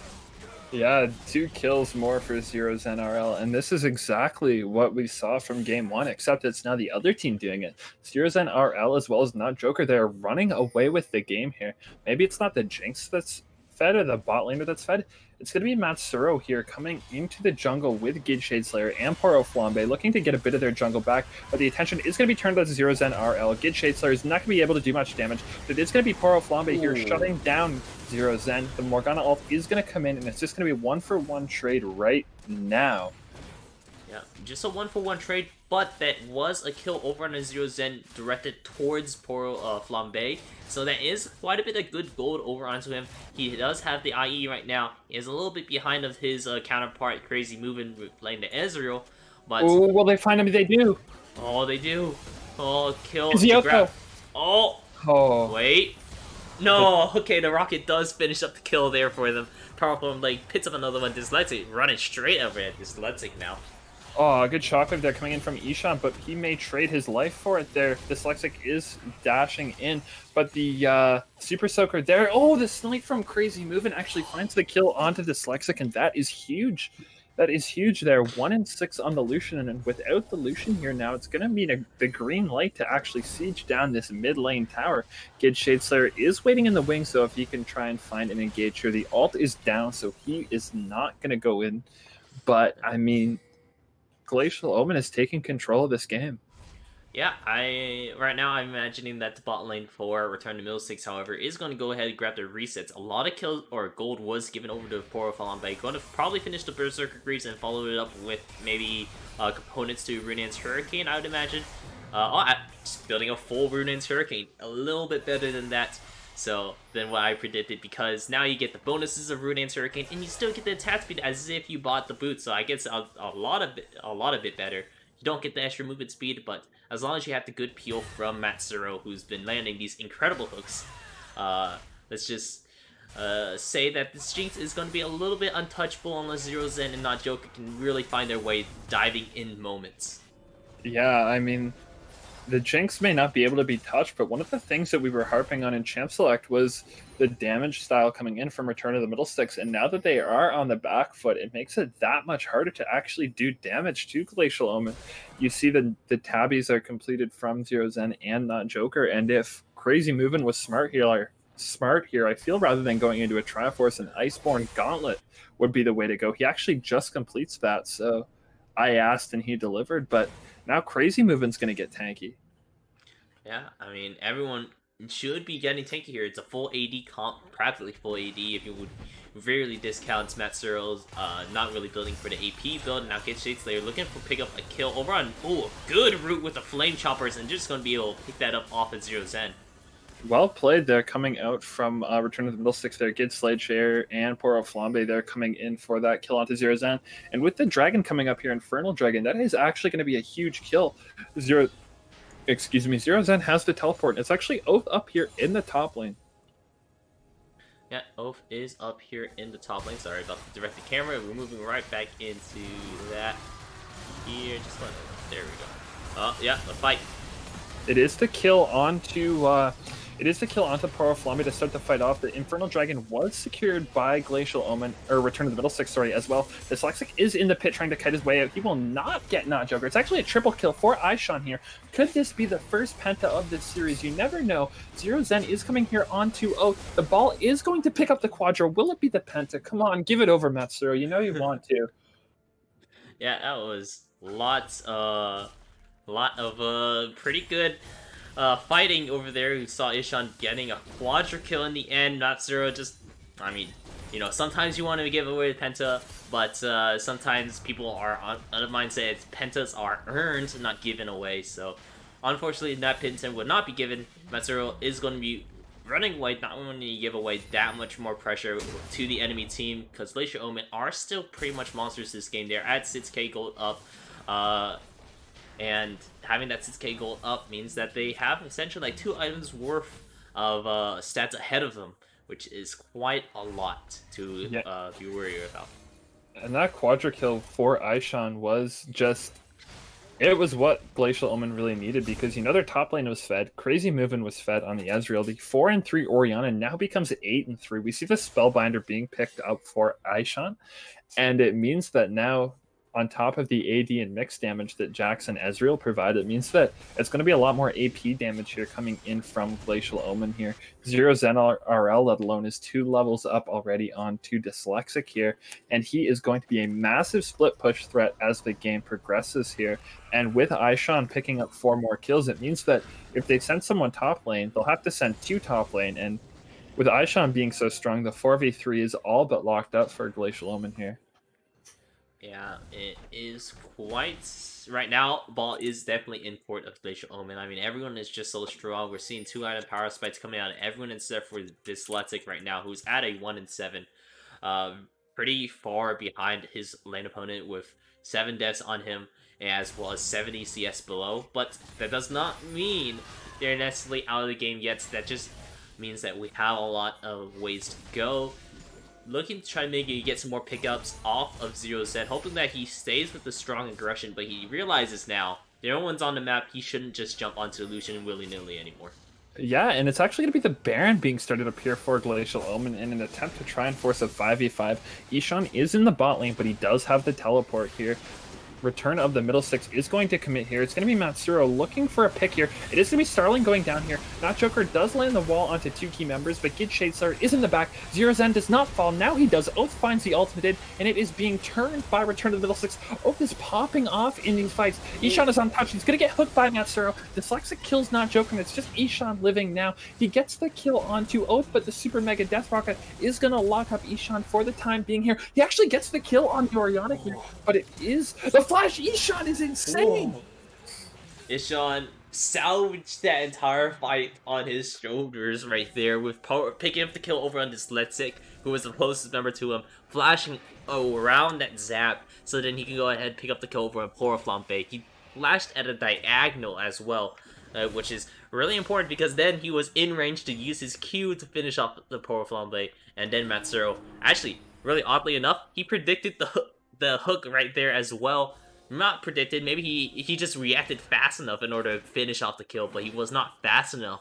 Yeah, 2 kills more for Zero Zen RL, and this is exactly what we saw from game 1, except it's now the other team doing it. Zero Zen RL as well as Not Joker, they're running away with the game here. Maybe it's not the Jinx that's fed or the bot laner that's fed. It's going to be Matsuro here coming into the jungle with Gid Shade Slayer and Poro Flambe, looking to get a bit of their jungle back, but the attention is going to be turned to Zero Zen RL. Gid Shade Slayer is not going to be able to do much damage, but it's going to be Poro Flambe here shutting down Zero Zen. The Morgana ult is going to come in, and it's just going to be 1-for-1 trade right now. Yeah, just a 1-for-1 trade, but that was a kill over on a Zero Zen directed towards Poro Flambe. So that is quite a bit of good gold over onto him. He does have the IE right now. He is a little bit behind of his counterpart, Crazy Moving, playing the Ezreal. But Oh, will they find him? They do. oh, they do. Oh, kill. Is he out though? Oh, wait. No, okay, the rocket does finish up the kill there for them. Powerful, like, picks up another one. Dyslexic running straight over at Dyslexic now. Oh, good shockwave there coming in from Ishan, but he may trade his life for it there. Dyslexic is dashing in, but the Super Soaker there, oh, the snipe from Crazy Moving actually finds the kill onto Dyslexic, and that is huge. That is huge there. 1 in 6 on the Lucian, and without the Lucian here now, it's going to mean the green light to actually siege down this mid lane tower. Gid Shade Slayer is waiting in the wing, so if he can try and find an engage here, the ult is down, so he is not going to go in. But, I mean, Glacial Omen is taking control of this game. Yeah, right now I'm imagining that the bot lane for Return to Middlesticks, however, is going to go ahead and grab their resets. A lot of kills or gold was given over to Poro Flambe. Going to probably finish the Berserker Greaves and follow it up with maybe components to Runaan's Hurricane, I would imagine. Just building a full Runaan's Hurricane. A little bit better than that. So, than what I predicted, because now you get the bonuses of Runaan's Hurricane, and you still get the attack speed as if you bought the boot. So I guess a lot of it better. You don't get the extra movement speed, but as long as you have the good peel from Matsuro, who's been landing these incredible hooks, let's just say that this Jinx is going to be a little bit untouchable unless Zero Zen and Not Joker can really find their way diving in moments. Yeah, I mean, the Jinx may not be able to be touched, but one of the things that we were harping on in Champ Select was the damage style coming in from Return of the Middlesticks, and now that they are on the back foot, it makes it that much harder to actually do damage to Glacial Omen. You see the tabbies are completed from Zero Zen and Not Joker, and if Crazy Moving was smart here, I feel rather than going into a Triforce, an Iceborne Gauntlet would be the way to go. He actually just completes that, so I asked and he delivered, but now Crazy Moving's going to get tanky. Yeah, I mean, everyone should be getting tanky here. It's a full AD comp, practically full AD if you would rarely discount Matsuro's not really building for the AP build. Now Gid Shade Slayer looking for pick up a kill over on, a good route with the Flame Choppers, and just going to be able to pick that up off at Zero Zen. Well played there, coming out from Return of the Middlesticks there. Gid Slade Share and Poro Flambe there coming in for that kill onto Zero Zen. And with the Dragon coming up here, Infernal Dragon, that is actually going to be a huge kill. Zero Zen has the teleport. It's actually Oath up here in the top lane. Yeah, Oath is up here in the top lane. Sorry about the direct the camera. We're moving right back into that here. There we go. Oh, yeah, the fight. It is the kill onto Poro Flambe to start the fight off. The Infernal Dragon was secured by Glacial Omen, or Return of the Middlesticks, sorry, as well. Dyslexic is in the pit trying to kite his way out. He will not get Not Joker. It's actually a triple kill for Ishan here. Could this be the first penta of this series? You never know. Zero Zen is coming here onto Oath. The ball is going to pick up the Quadro. Will it be the penta? Come on, give it over, Matsuro. You know you want to. Yeah, that was lot of pretty good fighting over there. We saw Ishan getting a quadra kill in the end. Matsuro just, I mean, you know, sometimes you want to give away the penta, but sometimes people are on the mindset pentas are earned, not given away. So unfortunately, that penta would not be given. Matsuro is going to be running away, not only to give away that much more pressure to the enemy team, because Glacial Omen are still pretty much monsters this game. They're at 6k gold up, and having that 6k gold up means that they have essentially like 2 items worth of stats ahead of them, which is quite a lot to be worried about. And that quadra kill for Aishan was just... It was what Glacial Omen really needed, because you know their top lane was fed, Crazy Movin was fed on the Ezreal, the 4-3 Orianna now becomes 8-3. We see the Spellbinder being picked up for Aishan, and it means that now, on top of the AD and mix damage that Jax and Ezreal provide, it means that it's going to be a lot more AP damage here coming in from Glacial Omen here. Zero Zen RL, let alone, is 2 levels up already onto Dyslexic here, and he is going to be a massive split push threat as the game progresses here. And with Aishan picking up 4 more kills, it means that if they send someone top lane, they'll have to send 2 top lane, and with Aishan being so strong, the 4v3 is all but locked up for Glacial Omen here. Yeah, it is quite... Right now, ball is definitely in port of Glacial Omen. I mean, everyone is just so strong. We're seeing 2 item power spikes coming out of everyone except for Dyslexic right now, who's at a 1-7. Pretty far behind his lane opponent with 7 deaths on him, as well as 70 CS below. But that does not mean they're necessarily out of the game yet. That just means that we have a lot of ways to go. Looking to try to maybe get some more pickups off of Zero Z, hoping that he stays with the strong aggression, but he realizes now, no one's on the map, he shouldn't just jump onto Lucian willy-nilly anymore. Yeah, and it's actually going to be the Baron being started up here for Glacial Omen in an attempt to try and force a 5v5. Ishan is in the bot lane, but he does have the teleport here. Return of the middle 6 is going to commit here. It's going to be Matsuro looking for a pick here. It is going to be Starling going down here. Not Joker does land the wall onto 2 key members, but Gid Shadestar is in the back. Zero Zen does not fall. Now he does. Oath finds the ultimate, and it is being turned by Return of the middle 6. Oath is popping off in these fights. Ishan is untouched. He's going to get hooked by Matsuro. Dyslexic kills not Joker, and it's just Ishan living now. He gets the kill onto Oath, but the Super Mega Death Rocket is going to lock up Ishan for the time being here. He actually gets the kill on the Orianna here, but it is the flash. Ishan is insane. Whoa. Ishan salvaged that entire fight on his shoulders right there, with picking up the kill over on Dyslexic, who was the closest member to him, flashing around that zap so then he can go ahead and pick up the kill over on Pora Flambe. He flashed at a diagonal as well, which is really important because then he was in range to use his Q to finish off the Pora Flambe, and then Matsuro, actually, really oddly enough, he predicted the hook right there as well. Not predicted, maybe he just reacted fast enough in order to finish off the kill, but he was not fast enough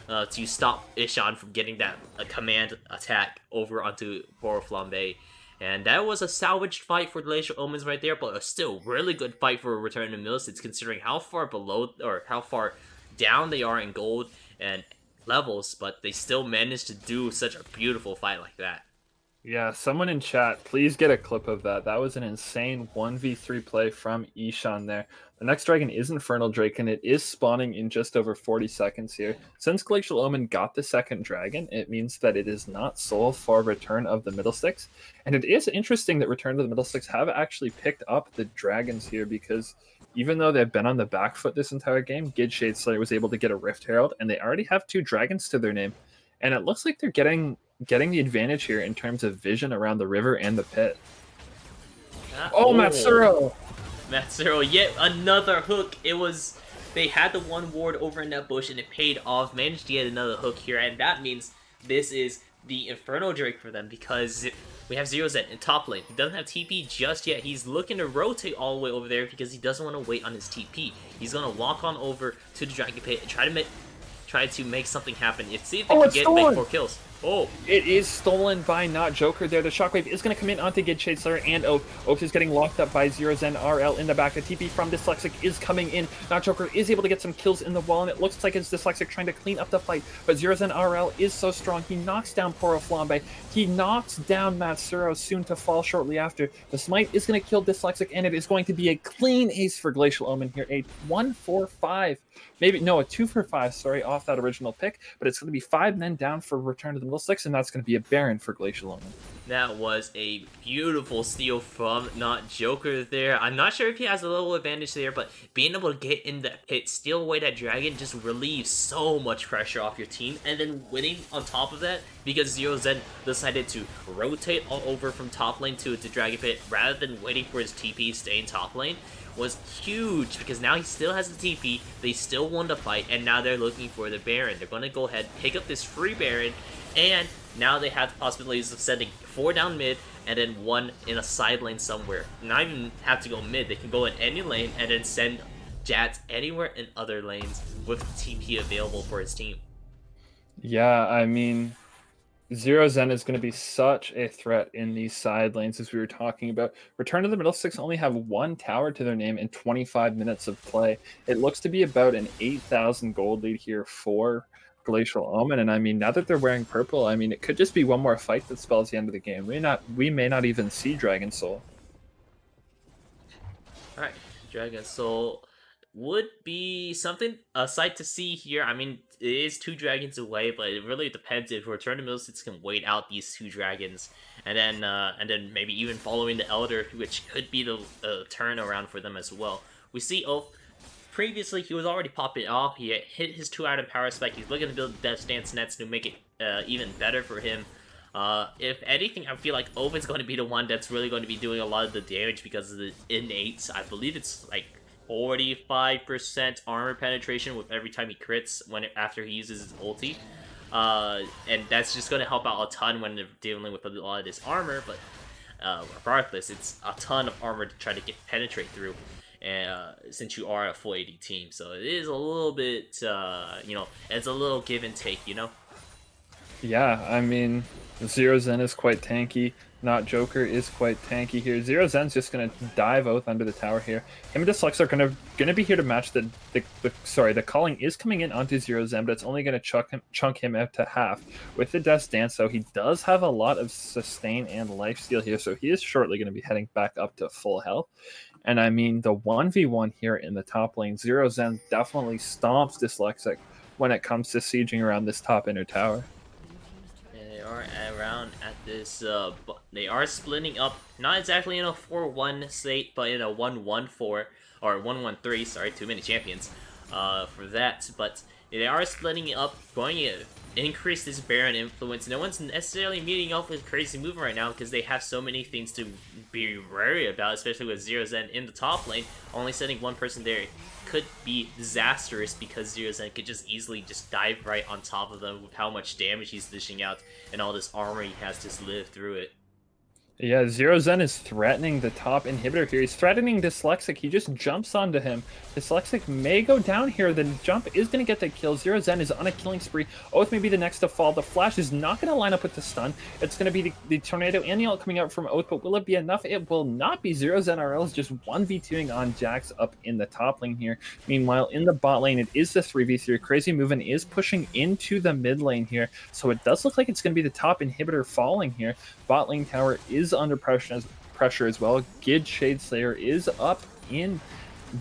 to stop Ishan from getting that command attack over onto Pora Flambe. And that was a salvaged fight for Glacial Omens right there, but a still really good fight for Return to Millicents, considering how far below, or how far down they are in gold and levels, but they still managed to do such a beautiful fight like that. Yeah, someone in chat, please get a clip of that. That was an insane 1v3 play from Ishan there. The next dragon is Infernal Drake, and it is spawning in just over 40 seconds here. Since Glacial Omen got the second dragon, it means that it is not sold for Return of the Middle Six. And it is interesting that Return of the Middle Six have actually picked up the dragons here, because even though they've been on the back foot this entire game, Gid Shadeslayer was able to get a Rift Herald, and they already have 2 dragons to their name. And it looks like they're getting the advantage here in terms of vision around the river and the pit. Oh, Matsuro! Matsuro, yet another hook. They had the one ward over in that bush and it paid off. Managed to get another hook here, and that means this is the Inferno Drake for them, because we have Zero Z in top lane. He doesn't have TP just yet. He's looking to rotate all the way over there because he doesn't want to wait on his TP. He's going to walk on over to the Dragon Pit and try to make something happen. See if they can make 4 kills. Oh, it is stolen by not Joker there. The Shockwave is going to come in onto Gid Shadeslayer and Oath. Oath is getting locked up by Zero Zen RL in the back. The TP from Dyslexic is coming in. Not Joker is able to get some kills in the wall, and it looks like it's Dyslexic trying to clean up the fight. But Zero Zen RL is so strong. He knocks down Pora Flambe. He knocks down Matsuro, soon to fall shortly after. The Smite is going to kill Dyslexic, and it is going to be a clean ace for Glacial Omen here. A 1-4-5. Maybe, no, a 2-for-5, sorry, off that original pick. But it's going to be 5 men down for Return to the Middle Six, and that's going to be a Baron for Glacial Omen. That was a beautiful steal from not Joker there. I'm not sure if he has a little advantage there, but being able to get in that pit, steal away that dragon, just relieves so much pressure off your team. And then winning on top of that, because Zero Zen decided to rotate all over from top lane to the dragon pit, rather than waiting for his TP to stay in top lane, was huge, because now he still has the TP, they still won the fight, and now they're looking for the Baron. They're going to go ahead, pick up this free Baron, and now they have the possibilities of sending 4 down mid and then 1 in a side lane somewhere. Not even have to go mid, they can go in any lane and then send Jats anywhere in other lanes with TP available for his team. Yeah, I mean, Zero Zen is going to be such a threat in these side lanes, as we were talking about. Return to the Middle Six only have 1 tower to their name in 25 minutes of play. It looks to be about an 8,000 gold lead here for Glacial Omen, and I mean, now that they're wearing purple, I mean, it could just be one more fight that spells the end of the game. We may not even see Dragon Soul. Alright, Dragon Soul would be something, a sight to see here. I mean, it is 2 dragons away, but it really depends if Return to Middle Six can wait out these 2 dragons, and then maybe even following the Elder, which could be the turnaround for them as well. We see previously he was already popping off. He hit his 2-item power spec. He's looking to build Death Stance nets to make it even better for him. If anything, I feel like Oven's going to be the one that's really going to be doing a lot of the damage because of the innate. I believe it's like 45% armor penetration with every time he crits after he uses his ulti. And that's just going to help out a ton when they're dealing with a lot of this armor, but regardless, it's a ton of armor to try to penetrate through. Since you are a full AD team, so it is a little bit, you know, it's a little give and take, you know? Yeah, I mean, Zero Zen is quite tanky. Not Joker is quite tanky here. Zero Zen's just gonna dive Oath under the tower here. Him and Dyslex are gonna be here to match the calling is coming in onto Zero Zen, but it's only gonna chunk him out to half. With the Death Dance, though, he does have a lot of sustain and lifesteal here, so he is shortly gonna be heading back up to full health. And I mean, the 1v1 here in the top lane, Zero Zen definitely stomps Dyslexic when it comes to sieging around this top inner tower. They are around at this, they are splitting up, not exactly in a 4-1 state, but in a 1-1-4, or 1-1-3, sorry, too many champions, for that, but they are splitting up, going to increase this Baron influence. No one's necessarily meeting up with Crazy Movement right now because they have so many things to be wary about, especially with Zero Zen in the top lane. Only sending 1 person there could be disastrous because Zero Zen could just easily just dive right on top of them with how much damage he's dishing out and all this armor he has to live through it. Yeah, Zero Zen is threatening the top inhibitor here. He's threatening Dyslexic. He just jumps onto him. Dyslexic may go down here. The jump is going to get the kill. Zero Zen is on a killing spree. Oath may be the next to fall. The flash is not going to line up with the stun. It's going to be the tornado and the ult coming out from Oath, but will it be enough? It will not be. Zero Zen RL is just 1v2ing on Jax up in the top lane here. Meanwhile, in the bot lane, it is the 3v3. Crazy Movement is pushing into the mid lane here, so it does look like it's going to be the top inhibitor falling here. Bot lane tower is under pressure as well. Gid Shadeslayer is up in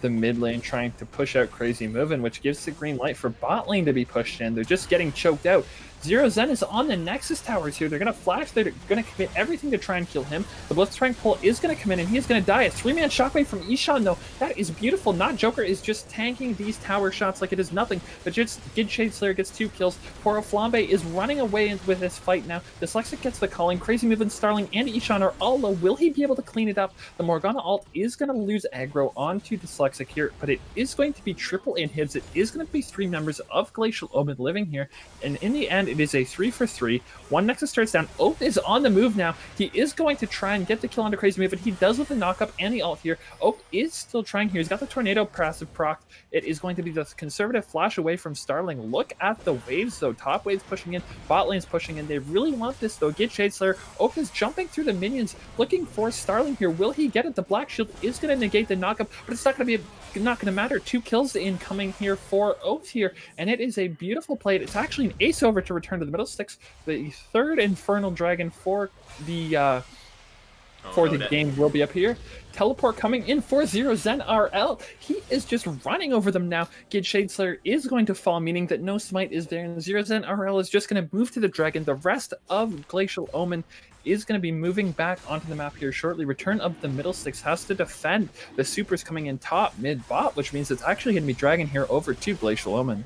the mid lane trying to push out Crazy Movin', which gives the green light for bot lane to be pushed in. They're just getting choked out. Zero Zen is on the Nexus towers here. They're going to flash. They're going to commit everything to try and kill him. The Blitzcrank pull is going to come in, and he's going to die. A 3-man shockwave from Ishan, though. That is beautiful. Not Joker is just tanking these tower shots like it is nothing. But just Gid Shadeslayer gets 2 kills. Poro Flambe is running away with this fight now. Dyslexic gets the calling. Crazy Movin', Starling, and Ishan are all low. Will he be able to clean it up? The Morgana ult is going to lose aggro onto Dyslexic here, but it is going to be triple inhibs. It is going to be 3 members of Glacial Omen living here. And in the end, it is a 3-for-3. 1 Nexus starts down. Oath is on the move now. He is going to try and get the kill onto Crazy Movement. He does with the knockup and the ult here. Oath is still trying here. He's got the tornado passive proc. It is going to be the conservative flash away from Starling. Look at the waves though. Top waves pushing in. Bot lane's pushing in. They really want this though. Get Shadeslayer. Oath is jumping through the minions looking for Starling here. Will he get it? The Black Shield is going to negate the knockup, but it's not going to matter. 2 kills incoming here for Oath here, and it is a beautiful play. It's actually an ace over to return to the middle sticks. The 3rd Infernal Dragon for the game will be up here. Teleport coming in for Zero Zen RL. He is just running over them now. Gid Shadeslayer is going to fall, meaning that no smite is there, and Zero Zen RL is just going to move to the dragon. The rest of Glacial Omen is going to be moving back onto the map here shortly. Return of the middle sticks has to defend the supers coming in top, mid, bot, which means it's actually going to be dragon here over to Glacial Omen.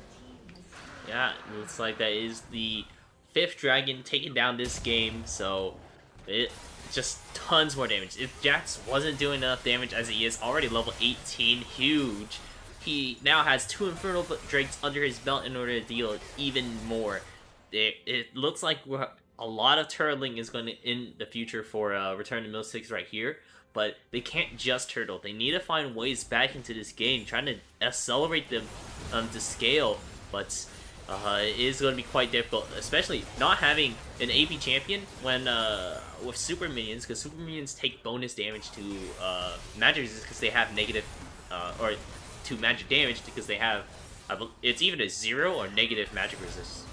Yeah, it looks like that is the 5th dragon taking down this game, so it just tons more damage. If Jax wasn't doing enough damage as he is already level 18, huge, he now has 2 Infernal Drakes under his belt in order to deal even more. It looks like we're a lot of turtling is going to in the future for Return to Middlesticks right here. But they can't just turtle. They need to find ways back into this game, trying to accelerate them to scale. But it is going to be quite difficult, especially not having an AP champion when with super minions, because super minions take bonus damage to magic resist because they have negative, or to magic damage because they have, it's even a 0 or negative magic resist.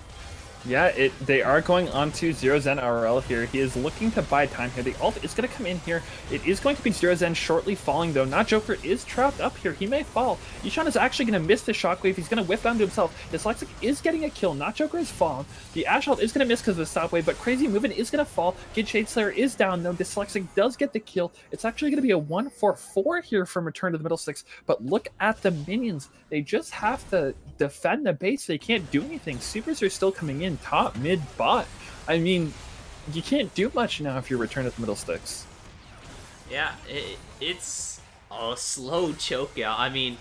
Yeah, they are going on to Zero Zen RL here. He is looking to buy time here. The ult is going to come in here. It is going to be Zero Zen shortly falling, though. Not Joker is trapped up here. He may fall. Yishan is actually going to miss the shockwave. He's going to whip onto himself. Dyslexic is getting a kill. Not Joker is fallen. The Ash ult is going to miss because of the stop wave, but Crazy Movement is going to fall. Kid Shade Slayer is down, though. Dyslexic does get the kill. It's actually going to be a 1-4-4 here from Return to the Middlesticks, but look at the minions. They just have to defend the base. They can't do anything. Supers are still coming in top, mid, bot. I mean, you can't do much now if you Return to the Middlesticks. Yeah, it's a slow choke out. I mean,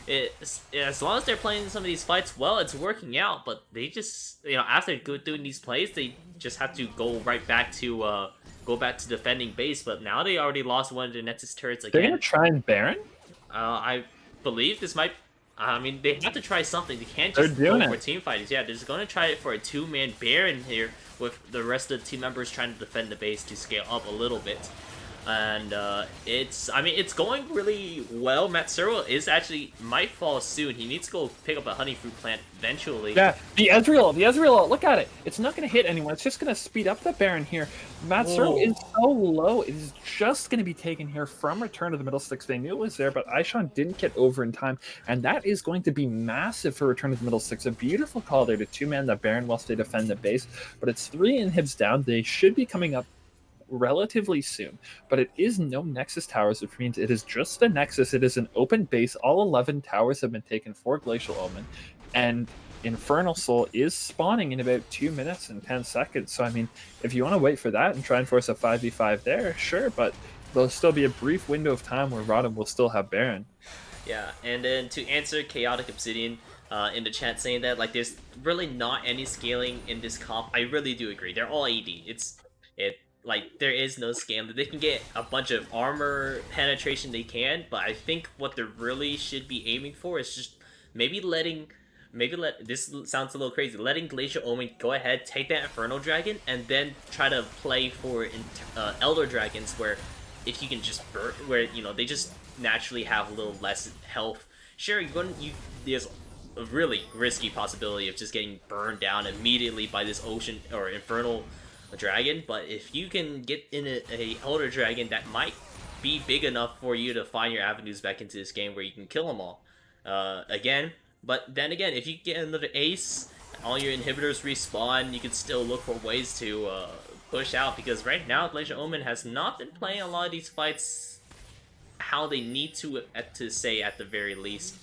as long as they're playing some of these fights well, it's working out. But they just, after doing these plays, they just have to go right back to defending base. But now they already lost one of their Nexus turrets again. They're gonna try and Baron. I believe this might. I mean, they have to try something. They can't just go for team fighters. Yeah, they're just going to try it for a 2-man Baron here with the rest of the team members trying to defend the base to scale up a little bit. And it's going really well. Matsuro is might fall soon. He needs to go pick up a honey fruit plant eventually. Yeah, the Ezreal, look at it. It's not going to hit anyone. It's just going to speed up the Baron here. Matsuro is so low. It is just going to be taken here from Return to the Middlesticks. They knew it was there, but Aishan didn't get over in time. And that is going to be massive for Return to the Middlesticks. A beautiful call there to 2-man the Baron whilst they defend the base. But it's 3 inhibs down. They should be coming up relatively soon, but it is no Nexus towers, which means it is just the Nexus. It is an open base. All 11 towers have been taken for Glacial Omen, and Infernal Soul is spawning in about 2 minutes and 10 seconds. So I mean, if you want to wait for that and try and force a 5v5 there, sure, but there'll still be a brief window of time where RotM will still have Baron. Yeah, and then to answer Chaotic Obsidian in the chat saying that there's really not any scaling in this comp, I really do agree. They're all AD. There is no scale. They can get a bunch of armor penetration, they can, but I think what they really should be aiming for is just maybe this sounds a little crazy, letting Glacial Omen go ahead, take that Infernal Dragon, and then try to play for Elder Dragons, where if you can just burn, where, they just naturally have a little less health. Sure, there's a really risky possibility of just getting burned down immediately by this Ocean or Infernal Dragon, but if you can get in a Elder Dragon, that might be big enough for you to find your avenues back into this game where you can kill them all again. But then again, if you get another ace, all your inhibitors respawn, you can still look for ways to push out, because right now Glacial Omen has not been playing a lot of these fights how they need to say at the very least.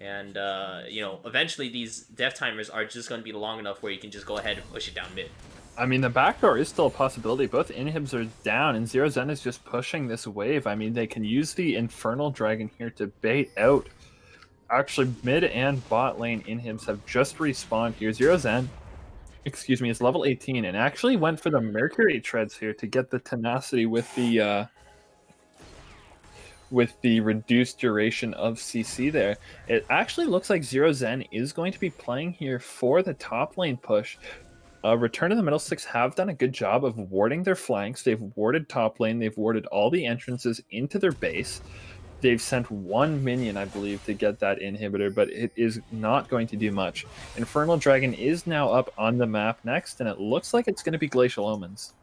And eventually these death timers are just going to be long enough where you can just go ahead and push it down mid. I mean, the backdoor is still a possibility. Both inhibs are down, and Zero Zen is just pushing this wave. I mean, they can use the Infernal Dragon here to bait out. Actually, mid and bot lane inhibs have just respawned here. Zero Zen, is level 18, and actually went for the Mercury Treads here to get the tenacity with the reduced duration of CC there. It actually looks like Zero Zen is going to be playing here for the top lane push. Return to the Middlesticks have done a good job of warding their flanks. They've warded top lane. They've warded all the entrances into their base. They've sent 1 minion, I believe, to get that inhibitor, but it is not going to do much. Infernal Dragon is now up on the map next, and it looks like it's going to be Glacial Omens.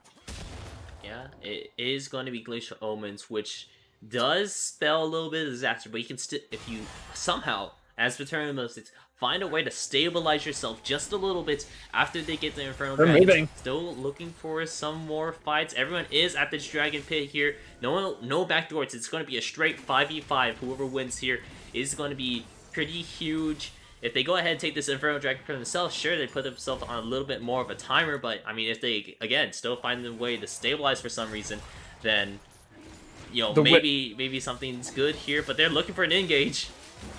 Yeah, it is going to be Glacial Omens, which does spell a little bit of disaster, but you can still, if you somehow, as Return to the Middlesticks, find a way to stabilize yourself just a little bit after they get the Infernal Dragon. Still looking for some more fights. Everyone is at this Dragon Pit here. No backdoors. It's going to be a straight 5v5. Whoever wins here is going to be pretty huge. If they go ahead and take this Infernal Dragon for themselves, sure, they put themselves on a little bit more of a timer, but I mean, if they, again, still find a way to stabilize for some reason, then, maybe something's good here, but they're looking for an engage.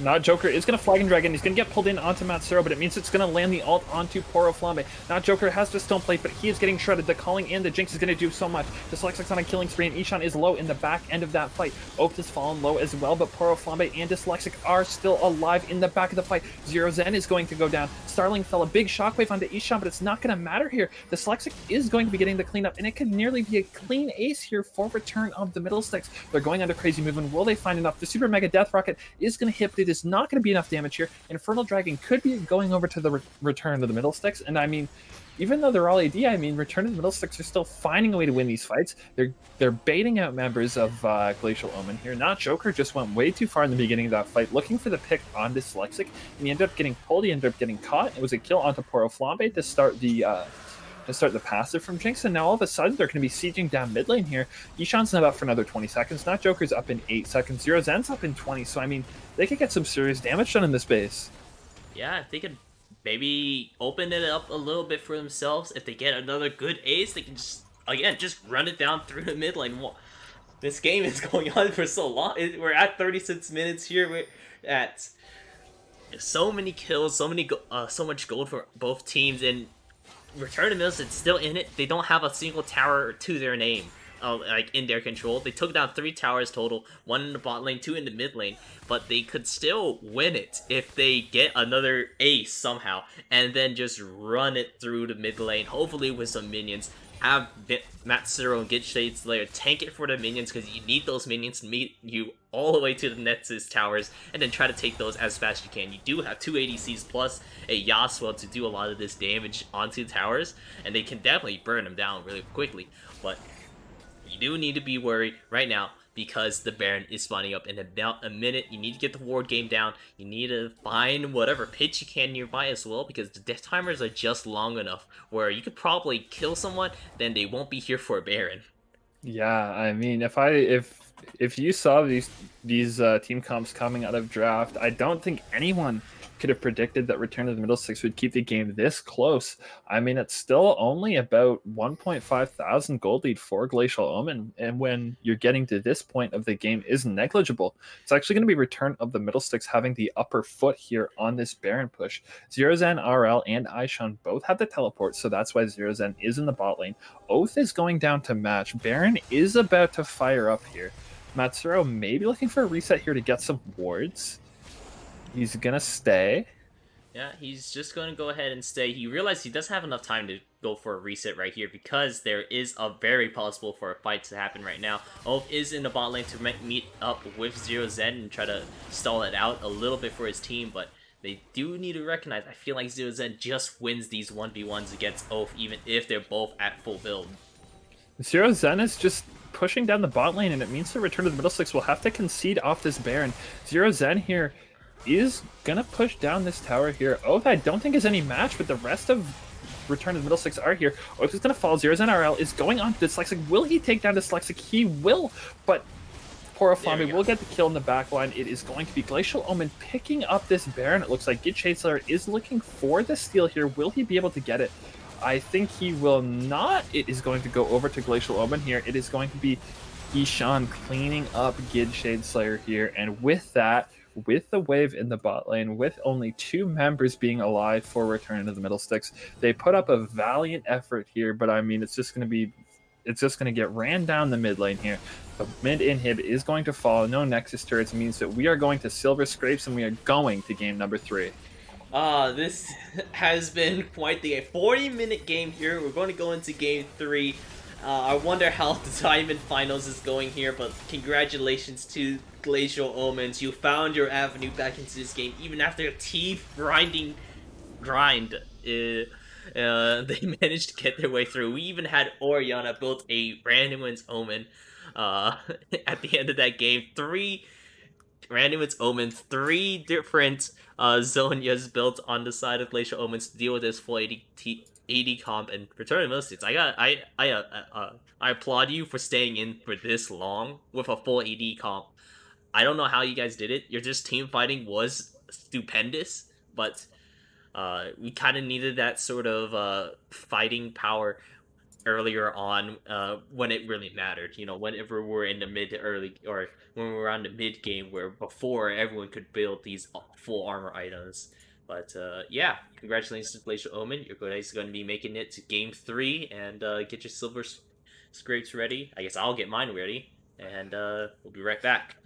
Not Joker is going to Flag and Dragon. He's going to get pulled in onto Matsuro, but it means it's going to land the ult onto Poro Flambe. Not Joker has the Stone Plate, but he is getting shredded. The Calling and the Jinx is going to do so much. Dyslexic's on a killing spree, and Ishan is low in the back end of that fight. Oath has fallen low as well, but Poro Flambe and Dyslexic are still alive in the back of the fight. Zero Zen is going to go down. Starling fell a big shockwave onto Ishan, but it's not going to matter here. Dyslexic is going to be getting the cleanup, and it could nearly be a clean ace here for return of the Middle Sticks. They're going under Crazy Movement. Will they find enough? The Super Mega Death Rocket is going to hit, but it is not going to be enough damage here. Infernal Dragon could be going over to the return of the Middle Sticks, and I mean, even though they're all AD, I mean, Return of the Middle Sticks are still finding a way to win these fights. They're baiting out members of Glacial Omen here. Not Joker just went way too far in the beginning of that fight, looking for the pick on Dyslexic, and he ended up getting pulled. He ended up getting caught. It was a kill onto Poro Flambe to start the passive from Jinx, and now all of a sudden they're going to be sieging down mid lane here. Ishan's not up for another 20 seconds. Not Joker's up in 8 seconds. Zero Zen's up in 20, so I mean, they could get some serious damage done in this base. Yeah, if they could maybe open it up a little bit for themselves, if they get another good ace, they can just, again, just run it down through the mid lane. This game is going on for so long. We're at 36 minutes here. We're at so many kills, so much gold for both teams, and Return of Mills is still in it. They don't have a single tower to their name, like in their control. They took down 3 towers total, 1 in the bot lane, 2 in the mid lane, but they could still win it if they get another ace somehow, and then just run it through the mid lane, hopefully with some minions. Have Matsuro and Get Shade Slayer tank it for the minions, because you need those minions to meet you all the way to the Nexus towers, and then try to take those as fast as you can. You do have 2 ADCs plus a Yasuo to do a lot of this damage onto towers, and they can definitely burn them down really quickly. But you do need to be worried right now, because the Baron is spawning up in about a minute. You need to get the ward game down. You need to find whatever pitch you can nearby as well, because the death timers are just long enough where you could probably kill someone, then they won't be here for a Baron. Yeah, I mean, if you saw these team comps coming out of draft, I don't think anyone could have predicted that Return of the Middle Six would keep the game this close. I mean, it's still only about 1.5 thousand gold lead for Glacial Omen, and when you're getting to this point of the game is negligible. It's actually going to be Return of the Middle Six having the upper foot here on this Baron push. Zero Zen, RL, and Aishan both have the teleport, so that's why Zero Zen is in the bot lane. Oath is going down to match. Baron is about to fire up here. Matsuro may be looking for a reset here to get some wards. He's gonna stay. Yeah, he's just going to go ahead and stay. He realized he doesn't have enough time to go for a reset right here, because there is a very possible for a fight to happen right now. Oath is in the bot lane to meet up with Zero Zen and try to stall it out a little bit for his team, but they do need to recognize, I feel like Zero Zen just wins these 1v1s against Oath, even if they're both at full build. Zero Zen is just pushing down the bot lane, and it means the Return of the Middle Six will have to concede off this Baron. Zero Zen here is gonna push down this tower here. Oath, I don't think is any match, but the rest of Return of the Middle Six are here. Oath is gonna fall. Zero Zen RL is going on Dyslexic. Will he take down Dyslexic? He will, but Poro Flambe will get the kill in the back line. It is going to be Glacial Omen picking up this Baron. It looks like Get Shade Slayer is looking for the steal here. Will he be able to get it? I think he will not. It is going to go over to Glacial Omen here. It is going to be Ishan cleaning up Gid Shade Slayer here, and with that, with the wave in the bot lane, with only 2 members being alive for Return to the Middle Sticks, they put up a valiant effort here, but I mean, it's just going to get ran down the mid lane here. The mid inhib is going to fall. No Nexus turrets means that we are going to Silver Scrapes, and we are going to game number 3. This has been quite the 40-minute game here. We're going to go into game 3. I wonder how the Diamond Finals is going here, but congratulations to Glacial Omens. You found your avenue back into this game, even after a teeth grinding grind. They managed to get their way through. We even had Oriana built a Random's Omen at the end of that game. 3 Random's Omens, 3 different Zonias built on the side of Glacial Omens to deal with this full 80 comp and Return of the Middle Sticks. I applaud you for staying in for this long with a full 80 comp. I don't know how you guys did it. Your just team fighting was stupendous, but we kind of needed that sort of fighting power earlier on when it really mattered. You know, whenever we're in the mid to early, or when we're on the mid game, where before everyone could build these full armor items. But yeah, congratulations to Glacial Omen. Your guys going to be making it to game 3 and get your silver scrapes ready. I guess I'll get mine ready, and we'll be right back.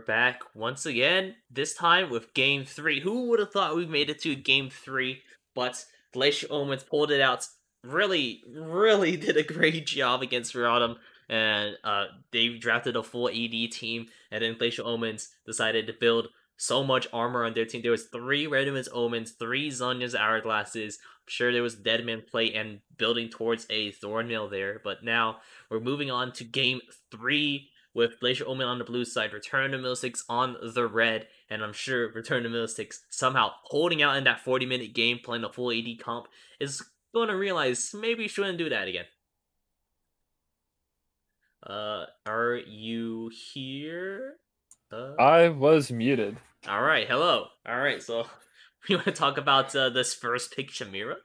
back once again, this time with Game 3. Who would have thought we made it to Game 3? But Glacial Omens pulled it out. Really, really did a great job against RotM. And they drafted a full AD team. And then Glacial Omens decided to build so much armor on their team. There was 3 Redimans Omens, 3 Zhonya's Hourglasses. I'm sure there was Deadman play and building towards a Thornmail there. But now we're moving on to Game 3 with Glacial Omen on the blue side, Return to Middlesticks on the red, and I'm sure Return to Middlesticks somehow holding out in that 40-minute game, playing a full AD comp, is going to realize maybe shouldn't do that again. Are you here? I was muted. Alright, hello. Alright, so we want to talk about this first pick, Shamira?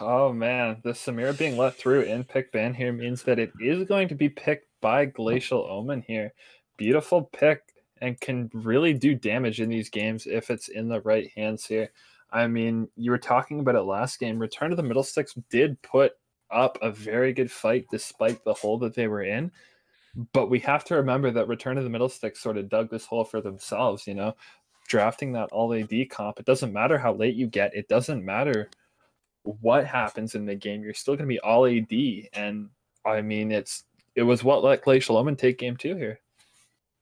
Oh man, the Samira being let through in pick ban here means that it is going to be picked by Glacial Omen here. Beautiful pick and can really do damage in these games if it's in the right hands here. I mean, you were talking about it last game. Return to the Middlesticks did put up a very good fight despite the hole that they were in. But we have to remember that Return to the Middlesticks sort of dug this hole for themselves, you know, drafting that all AD comp. It doesn't matter how late you get. It doesn't matter what happens in the game. You're still going to be all AD. And I mean, it was what let Glacial Omen take game 2 here.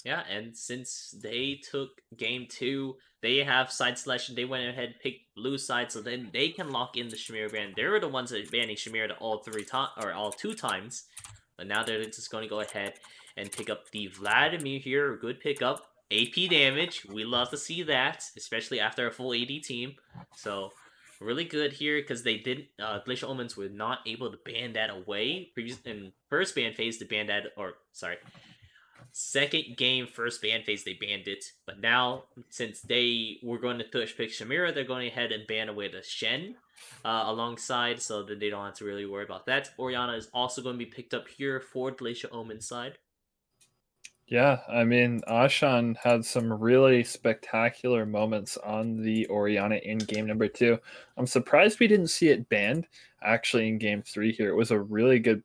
Yeah, and since they took game 2, they have side selection. They went ahead and picked blue side, so then they can lock in the Shamir ban. They were the ones that banning Shamir all 2 times. But now they're just going to go ahead and pick up the Vladimir here. Good pickup. AP damage. We love to see that, especially after a full AD team. So really good here because they didn't. Glacial Omens were not able to ban that away. In first ban phase, they banned that, or sorry, second game, first ban phase, they banned it. But now, since they were going to push pick Shamira, they're going ahead and ban away the Shen alongside, so that they don't have to really worry about that. Orianna is also going to be picked up here for Glacial Omen's side. Yeah, I mean, Ashan had some really spectacular moments on the Orianna in game number 2. I'm surprised we didn't see it banned actually in game 3 here. It was a really good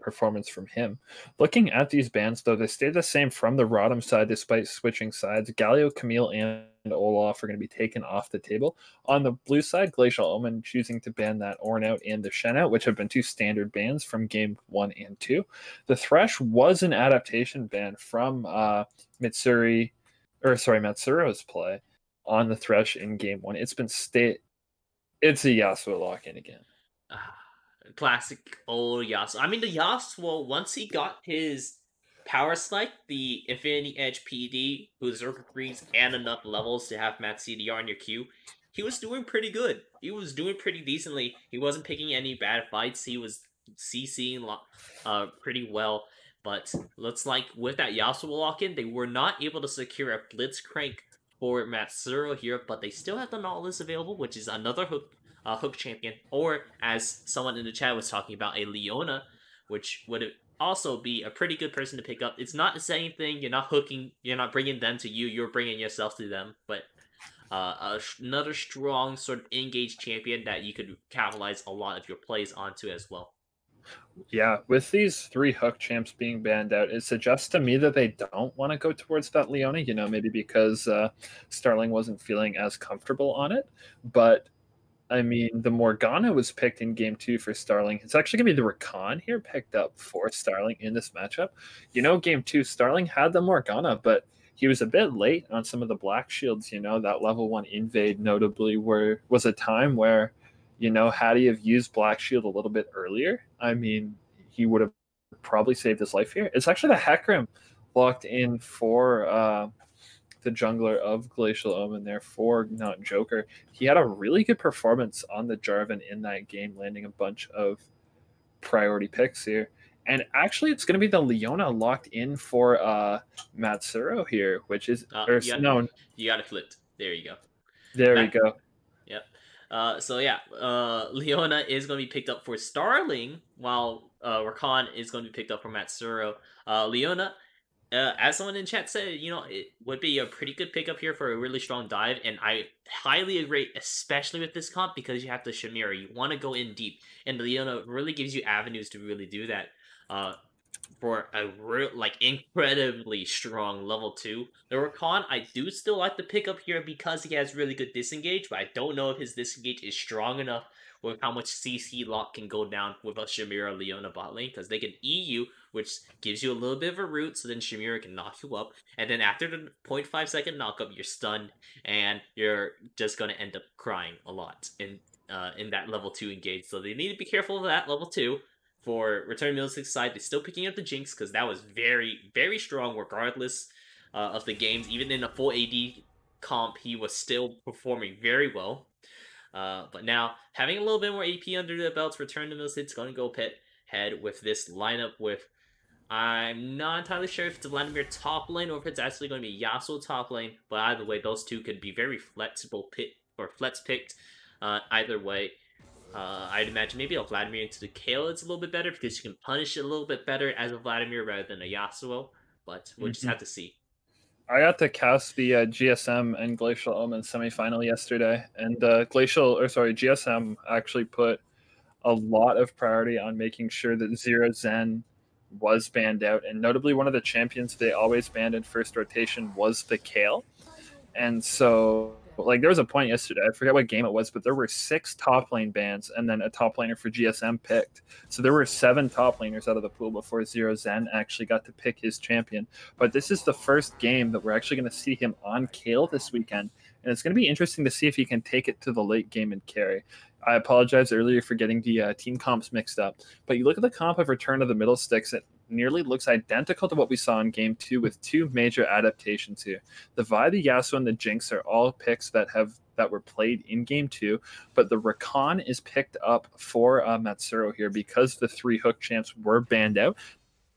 performance from him. Looking at these bans, though, they stay the same from the RotM side despite switching sides. Galio, Camille, and Olaf are going to be taken off the table. On the blue side, Glacial Omen choosing to ban that Ornn out and the Shen out, which have been 2 standard bans from game 1 and 2. The Thresh was an adaptation ban from Matsuro's play on the Thresh in game 1. It's been it's a Yasuo lock-in again. Classic old Yasuo. I mean, the Yasuo, once he got his power spike, the Infinity Edge PD, Berserker Greaves, and enough levels to have Matt CDR in your queue, he was doing pretty good. He was doing pretty decently. He wasn't picking any bad fights. He was CCing pretty well. But looks like with that Yasuo lock-in, they were not able to secure a Blitzcrank for Matsuro here, but they still have the Nautilus available, which is another hook champion, or as someone in the chat was talking about, a Leona, which would also be a pretty good person to pick up. It's not the same thing. You're not bringing them to you. You're bringing yourself to them. But another strong sort of engaged champion that you could capitalize a lot of your plays onto as well. Yeah, with these 3 hook champs being banned out, it suggests to me that they don't want to go towards that Leona, you know, maybe because Starling wasn't feeling as comfortable on it. But I mean, the Morgana was picked in game 2 for Starling. It's actually going to be the Rakan here picked up for Starling in this matchup. You know, game 2, Starling had the Morgana, but he was a bit late on some of the Black Shields. You know, that level 1 invade notably was a time where, you know, had he have used Black Shield a little bit earlier, I mean, he would have probably saved his life here. It's actually the Hecarim locked in for the jungler of Glacial Omen there for not Joker. He had a really good performance on the Jarvan in that game, landing a bunch of priority picks here. And actually, it's going to be the Leona locked in for Matsuro here, which is... You got it flipped. There you go. There we go. Yep. So yeah, Leona is going to be picked up for Starling, while Rakan is going to be picked up for Matsuro. Leona, as someone in chat said, you know, it would be a pretty good pickup here for a really strong dive, and I highly agree, especially with this comp, because you have the Shamira. You want to go in deep, and Leona really gives you avenues to really do that. for a real, like, incredibly strong level 2. The Rakan, I do still like to pick up here because he has really good disengage, but I don't know if his disengage is strong enough with how much CC lock can go down with a Shamira Leona bot lane, because they can E you, which gives you a little bit of a root, so then Shamira can knock you up, and then after the 0.5 second knock up, you're stunned, and you're just gonna end up crying a lot in that level 2 engage, so they need to be careful of that level 2. For Return Middlesex side, they're still picking up the Jinx because that was very, very strong regardless of the games. Even in a full AD comp, he was still performing very well. But now, having a little bit more AP under the belts, Return to Middlesex going to go pit head with this lineup with... I'm not entirely sure if it's Vladimir top lane or if it's actually going to be Yasuo top lane, but either way, those two could be very flexible flex picked either way. I'd imagine maybe a Vladimir into the Kale is a little bit better because you can punish it a little bit better as a Vladimir rather than a Yasuo, but we'll just have to see. I got to cast the GSM and Glacial Omen semifinal yesterday, and GSM actually put a lot of priority on making sure that Zero Zen was banned out, and notably one of the champions they always banned in first rotation was the Kale. And so, like, there was a point yesterday, I forget what game it was, but there were 6 top lane bans and then a top laner for GSM picked. So there were 7 top laners out of the pool before Zero Zen actually got to pick his champion. But this is the first game that we're actually going to see him on Kale this weekend. And it's going to be interesting to see if he can take it to the late game and carry. I apologize earlier for getting the team comps mixed up. But you look at the comp of Return of the Middle Sticks, it nearly looks identical to what we saw in Game 2 with 2 major adaptations here. The Vi, the Yasuo, and the Jinx are all picks that were played in Game 2, but the Rakan is picked up for Matsuro here because the 3 hook champs were banned out.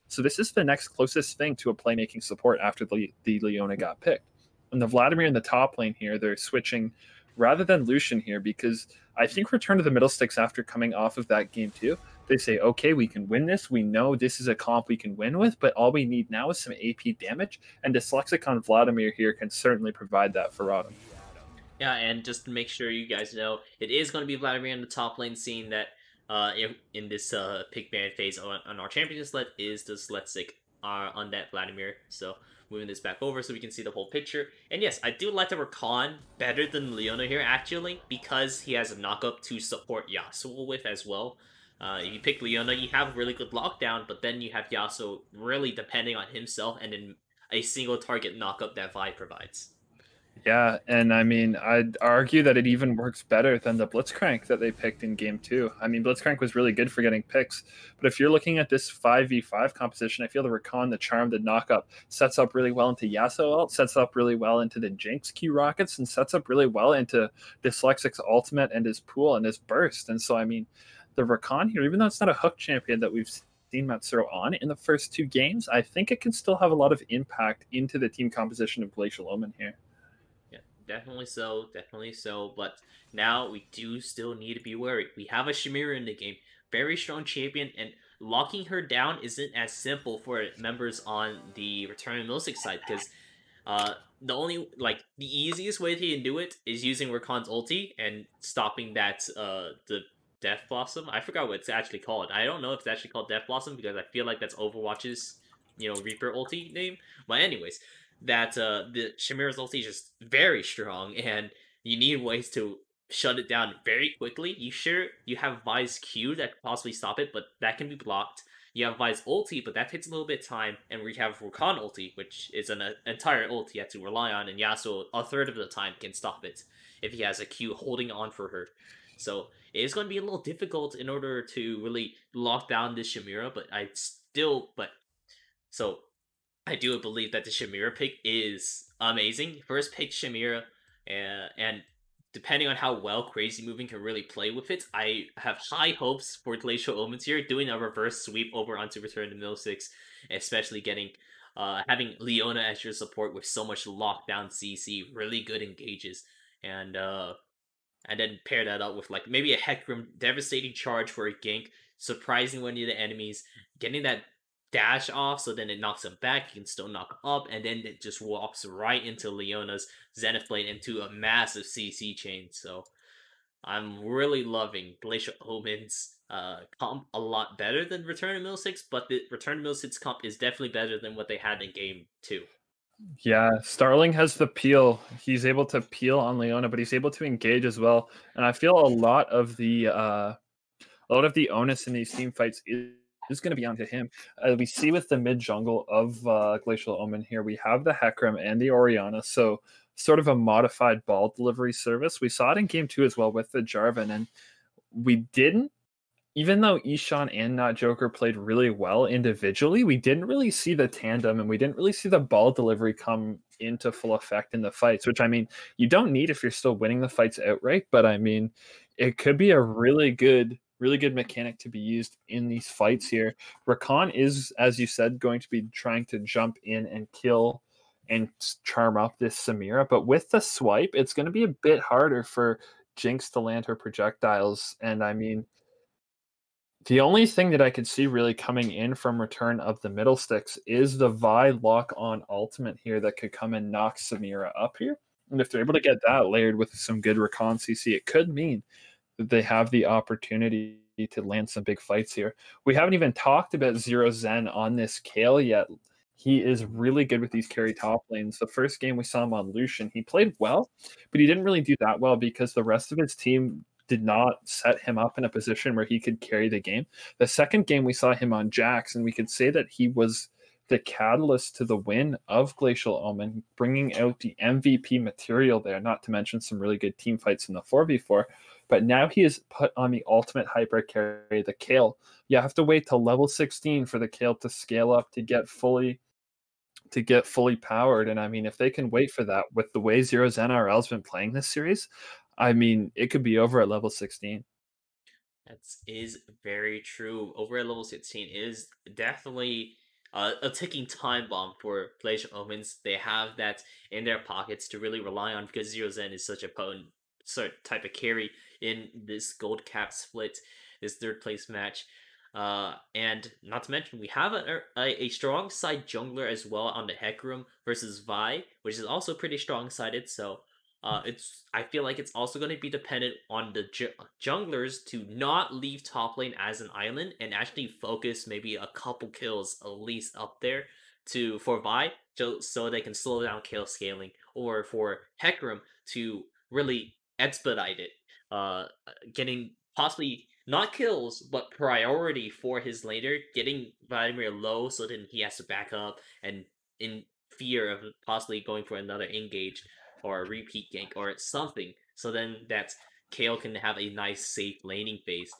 So this is the next closest thing to a playmaking support after the Leona got picked. And the Vladimir in the top lane here, they're switching rather than Lucian here because I think Return to the Middle Sticks after coming off of that Game 2, they say, okay, we can win this. We know this is a comp we can win with, but all we need now is some AP damage, and Dyslexic on Vladimir here can certainly provide that for RotM. Yeah, and just to make sure you guys know, it is going to be Vladimir in the top lane, seeing that in this pick ban phase on our champion sled is Dyslexic on that Vladimir. So moving this back over so we can see the whole picture. And yes, I do like the Rakan better than Leona here, actually, because he has a knockup to support Yasuo with as well. If you pick Leona, you have really good lockdown, but then you have Yasuo really depending on himself and then a single target knockup that Vi provides. Yeah, and I mean, I'd argue that it even works better than the Blitzcrank that they picked in Game 2. I mean, Blitzcrank was really good for getting picks, but if you're looking at this 5v5 composition, I feel the Rakan, the Charm, the Knockup sets up really well into Yasuo ult, sets up really well into the Jinx Q rockets, and sets up really well into Dyslexic's ultimate and his pool and his burst. And so, I mean, the Rakan here, even though it's not a hook champion that we've seen Matsuro on in the first 2 games, I think it can still have a lot of impact into the team composition of Glacial Omen here. Definitely so, definitely so. But now we do still need to be worried. We have a Shamira in the game, very strong champion, and locking her down isn't as simple for members on the Return of Middlesex side because the easiest way to do it is using Rakan's ulti and stopping that the Death Blossom. I forgot what it's actually called. I don't know if it's actually called Death Blossom because I feel like that's Overwatch's Reaper ulti name. But anyways, that the Shamira's ulti is just very strong, and you need ways to shut it down very quickly. You have Vi's Q that could possibly stop it, but that can be blocked. You have Vi's ulti, but that takes a little bit of time, and we have Rakan ulti, which is an entire ulti you have to rely on, and Yasuo a third of the time can stop it if he has a Q holding on for her. So it is going to be a little difficult in order to really lock down this Shamira, but I do believe that the Shamira pick is amazing. First pick Shamira, and depending on how well Crazy Moving can really play with it, I have high hopes for Glacial Omens here, doing a reverse sweep over onto Return to Middlesex, especially having Leona as your support with so much lockdown CC, really good engages, and then pair that up with like maybe a Hecarim devastating charge for a gank, surprising one of the enemies, getting that dash off so then it knocks him back, you can still knock him up, and then it just walks right into Leona's Zenith Blade into a massive CC chain. So I'm really loving Glacial Omen's comp a lot better than Return to Middlesex, but the Return to Middlesex comp is definitely better than what they had in Game 2. Yeah, Starling has the peel. He's able to peel on Leona, but he's able to engage as well. And I feel a lot of the onus in these team fights is going to be onto him. We see with the mid jungle of Glacial Omen here, we have the Hecarim and the Orianna, so sort of a modified ball delivery service. We saw it in game 2 as well with the Jarvan, and we didn't, even though Ishan and Not Joker played really well individually, we didn't really see the tandem and we didn't really see the ball delivery come into full effect in the fights, which I mean, you don't need if you're still winning the fights outright, but I mean, it could be a really good mechanic to be used in these fights here. Rakan is, as you said, going to be trying to jump in and kill and charm up this Samira, but with the swipe, it's going to be a bit harder for Jinx to land her projectiles, and I mean, the only thing that I could see really coming in from Return of the Middle Sticks is the Vi lock-on ultimate here that could come and knock Samira up here. And if they're able to get that layered with some good recon CC, it could mean that they have the opportunity to land some big fights here. We haven't even talked about Zero Zen on this Kale yet. He is really good with these carry top lanes. The first game we saw him on Lucian, he played well, but he didn't really do that well because the rest of his team did not set him up in a position where he could carry the game. The second game we saw him on Jax, and we could say that he was the catalyst to the win of Glacial Omen, bringing out the MVP material there, not to mention some really good team fights in the 4v4. But now he is put on the ultimate hyper carry, the Kale. You have to wait till level 16 for the Kale to scale up to get fully powered. And I mean, if they can wait for that with the way Zero's NRL's been playing this series, I mean, it could be over at level 16. That is very true. Over at level 16 is definitely a ticking time bomb for Glacial Omens. They have that in their pockets to really rely on because Zero Zen is such a potent sort type of carry in this gold cap split, this third place match. And not to mention, we have a strong side jungler as well on the Hecarim versus Vi, which is also pretty strong sided. So I feel like it's also going to be dependent on the junglers to not leave top lane as an island and actually focus maybe a couple kills at least up there for Vi, so they can slow down kill scaling, or for Hecarim to really expedite it, getting possibly not kills but priority for his laner, getting Vladimir low so then he has to back up and in fear of possibly going for another engage or a repeat gank or something, so then that Kale can have a nice safe laning phase.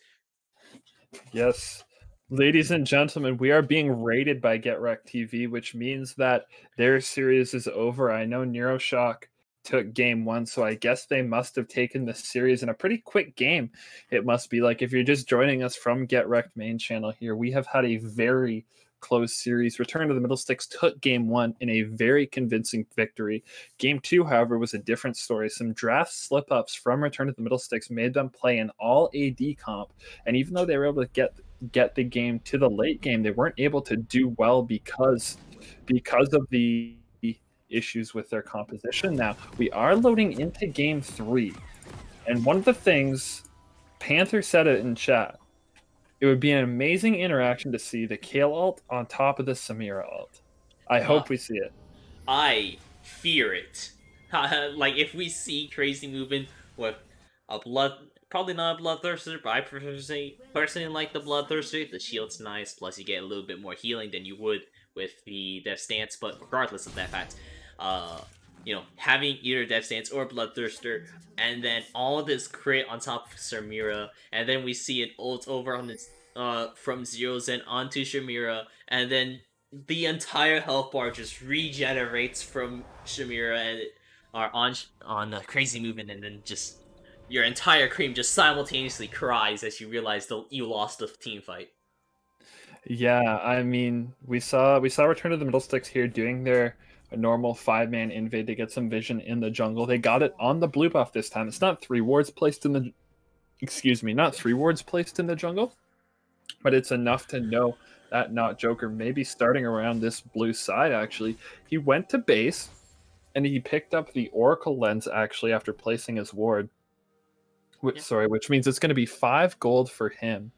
Yes. Ladies and gentlemen, we are being rated by GetWreck TV, which means that their series is over. I know Neuroshock took game 1, so I guess they must have taken the series in a pretty quick game. It must be like, if you're just joining us from GetWrecked main channel here, we have had a very close series. Return to the Middle Sticks took game 1 in a very convincing victory. Game 2, however, was a different story. Some draft slip-ups from Return to the Middle Sticks made them play an all AD comp, and even though they were able to get the game to the late game, they weren't able to do well because of the issues with their composition. Now we are loading into game 3, and one of the things Panther said it in chat, it would be an amazing interaction to see the Kale ult on top of the Samira ult. I hope we see it. I fear it. Like, if we see crazy movement with a probably not a Bloodthirster, but I personally like the Bloodthirster. The shield's nice, plus you get a little bit more healing than you would with the Death Stance, but regardless of that fact, having either Death Stance or Bloodthirster, and then all this crit on top of Samira, and then we see it ult over on this from Zero Zen onto Shamira, and then the entire health bar just regenerates from Shamira and on a crazy movement, and then just your entire cream just simultaneously cries as you realize you lost the team fight. Yeah, I mean, we saw Return to the Middle Sticks here doing their normal 5-man invade to get some vision in the jungle. They got it on the blue buff this time. It's not 3 wards placed in the jungle, but it's enough to know that Not Joker may be starting around this blue side. Actually, he went to base and he picked up the Oracle Lens actually after placing his ward. Which means it's going to be 5 gold for him.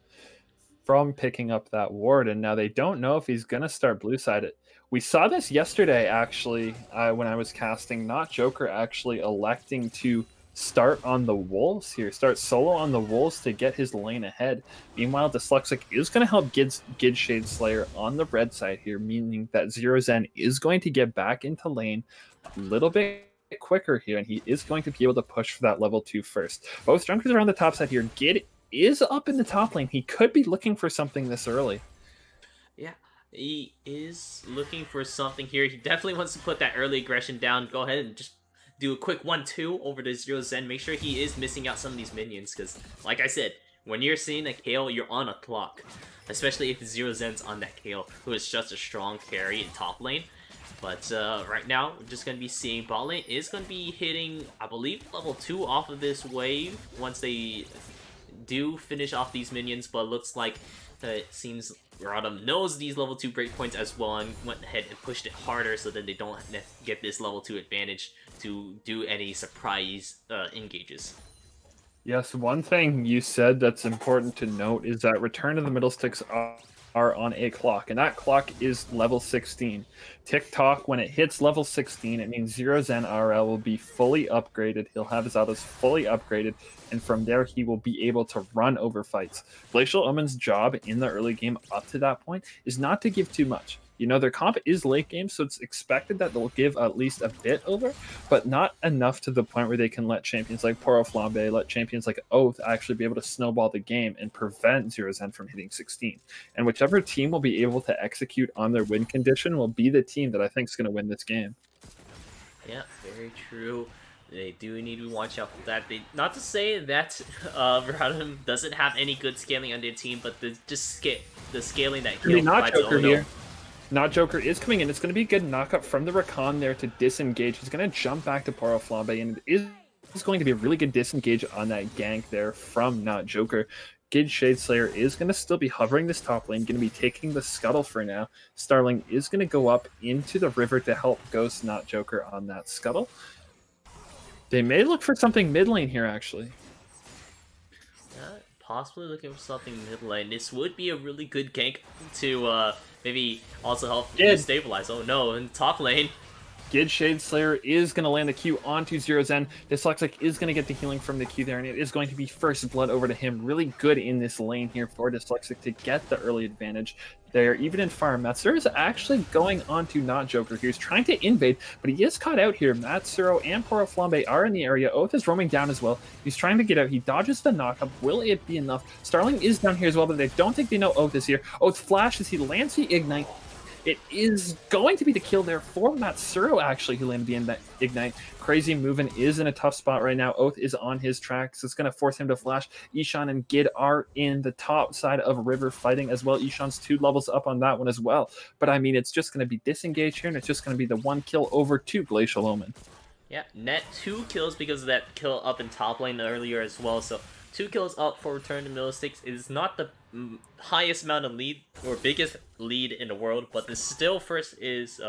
from picking up that ward, and now they don't know if he's going to start blue side. We saw this yesterday, actually, when I was casting. Not Joker actually electing to start on the wolves here, start solo on the wolves to get his lane ahead. Meanwhile, Dyslexic is going to help Gid Shade Slayer on the red side here, meaning that Zero Zen is going to get back into lane a little bit quicker here, and he is going to be able to push for that level 2 first. Both junkers are on the top side here. Gid is up in the top lane. He could be looking for something this early. Yeah, he is looking for something here. He definitely wants to put that early aggression down. Go ahead and just do a quick 1-2 over to Zero Zen. Make sure he is missing out some of these minions, because, like I said, when you're seeing a KO, you're on a clock. Especially if Zero Zen's on that KO, who is just a strong carry in top lane. But right now, we're just going to be seeing bot lane is going to be hitting, I believe, level 2 off of this wave once they do finish off these minions, but looks like it seems RotM knows these level 2 breakpoints as well and went ahead and pushed it harder so that they don't get this level 2 advantage to do any surprise engages. Yes, one thing you said that's important to note is that return to the middle sticks are on a clock, and that clock is level 16. TikTok, when it hits level 16, it means Zero Zen RL will be fully upgraded. He'll have his autos fully upgraded, and from there he will be able to run over fights. Glacial Omen's job in the early game up to that point is not to give too much. You know, their comp is late game, so it's expected that they'll give at least a bit over, but not enough to the point where they can let champions like Poro Flambe, let champions like Oath actually be able to snowball the game and prevent Zero Zen from hitting 16. And whichever team will be able to execute on their win condition will be the team that I think is going to win this game. Yeah, very true. They do need to watch out for that. Not to say that RotM doesn't have any good scaling on their team, but the scaling that he not Joker here. Not Joker is coming in. It's going to be a good knockup from the Rakan there to disengage. He's going to jump back to Poro Flambe, and it is going to be a really good disengage on that gank there from Not Joker. Gid Shade Slayer is going to still be hovering this top lane, going to be taking the scuttle for now. Starling is going to go up into the river to help Ghost Not Joker on that scuttle. They may look for something mid lane here, actually. Possibly looking for something mid lane. This would be a really good gank to maybe also help stabilize. Oh no, in top lane. Gid Shade Slayer is going to land the Q onto Zero Zen. Dyslexic is going to get the healing from the Q there, and it is going to be first blood over to him. Really good in this lane here for Dyslexic to get the early advantage there, even in farm. Matsuro is actually going on to Not Joker here. He's trying to invade, but he is caught out here. Matsuro and Poro Flambe are in the area. Oath is roaming down as well. He's trying to get out. He dodges the knockup. Will it be enough? Starling is down here as well, but they don't think they know Oath is here. Oath flashes. He lands the Ignite. It is going to be the kill there for Matsuro, actually, who landed the Ignite. Crazy movement is in a tough spot right now. Oath is on his tracks. It's going to force him to flash. Ishan and Gid are in the top side of River fighting as well. Ishan's 2 levels up on that one as well. But, I mean, it's just going to be disengaged here, and it's just going to be the 1 kill over to Glacial Omen. Yeah, net 2 kills because of that kill up in top lane earlier as well. So 2 kills up for return to middle sticks is not the highest amount of lead or biggest lead in the world, but this still first is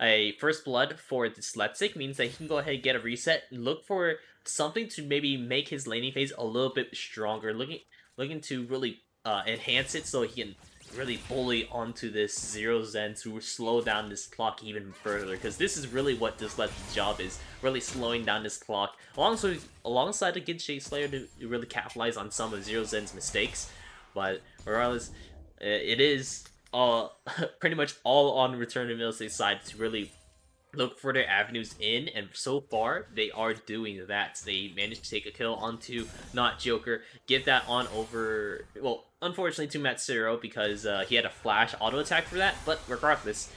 a first blood for Dyslexic, means that he can go ahead and get a reset and look for something to maybe make his laning phase a little bit stronger, looking to really enhance it so he can really bully onto this Zero Zen to slow down this clock even further, because this is really what Dyslexic's job is, really slowing down this clock alongside the Gid Shade Slayer to really capitalize on some of Zero Zen's mistakes. But regardless, it is pretty much all on Return to Middle State's side to really look for their avenues in, and so far they are doing that. They managed to take a kill onto Not Joker, get that on over, well, unfortunately to Matsuro because he had a flash auto attack for that, but regardless,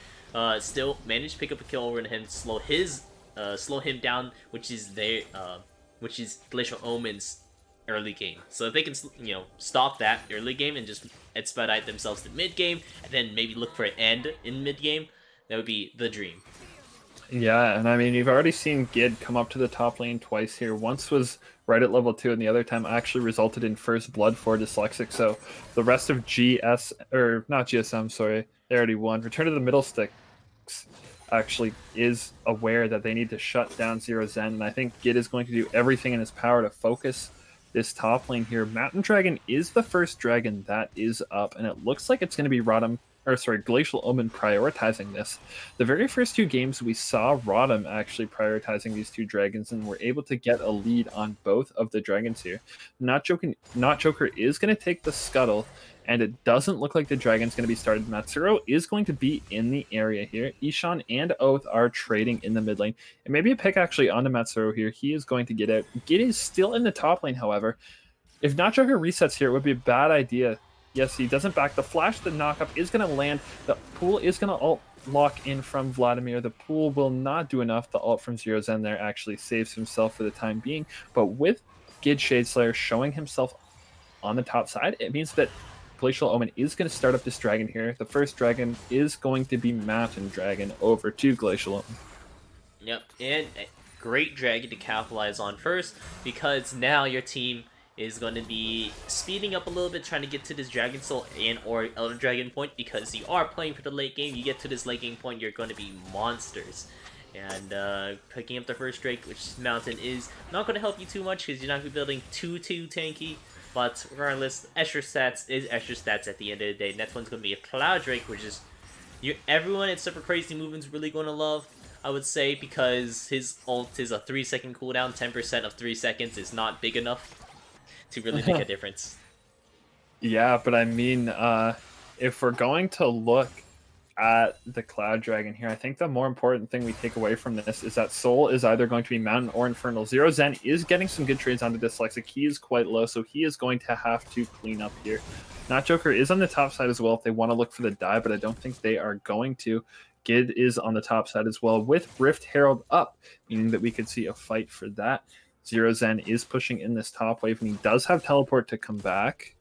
still managed to pick up a kill over to him, slow him down, which is Glacial Omen's early game. So if they can, you know, stop that early game and just expedite themselves to mid game, and then maybe look for an end in mid game, that would be the dream. Yeah, and I mean, you've already seen Gid come up to the top lane twice here. Once was right at level 2, and the other time actually resulted in first blood for Dyslexic. So the rest of not GSM, sorry, they already won. Return to the middle sticks actually is aware that they need to shut down Zero Zen, and I think Gid is going to do everything in his power to focus this top lane here. Mountain Dragon is the first dragon that is up, and it looks like it's going to be Glacial Omen prioritizing this. The very first two games we saw RotM actually prioritizing these two dragons and were able to get a lead on both of the dragons here. Not Joker is going to take the scuttle, and it doesn't look like the dragon's going to be started. Matsuro is going to be in the area here. Ishan and Oath are trading in the mid lane, and maybe a pick actually onto Matsuro here. He is going to get out. Gid is still in the top lane, however. If Not Joker resets here, it would be a bad idea. Yes, he doesn't back. The flash, the knockup is going to land. The pool is going to ult lock in from Vladimir. The pool will not do enough. The ult from Zero Zen there actually saves himself for the time being. But with Gid Shadeslayer showing himself on the top side, it means that Glacial Omen is going to start up this dragon here. The first dragon is going to be Mountain Dragon over to Glacial Omen. Yep, and a great dragon to capitalize on first, because now your team is going to be speeding up a little bit, trying to get to this Dragon Soul and or Elder Dragon point, because you are playing for the late game. You get to this late game point, you're going to be monsters. And picking up the first Drake, which is Mountain, is not going to help you too much, because you're not going to be building too tanky. But regardless, extra stats is extra stats at the end of the day. Next one's going to be a Cloud Drake, which is everyone except for Crazy Movement's really going to love, I would say, because his ult is a 3-second cooldown. 10% of 3 seconds is not big enough to really make a difference. Yeah, but I mean, if we're going to look at the Cloud Dragon here, I think the more important thing we take away from this is that Soul is either going to be Mountain or Infernal. Zero Zen is getting some good trades onto Dyslexic. He is quite low, so he is going to have to clean up here. Not Joker is on the top side as well if they want to look for the die, but I don't think they are going to. Gid is on the top side as well with Rift Herald up, meaning that we could see a fight for that. Zero Zen is pushing in this top wave, and he does have teleport to come back.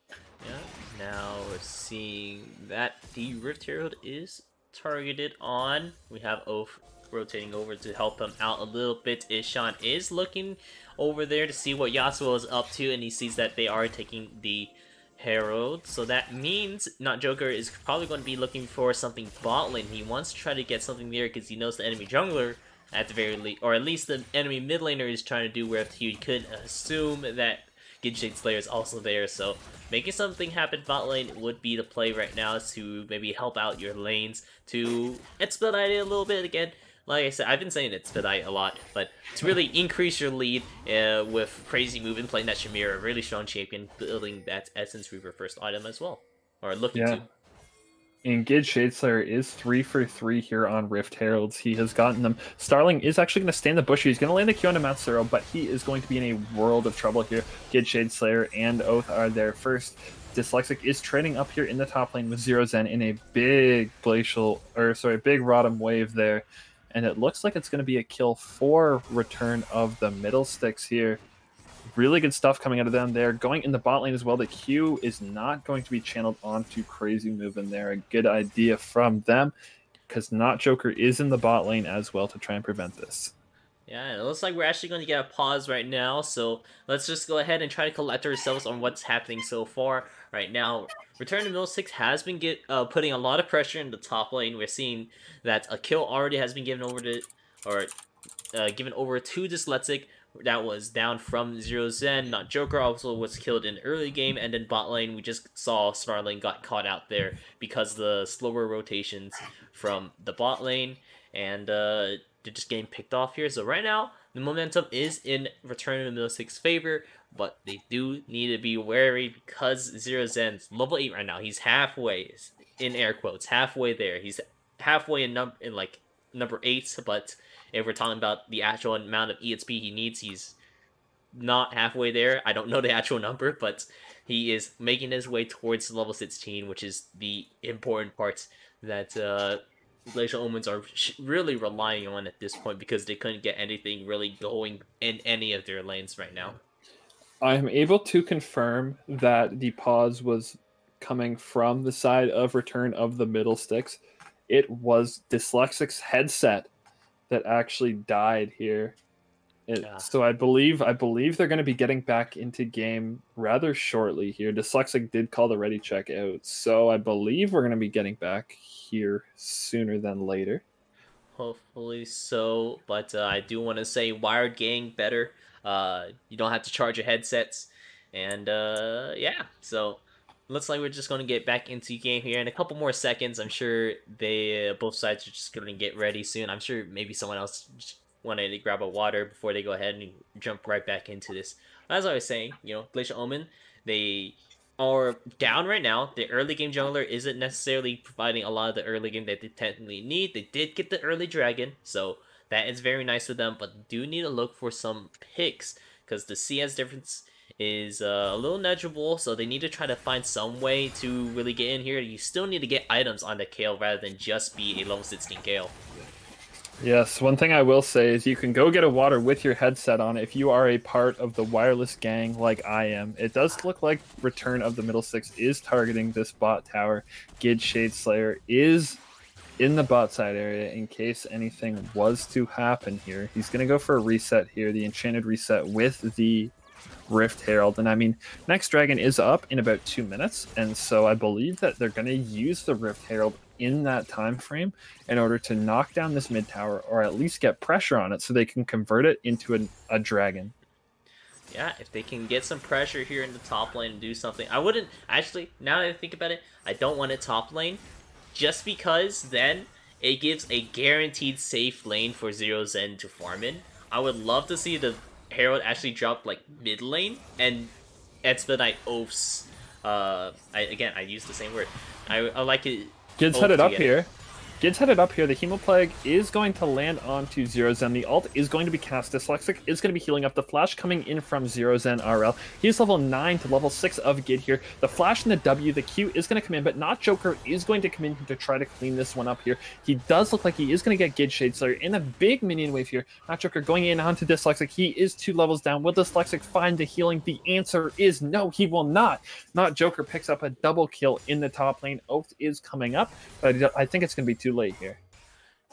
Yeah, now we're seeing that the Rift Herald is targeted on. We have Oath rotating over to help him out a little bit. Ishan is looking over there to see what Yasuo is up to, and he sees that they are taking the Herald. So that means Not Joker is probably going to be looking for something bot lane. He wants to try to get something there because he knows the enemy jungler, at the very least, or at least the enemy mid laner is trying to do, where he could assume that Gid Shadeslayer is also there. So making something happen bot lane would be the play right now, to maybe help out your lanes, to expedite it a little bit again. Like I said, I've been saying expedite a lot, but to really increase your lead with Crazy Movement, playing that Shamir, a really strong champion, building that Essence Reaver first item as well, or looking to. And Gid Shadeslayer is 3 for 3 here on Rift Heralds. He has gotten them. Starling is actually going to stay in the bush. He's going to land the Q onto Matsuro, but he is going to be in a world of trouble here. Gid Shadeslayer and Oath are there first. Dyslexic is trading up here in the top lane with Zero Zen in a big big RotM wave there. And it looks like it's going to be a kill for return of the middle sticks here. Really good stuff coming out of them there. Going in the bot lane as well. The Q is not going to be channeled onto Crazy Movement there. A good idea from them, because Not Joker is in the bot lane as well to try and prevent this. Yeah, it looks like we're actually going to get a pause right now, so let's just go ahead and try to collect ourselves on what's happening so far. Right now, Return to Middle 6 has been putting a lot of pressure in the top lane. We're seeing that a kill already has been given over to Dyslexic. That was down from Zero Zen. Not Joker also was killed in early game, and then bot lane we just saw Starling got caught out there because the slower rotations from the bot lane, and they're just getting picked off here. So right now the momentum is in Return of the Middle 6 favor, but they do need to be wary, because Zero Zen's level 8 right now. He's halfway, in air quotes, halfway there. He's halfway in number 8, but if we're talking about the actual amount of EXP he needs, he's not halfway there. I don't know the actual number, but he is making his way towards level 16, which is the important part that Glacial Omens are really relying on at this point, because they couldn't get anything really going in any of their lanes right now. I am able to confirm that the pause was coming from the side of Return of the Middle Sticks. It was Dyslexic's headset that actually died here. So I believe they're going to be getting back into game rather shortly here. Dyslexic did call the ready check out, so I believe we're going to be getting back here sooner than later. Hopefully so, but I do want to say Wired getting better. You don't have to charge your headsets, and yeah. So looks like we're just gonna get back into game here in a couple more seconds. I'm sure they both sides are just gonna get ready soon. I'm sure maybe someone else just wanted to grab a water before they go ahead and jump right back into this. As I was saying, you know, Glacial Omen, they are down right now. The early game jungler isn't necessarily providing a lot of the early game that they technically need. They did get the early dragon, so that is very nice for them, but do need to look for some picks because the CS difference is a little negligible, so they need to try to find some way to really get in here. You still need to get items on the Kale rather than just be a level 16 Kale. Yes, one thing I will say is you can go get a water with your headset on if you are a part of the wireless gang like I am. It does look like Return of the Middle Six is targeting this bot tower. Gid Shadeslayer is in the bot side area in case anything was to happen here. He's going to go for a reset here, the enchanted reset with the Rift Herald. And I mean, next dragon is up in about 2 minutes, and so I believe that they're going to use the Rift Herald in that time frame in order to knock down this mid tower, or at least get pressure on it so they can convert it into a dragon. Yeah, if they can get some pressure here in the top lane and do something. I wouldn't, actually, now that I think about it, I don't want it top lane, just because then it gives a guaranteed safe lane for Zero Zen to farm in. I would love to see the Herald actually drop like mid lane and expedite Oath's. I use the same word. I like it. Gid's headed up here. Gid's headed up here. The Hemoplague is going to land onto Zero Zen. The ult is going to be cast. Dyslexic is going to be healing up. The flash coming in from Zero Zen RL. He's level 9 to level 6 of Gid here. The flash and the W, the Q is going to come in, but Not Joker is going to come in to try to clean this one up here. He does look like he is going to get Gid Shadeslayer in a big minion wave here. Not Joker going in onto Dyslexic. He is 2 levels down. Will Dyslexic find the healing? The answer is no, he will not. Not Joker picks up a double kill in the top lane. Oath is coming up, but I think it's going to be too late here.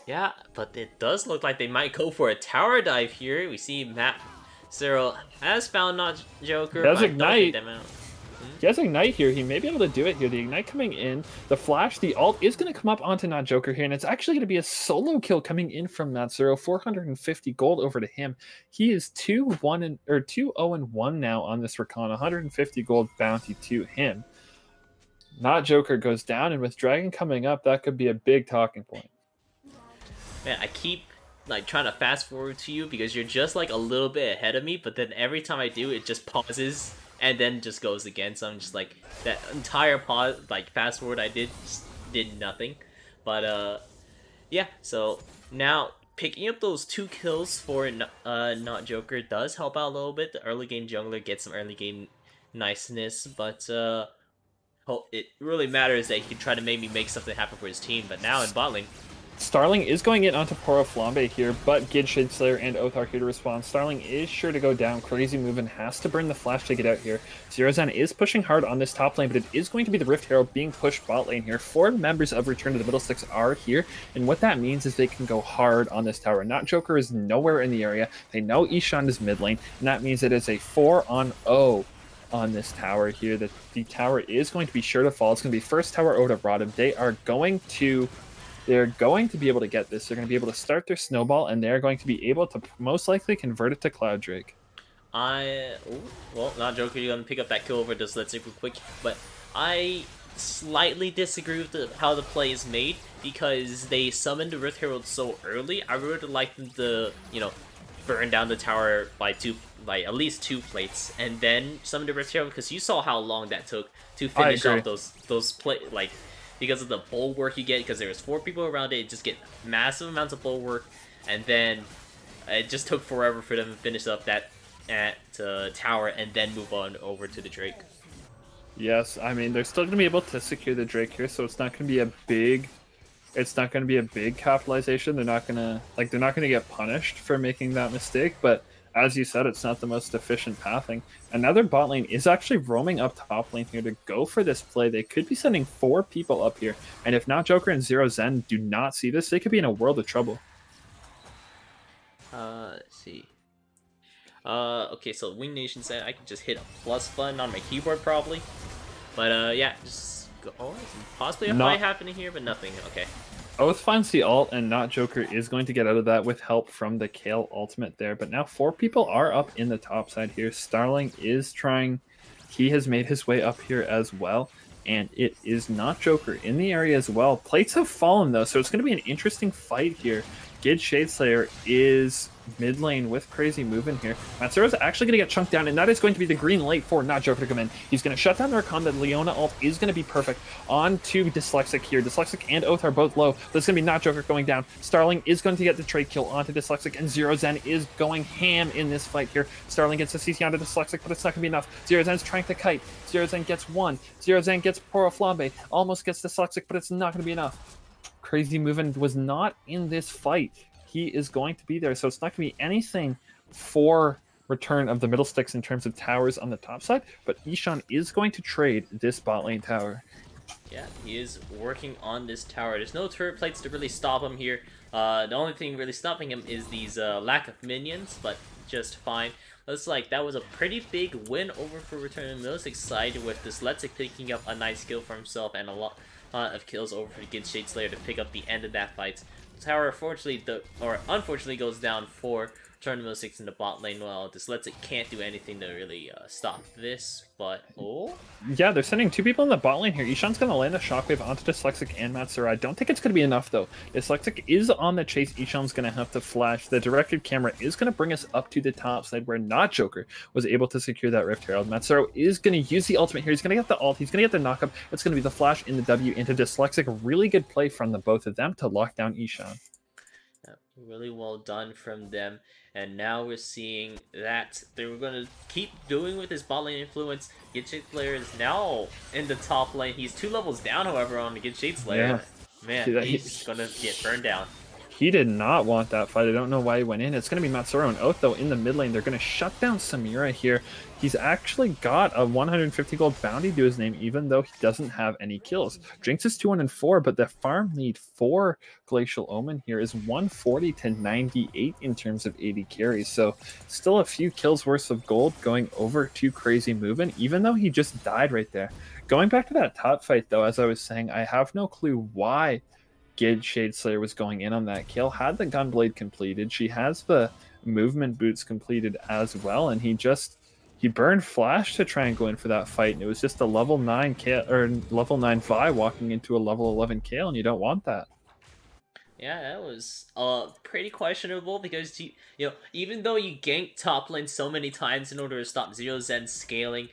Yeah, but it does look like they might go for a tower dive here. We see Matt Cyril has found Not Joker. He has Ignite. He has Ignite here. He may be able to do it here. The Ignite coming in. The flash, the ult is going to come up onto Not Joker here, and it's actually going to be a solo kill coming in from Matt Cyril. 450 gold over to him. He is 2-0-1 now on this recon. 150 gold bounty to him. Not Joker goes down, and with Dragon coming up, that could be a big talking point. Man, I keep like trying to fast forward to you because you're just like a little bit ahead of me, but then every time I do, it just pauses and then just goes again. So I'm just like, that entire pause, like fast forward I did, just did nothing. But yeah, so now picking up those 2 kills for Not Joker does help out a little bit. The early game jungler gets some early game niceness, but it really matters that he can try to maybe make something happen for his team. But now in bot lane, Starling is going in onto Poro Flambe here, but Gid Shadeslayer and Oath are here to respond. Starling is sure to go down. Crazy moving has to burn the flash to get out here. Zero Zen is pushing hard on this top lane, but it is going to be the Rift Herald being pushed bot lane here. 4 members of Return to the Middle Six are here, and what that means is they can go hard on this tower. Not Joker is nowhere in the area. They know Ishan is mid lane, and that means it is a 4-on-0 on this tower here. The tower is going to be sure to fall. It's going to be first tower over to RotM. They're going to be able to get this. They're going to be able to start their snowball, and they're going to be able to most likely convert it to Cloud Drake. Well, Not Joker, you're going to pick up that kill over just let's real quick, but I slightly disagree with how the play is made because they summoned the Rift Herald so early. I would have liked them to, you know, burn down the tower by at least 2 plates, and then summon the Rift Herald because you saw how long that took to finish off those because of the bulwark you get, because there was 4 people around it, just get massive amounts of bulwark, and then it just took forever for them to finish up that tower and then move on over to the Drake. Yes, I mean they're still going to be able to secure the Drake here, so it's not going to be a big capitalization. They're not going to get punished for making that mistake, but as you said, it's not the most efficient pathing. Another bot lane is actually roaming up top lane here to go for this play. They could be sending 4 people up here, and if Not Joker and Zero Zen do not see this, they could be in a world of trouble. Let's see. Okay, so Wing Nation said I could just hit a plus button on my keyboard probably, but yeah, just go. Oh, possibly a fight happening here, but nothing. Okay. Oath finds the ult, and Not Joker is going to get out of that with help from the Kale ultimate there. But now 4 people are up in the top side here. Starling is trying. He has made his way up here as well. And it is Not Joker in the area as well. Plates have fallen, though, so it's going to be an interesting fight here. Gid Shadeslayer is mid lane with crazy movement here. Matsuro's actually going to get chunked down, and that is going to be the green light for Not Joker to come in. He's going to shut down their con. The Leona ult is going to be perfect. On to Dyslexic here. Dyslexic and Oath are both low. There's going to be Not Joker going down. Starling is going to get the trade kill onto Dyslexic, and Zero Zen is going ham in this fight here. Starling gets a CC onto Dyslexic, but it's not going to be enough. Zero Zen's trying to kite. Zero Zen gets one. Zero Zen gets Poro Flambe. Almost gets Dyslexic, but it's not going to be enough. Crazy movement was not in this fight. He is going to be there, so it's not going to be anything for return of the middle sticks in terms of towers on the top side, but Ishan is going to trade this bot lane tower. Yeah, he is working on this tower. There's no turret plates to really stop him here. The only thing really stopping him is these lack of minions, but just fine. Looks like that was a pretty big win over for Return of the Middle Sticks side, with Dyslexic picking up a nice kill for himself and a lot of kills over for Gid Shadeslayer to pick up the end of that fight. Tower unfortunately goes down for Return of the Middle Sticks in the bot lane. Well, Dyslexic can't do anything to really stop this, but yeah, they're sending 2 people in the bot lane here. Ishan's going to land a shockwave onto Dyslexic and Matsura. I don't think it's going to be enough, though. Dyslexic is on the chase. Ishan's going to have to flash. The directed camera is going to bring us up to the top side where Not Joker was able to secure that Rift Herald. Matsura is going to use the ultimate here. He's going to get the ult. He's going to get the knockup. It's going to be the flash in the W into Dyslexic. Really good play from the both of them to lock down Ishan. Really well done from them. And now we're seeing that they were going to keep doing with his bot lane influence. Gid Shadeslayer is now in the top lane. He's 2 levels down, however, on the Gid Shadeslayer. Yeah. Man, he's going to get burned down. He did not want that fight. I don't know why he went in. It's going to be Matsuro and Oath, though, in the mid lane. They're going to shut down Samira here. He's actually got a 150 gold bounty to his name, even though he doesn't have any kills. Jinx is 2-4, but the farm lead for Glacial Omen here is 140 to 98 in terms of 80 carries. So still a few kills worth of gold going over to Crazy Movement, even though he just died right there. Going back to that top fight, though, as I was saying, I have no clue why Gid Shadeslayer was going in on that kill. Had the Gunblade completed, she has the movement boots completed as well, and he burned Flash to try and go in for that fight, and it was just a level 9 Kale, or level 9 Vi walking into a level 11 Kale, and you don't want that. Yeah, that was pretty questionable, because you know, even though you ganked top lane so many times in order to stop Zero Zen scaling,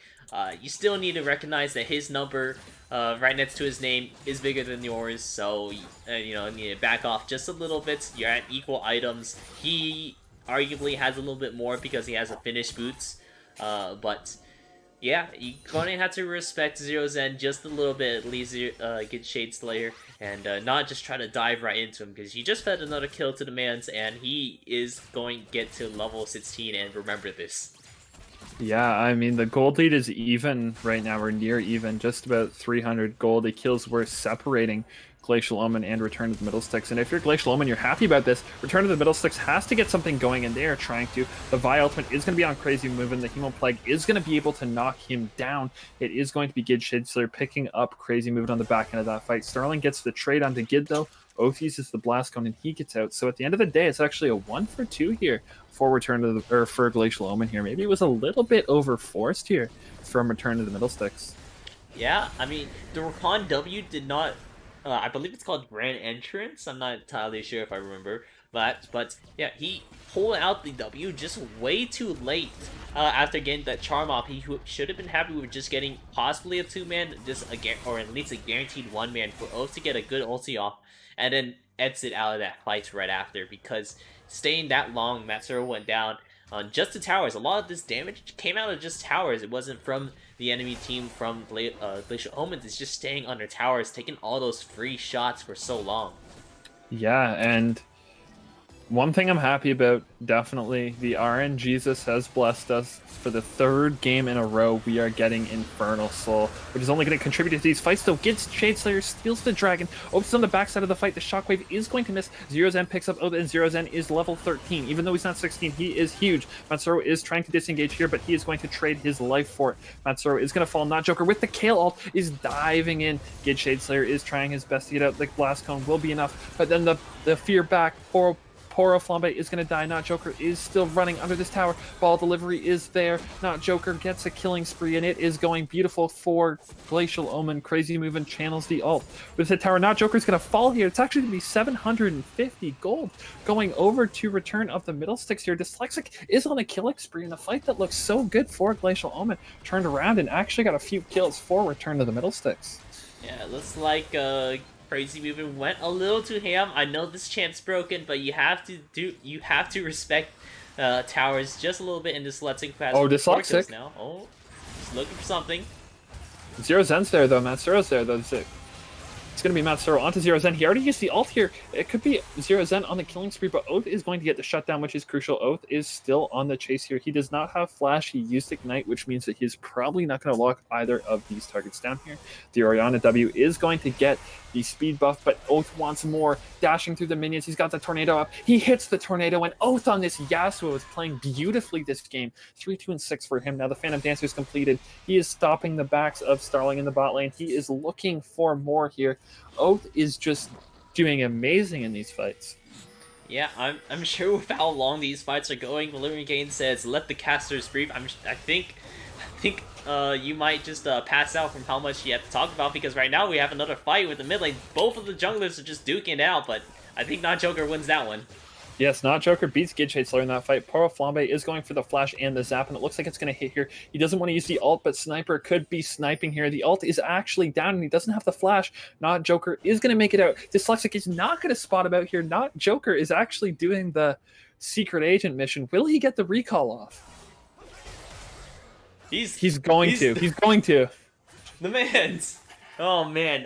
you still need to recognize that his number right next to his name is bigger than yours, so you know, you need to back off just a little bit. You're at equal items. He arguably has a little bit more because he has a finished boots, but yeah, you're gonna have to respect Zero Zen just a little bit, at least Gid Shadeslayer, and not just try to dive right into him, because you just fed another kill to the man's, and he is going to get to level 16, and remember this. Yeah, I mean, the gold lead is even right now, or near even, just about 300 gold. The kills were separating Glacial Omen and Return of the Middle Sticks. And if you're Glacial Omen, you're happy about this. Return of the Middle Sticks has to get something going, and they are trying to. The Vi ultimate is going to be on Crazy Movement. The Hemo Plague is going to be able to knock him down. It is going to be Gid Shadeslayer picking up Crazy Movement on the back end of that fight. Starling gets the trade onto Gid, though. Oath uses the Blast Cone, and he gets out. So at the end of the day, it's actually a 1-for-2 here for for Glacial Omen here. Maybe it was a little bit overforced here from Return to the Middle Sticks. Yeah, I mean, the Rakan W did not... I believe it's called Grand Entrance. I'm not entirely sure if I remember. But yeah, he pulled out the W just way too late after getting that charm off. He should have been happy with just getting possibly a 2-man, or at least a guaranteed 1-man for Oath to get a good ulti off, and then exit out of that fight right after, because staying that long, Matsuro went down on just the towers. A lot of this damage came out of just towers. It wasn't from the enemy team from Glacial Omens. It's just staying under towers, taking all those free shots for so long. Yeah, and One thing I'm happy about, definitely, the RN Jesus has blessed us. For the 3rd game in a row, we are getting Infernal Soul, which is only going to contribute to these fights, though. Gets Shadeslayer, steals the Dragon, opens on the backside of the fight. The Shockwave is going to miss. Zero Zen picks up Oath, and Zero Zen is level 13. Even though he's not 16, he is huge. Matsuro is trying to disengage here, but he is going to trade his life for it. Matsuro is going to fall. Not Joker with the Kale ult is diving in. Gid Shadeslayer is trying his best to get out. The Blast Cone will be enough, but then the fear back for Poro Flambe is going to die. Not Joker is still running under this tower. Ball delivery is there. Not Joker gets a killing spree, and it is going beautiful for Glacial Omen. Crazy move and channels the ult. With the tower, Not Joker is going to fall here. It's actually going to be 750 gold going over to Return of the Middle Sticks here. Dyslexic is on a killing spree in a fight that looks so good for Glacial Omen. Turned around and actually got a few kills for Return of the Middle Sticks. Yeah, it looks like Crazy Movement went a little too ham. I know this champ's broken, but you have to respect towers just a little bit in dyslexic pass. Oh, Dyslexic now. Oh, he's looking for something. Zero Zen's there though. Matsuro's there though. It's going to be Matsuro onto Zero Zen. He already used the ult here. It could be Zero Zen on the killing spree, but Oath is going to get the shutdown, which is crucial. Oath is still on the chase here. He does not have Flash. He used Ignite, which means that he's probably not going to lock either of these targets down here. The Oriana W is going to get the speed buff, but Oath wants more. Dashing through the minions. He's got the tornado up. He hits the tornado, and Oath on this Yasuo is playing beautifully this game. 3, 2, and 6 for him. Now the Phantom Dancer is completed. He is stopping the backs of Starling in the bot lane. He is looking for more here. Oath is just doing amazing in these fights. Yeah, I'm sure with how long these fights are going, Valyrian Kane says, "Let the casters breathe." I think you might just pass out from how much you have to talk about, because right now we have another fight with the mid lane. Both of the junglers are just duking it out, but I think Not Joker wins that one. Yes, Not Joker beats Gid Shadeslayer in that fight. Poro Flambe is going for the flash and the zap, and it looks like it's going to hit here. He doesn't want to use the ult, but Sniper could be sniping here. The ult is actually down, and he doesn't have the flash. Not Joker is going to make it out. Dyslexic is not going to spot him out here. Not Joker is actually doing the secret agent mission. Will he get the recall off? He's going to. He's going to. The man's. Oh man.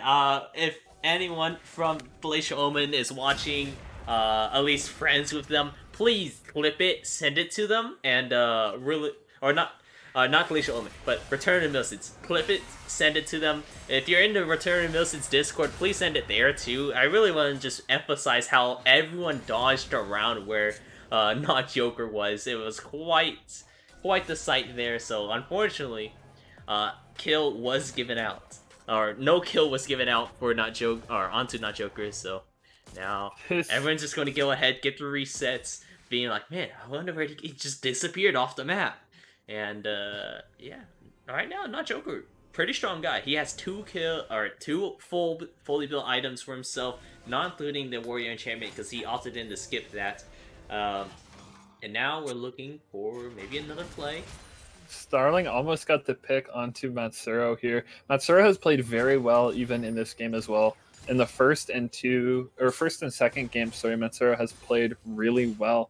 If anyone from Glacial Omen is watching, at least friends with them, please clip it, send it to them, and not Glacial Omen, but Return to Milsons. Clip it, send it to them. If you're in the Return to Milsons Discord, please send it there too. I really want to just emphasize how everyone dodged around where Not Joker was. It was quite the sight there. So unfortunately, kill was given out, or no kill was given out for Not Joker, or onto Not Joker. So now everyone's just going to go ahead, get the resets, being like, man, I wonder where he just disappeared off the map. And yeah, right now Not Joker, pretty strong guy. He has two fully built items for himself, not including the Warrior Enchantment because he opted in to skip that. And now we're looking for maybe another play. Starling almost got the pick onto Matsuro here. Matsuro has played very well even in this game as well. In the first and second game, Matsuro has played really well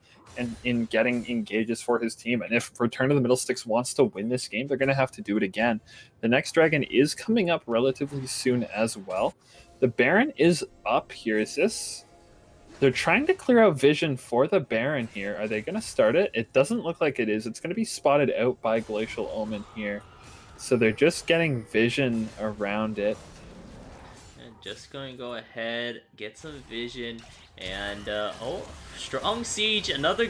in getting engages for his team. And if Return of the Middle Sticks wants to win this game, they're going to have to do it again. The next dragon is coming up relatively soon as well. The Baron is up here. Is this... They're trying to clear out vision for the Baron here. Are they going to start it? It doesn't look like it is. It's going to be spotted out by Glacial Omen here. So they're just getting vision around it. And just going to go ahead, get some vision, and oh, strong siege. Another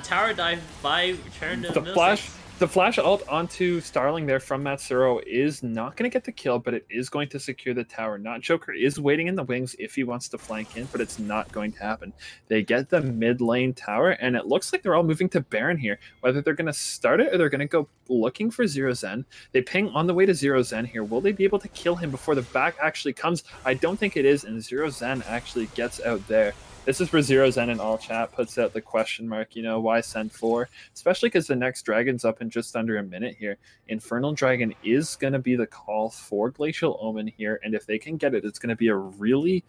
tower dive by Return to the Middle Sticks. The flash ult onto Starling there from Matsuro is not going to get the kill, but it is going to secure the tower. Not Joker is waiting in the wings if he wants to flank in, but it's not going to happen. They get the mid lane tower, and it looks like they're all moving to Baron here. Whether they're going to start it or they're going to go looking for Zero Zen. They ping on the way to Zero Zen here. Will they be able to kill him before the back actually comes? I don't think it is, and Zero Zen actually gets out there. This is where Zero Zen in all chat puts out the question mark, you know, why send 4? Especially because the next dragon's up in just under a minute here. Infernal Dragon is going to be the call for Glacial Omen here, and if they can get it, it's going to be a really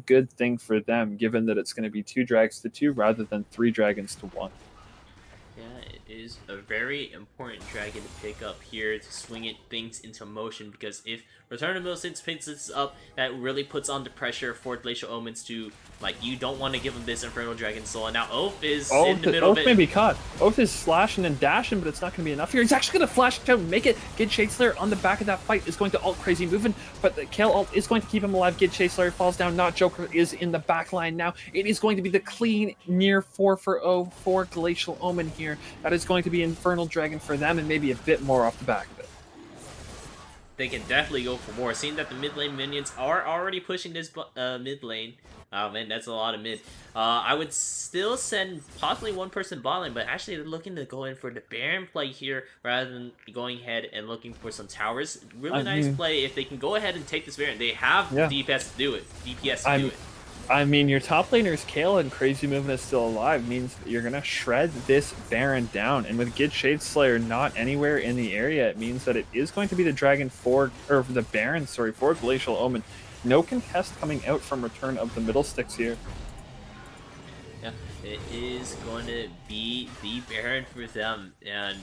good thing for them, given that it's going to be 2 drags to 2 rather than 3 dragons to 1. Yeah, it is a very important dragon to pick up here to swing things into motion, because if Return of Millicent picks this up, that really puts on the pressure for Glacial Omens to, like, you don't want to give him this Infernal Dragon Soul. And now Oath is in the middle of it. Oath may be caught. Oath is slashing and dashing, but it's not going to be enough here. He's actually going to flash out and make it. Gid Shadeslayer on the back of that fight is going to ult Crazy Moving, but the Kale ult is going to keep him alive. Gid Shadeslayer falls down. Not Joker is in the back line now. It is going to be the clean near 4-for-0 for Glacial Omen here. That is going to be Infernal Dragon for them, and maybe a bit more off the back of it. They can definitely go for more, seeing that the mid lane minions are already pushing this mid lane. Oh man, that's a lot of mid. I would still send possibly one person bot lane, but actually they're looking to go in for the Baron play here rather than going ahead and looking for some towers. Really nice play if they can go ahead and take this Baron. They have DPS to do it. DPS to do it. I mean, your top laners, Kale and Crazy Movement is still alive, means that you're going to shred this Baron down. And with Gid Shadeslayer not anywhere in the area, it means that it is going to be the Dragon for, or the Baron, sorry, for Glacial Omen. No contest coming out from Return of the Middle Sticks here. Yeah, it is going to be the Baron for them. And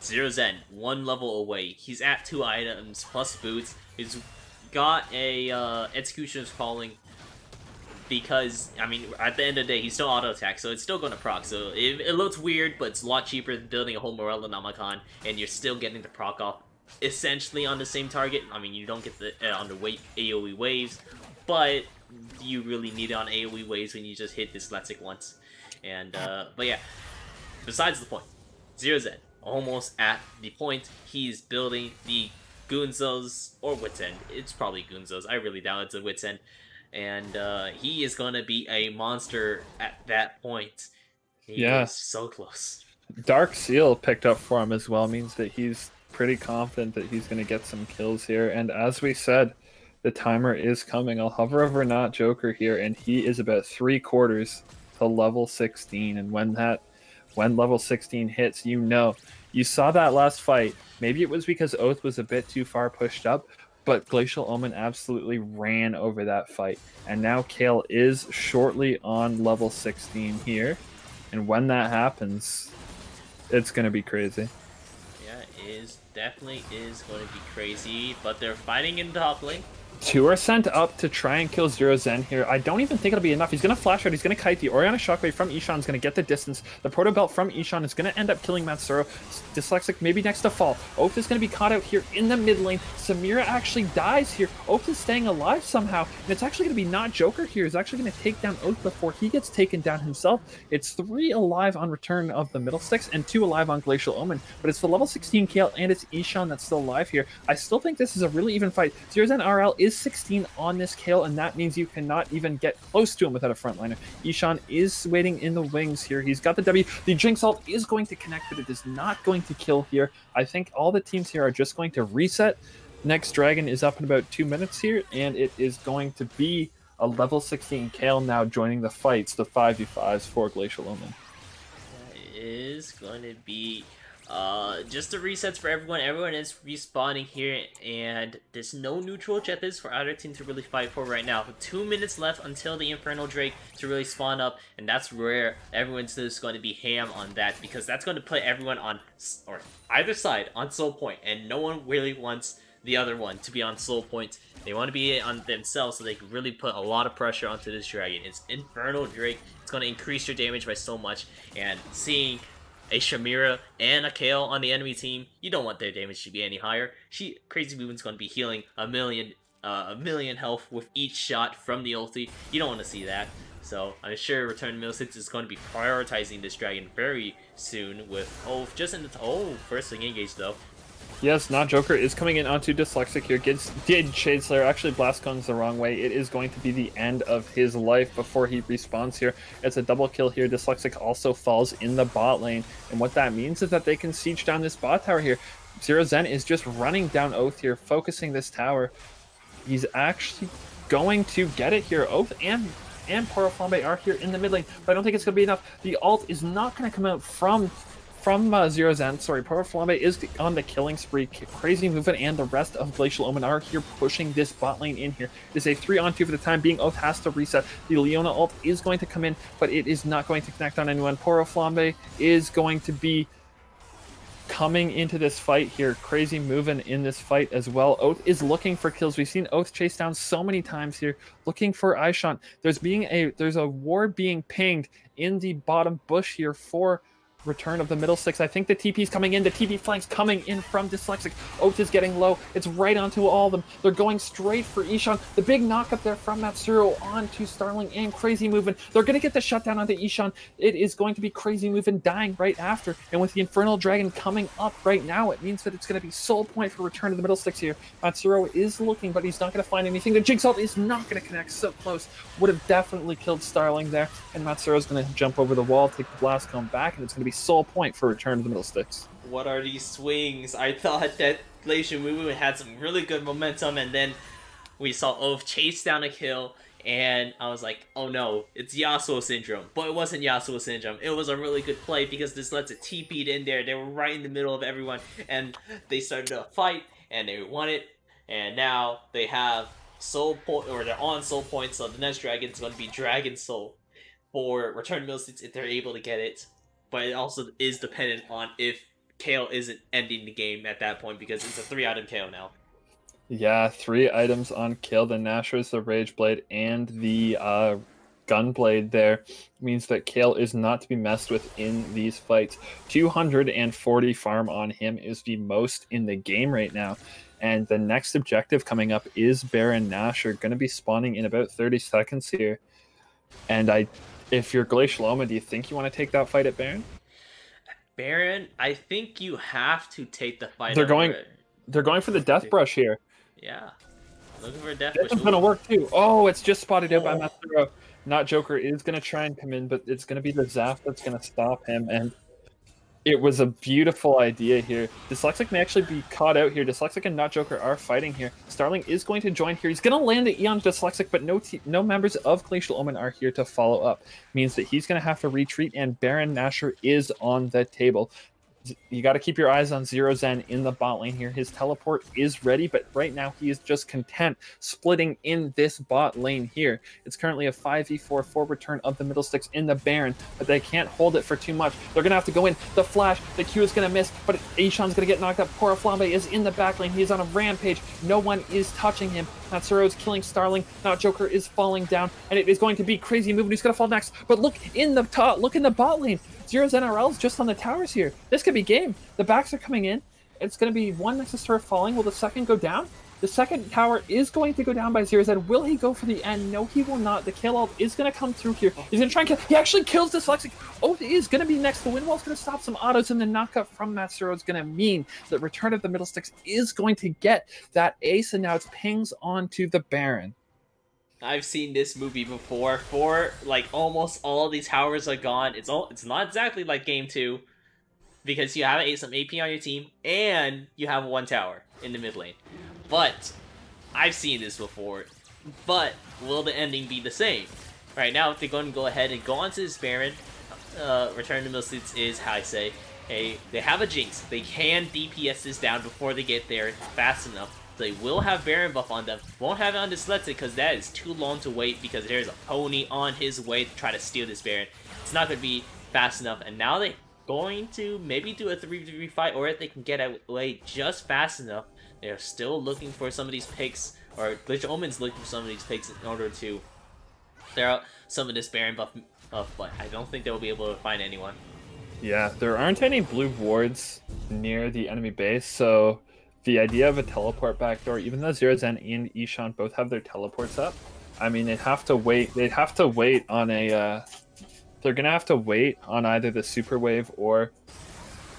Zero Zen, one level away. He's at 2 items plus boots. He's got a Executioner's Calling. Because, I mean, at the end of the day, he's still auto-attack, so it's still going to proc. So it looks weird, but it's a lot cheaper than building a whole Morella Namacon, and you're still getting the proc off essentially on the same target. I mean, you don't get the on the AoE waves, but you really need it on AoE waves when you just hit Dyslexic once. And, but yeah, besides the point, Zero Zen, almost at the point. He's building the Gunzo's, or Wit's End. It's probably Gunzo's. I really doubt it's a Wit's End. And he is going to be a monster at that point. He is so close. Dark Seal picked up for him as well, means that he's pretty confident that he's going to get some kills here. And as we said, the timer is coming. I'll hover over Not Joker here, and he is about 3/4 to level 16. And when level 16 hits, you know. You saw that last fight. Maybe it was because Oath was a bit too far pushed up, but Glacial Omen absolutely ran over that fight. And now Kale is shortly on level 16 here. And when that happens, it's going to be crazy. Yeah, it definitely is going to be crazy. But they're fighting in top lane. 2 are sent up to try and kill Zero Zen here. I don't even think it'll be enough. He's going to flash out. He's going to kite. The Oriana Shockwave from Ishan is going to get the distance. The Proto Belt from Ishan is going to end up killing Matsuro. Dyslexic maybe next to fall. Oath is going to be caught out here in the mid lane. Samira actually dies here. Oath is staying alive somehow. And it's actually going to be Not Joker here. He's actually going to take down Oath before he gets taken down himself. It's 3 alive on Return of the Middle Sticks and 2 alive on Glacial Omen. But it's the level 16 Kale and it's Ishan that's still alive here. I still think this is a really even fight. Zero Zen RL is 16 on this Kale, and that means you cannot even get close to him without a frontliner. Ishan is waiting in the wings here. He's got the W. The Jinx ult is going to connect, but it is not going to kill here. I think all the teams here are just going to reset. Next dragon is up in about 2 minutes here, and it is going to be a level 16 Kale now joining the fights, the 5v5s for Glacial Omen. That is going to be just the resets for everyone. Everyone is respawning here, and there's no neutral objectives for either team to really fight for right now. 2 minutes left until the Infernal Drake to really spawn up, and that's where everyone's just going to be ham on that, because that's going to put everyone on, or either side, on soul point, and no one really wants the other one to be on soul point. They want to be on themselves so they can really put a lot of pressure onto this dragon. It's Infernal Drake. It's going to increase your damage by so much, and seeing a Shamira and a Kale on the enemy team, you don't want their damage to be any higher. Crazy Movement's going to be healing a million health with each shot from the ulti. You don't want to see that. So I'm sure Return Mill 6 is going to be prioritizing this dragon very soon with just in the first thing engaged though. Yes, Not Joker is coming in onto Dyslexic here. Did Shadeslayer. Actually, Blast Cone's the wrong way. It is going to be the end of his life before he respawns here. It's a double kill here. Dyslexic also falls in the bot lane. And what that means is that they can siege down this bot tower here. Zero Zen is just running down Oath here, focusing this tower. He's actually going to get it here. Oath and Poro Flambe are here in the mid lane, but I don't think it's going to be enough. The ult is not going to come out from Zero Zen. Sorry, Poro Flambe is on the killing spree. Crazy Movement and the rest of Glacial Omen are here pushing this bot lane in here. It is a 3-on-2 for the time being. Oath has to reset. The Leona ult is going to come in, but it is not going to connect on anyone. Poro Flambe is going to be coming into this fight here. Crazy moving in this fight as well. Oath is looking for kills. We've seen Oath chase down so many times here, looking for Aishant. There's a ward being pinged in the bottom bush here for return of the middle six. I think the TP's coming in. The TP flank's coming in from Dyslexic. Oath is getting low. It's right onto all of them. They're going straight for Ishan. The big knock up there from Matsuro onto Starling and Crazy Moving. They're going to get the shutdown onto Ishan. It is going to be Crazy Moving dying right after. And with the Infernal Dragon coming up right now, it means that it's going to be soul point for return to the middle six here. Matsuro is looking, but he's not going to find anything. The Jigsaw is not going to connect. So close. Would have definitely killed Starling there. And Matsuro's going to jump over the wall, take the blast, come back, and it's going to be soul point for return to the middle sticks. What are these swings? I thought that Glacier Movement had some really good momentum, and then we saw Oath chase down a kill, and I was like, oh no, it's Yasuo Syndrome. But it wasn't Yasuo Syndrome. It was a really good play because this lets it TP'd in there. They were right in the middle of everyone, and they started a fight, and they won it, and now they have soul point, or they're on soul point, so the next dragon is going to be Dragon Soul for return to middle sticks if they're able to get it. But it also is dependent on if KO isn't ending the game at that point, because it's a 3-item KO now. Yeah, 3 items on kill. The Nashor's, the Rage Blade, and the Gunblade there means that Kale is not to be messed with in these fights. 240 farm on him is the most in the game right now. And the next objective coming up is Baron Nashor, going to be spawning in about 30 seconds here. And if you're Glacial Oma, do you think you want to take that fight at Baron? Baron, I think you have to take the fight. They're going for the Death Brush here. Yeah, looking for a Death This Brush. is going to work too. Oh, it's just spotted out by Matsuro. Not Joker is going to try and come in, but it's going to be the Zap that's going to stop him. And it was a beautiful idea here. Dyslexic may actually be caught out here. Dyslexic and Not Joker are fighting here. Starling is going to join here. He's going to land the Eon Dyslexic, but no members of Glacial Omen are here to follow up. Means that he's going to have to retreat, and Baron Nashor is on the table. You got to keep your eyes on Zero Zen in the bot lane here. His teleport is ready, but right now he is just content splitting in this bot lane here. It's currently a 5v4 for return of the middle sticks in the Baron, but they can't hold it for too much. They're going to have to go in. The flash, the Q is going to miss, but Ishan's going to get knocked up. Pora Flambe is in the back lane. He is on a rampage. No one is touching him. Matsuro is killing Starling. Not Joker is falling down, and it is going to be Crazy Movement who's going to fall next. But look in the top, look in the bot lane. Zero's NRL's just on the towers here. This could be game. The backs are coming in. It's going to be one Nexus Turret falling. Will the second go down? The second tower is going to go down by Zero Zen. Will he go for the end? No, he will not. The kill ult is going to come through here. He's going to try and kill. He actually kills Dyslexic. Oath is going to be next. The wind wall's going to stop some autos, and the knockup from Matsuro is going to mean that return of the middle sticks is going to get that ace, and now it's pings onto the Baron. I've seen this movie before. For like almost all of these towers are gone. It's not exactly like game 2, because you have some AP on your team and you have one tower in the mid lane. But I've seen this before. But will the ending be the same? Right now, if they're going to go ahead and go onto this Baron, return to middle sticks is how I say, hey, they have a Jinx. They can DPS this down before they get there fast enough. They will have Baron buff on them. Won't have it on Dyslexic because that is too long to wait, because there's a pony on his way to try to steal this Baron. It's not going to be fast enough, and now they're going to maybe do a 3v3 fight, or if they can get away just fast enough. They're still looking for some of these picks, or Glitch Omen's looking for some of these picks in order to clear out some of this Baron buff, but I don't think they'll be able to find anyone. Yeah, there aren't any blue wards near the enemy base, so the idea of a teleport backdoor, even though Zero Zen and Ishan both have their teleports up, I mean, they'd have to wait. They'd have to wait on a. They're gonna have to wait on either the super wave or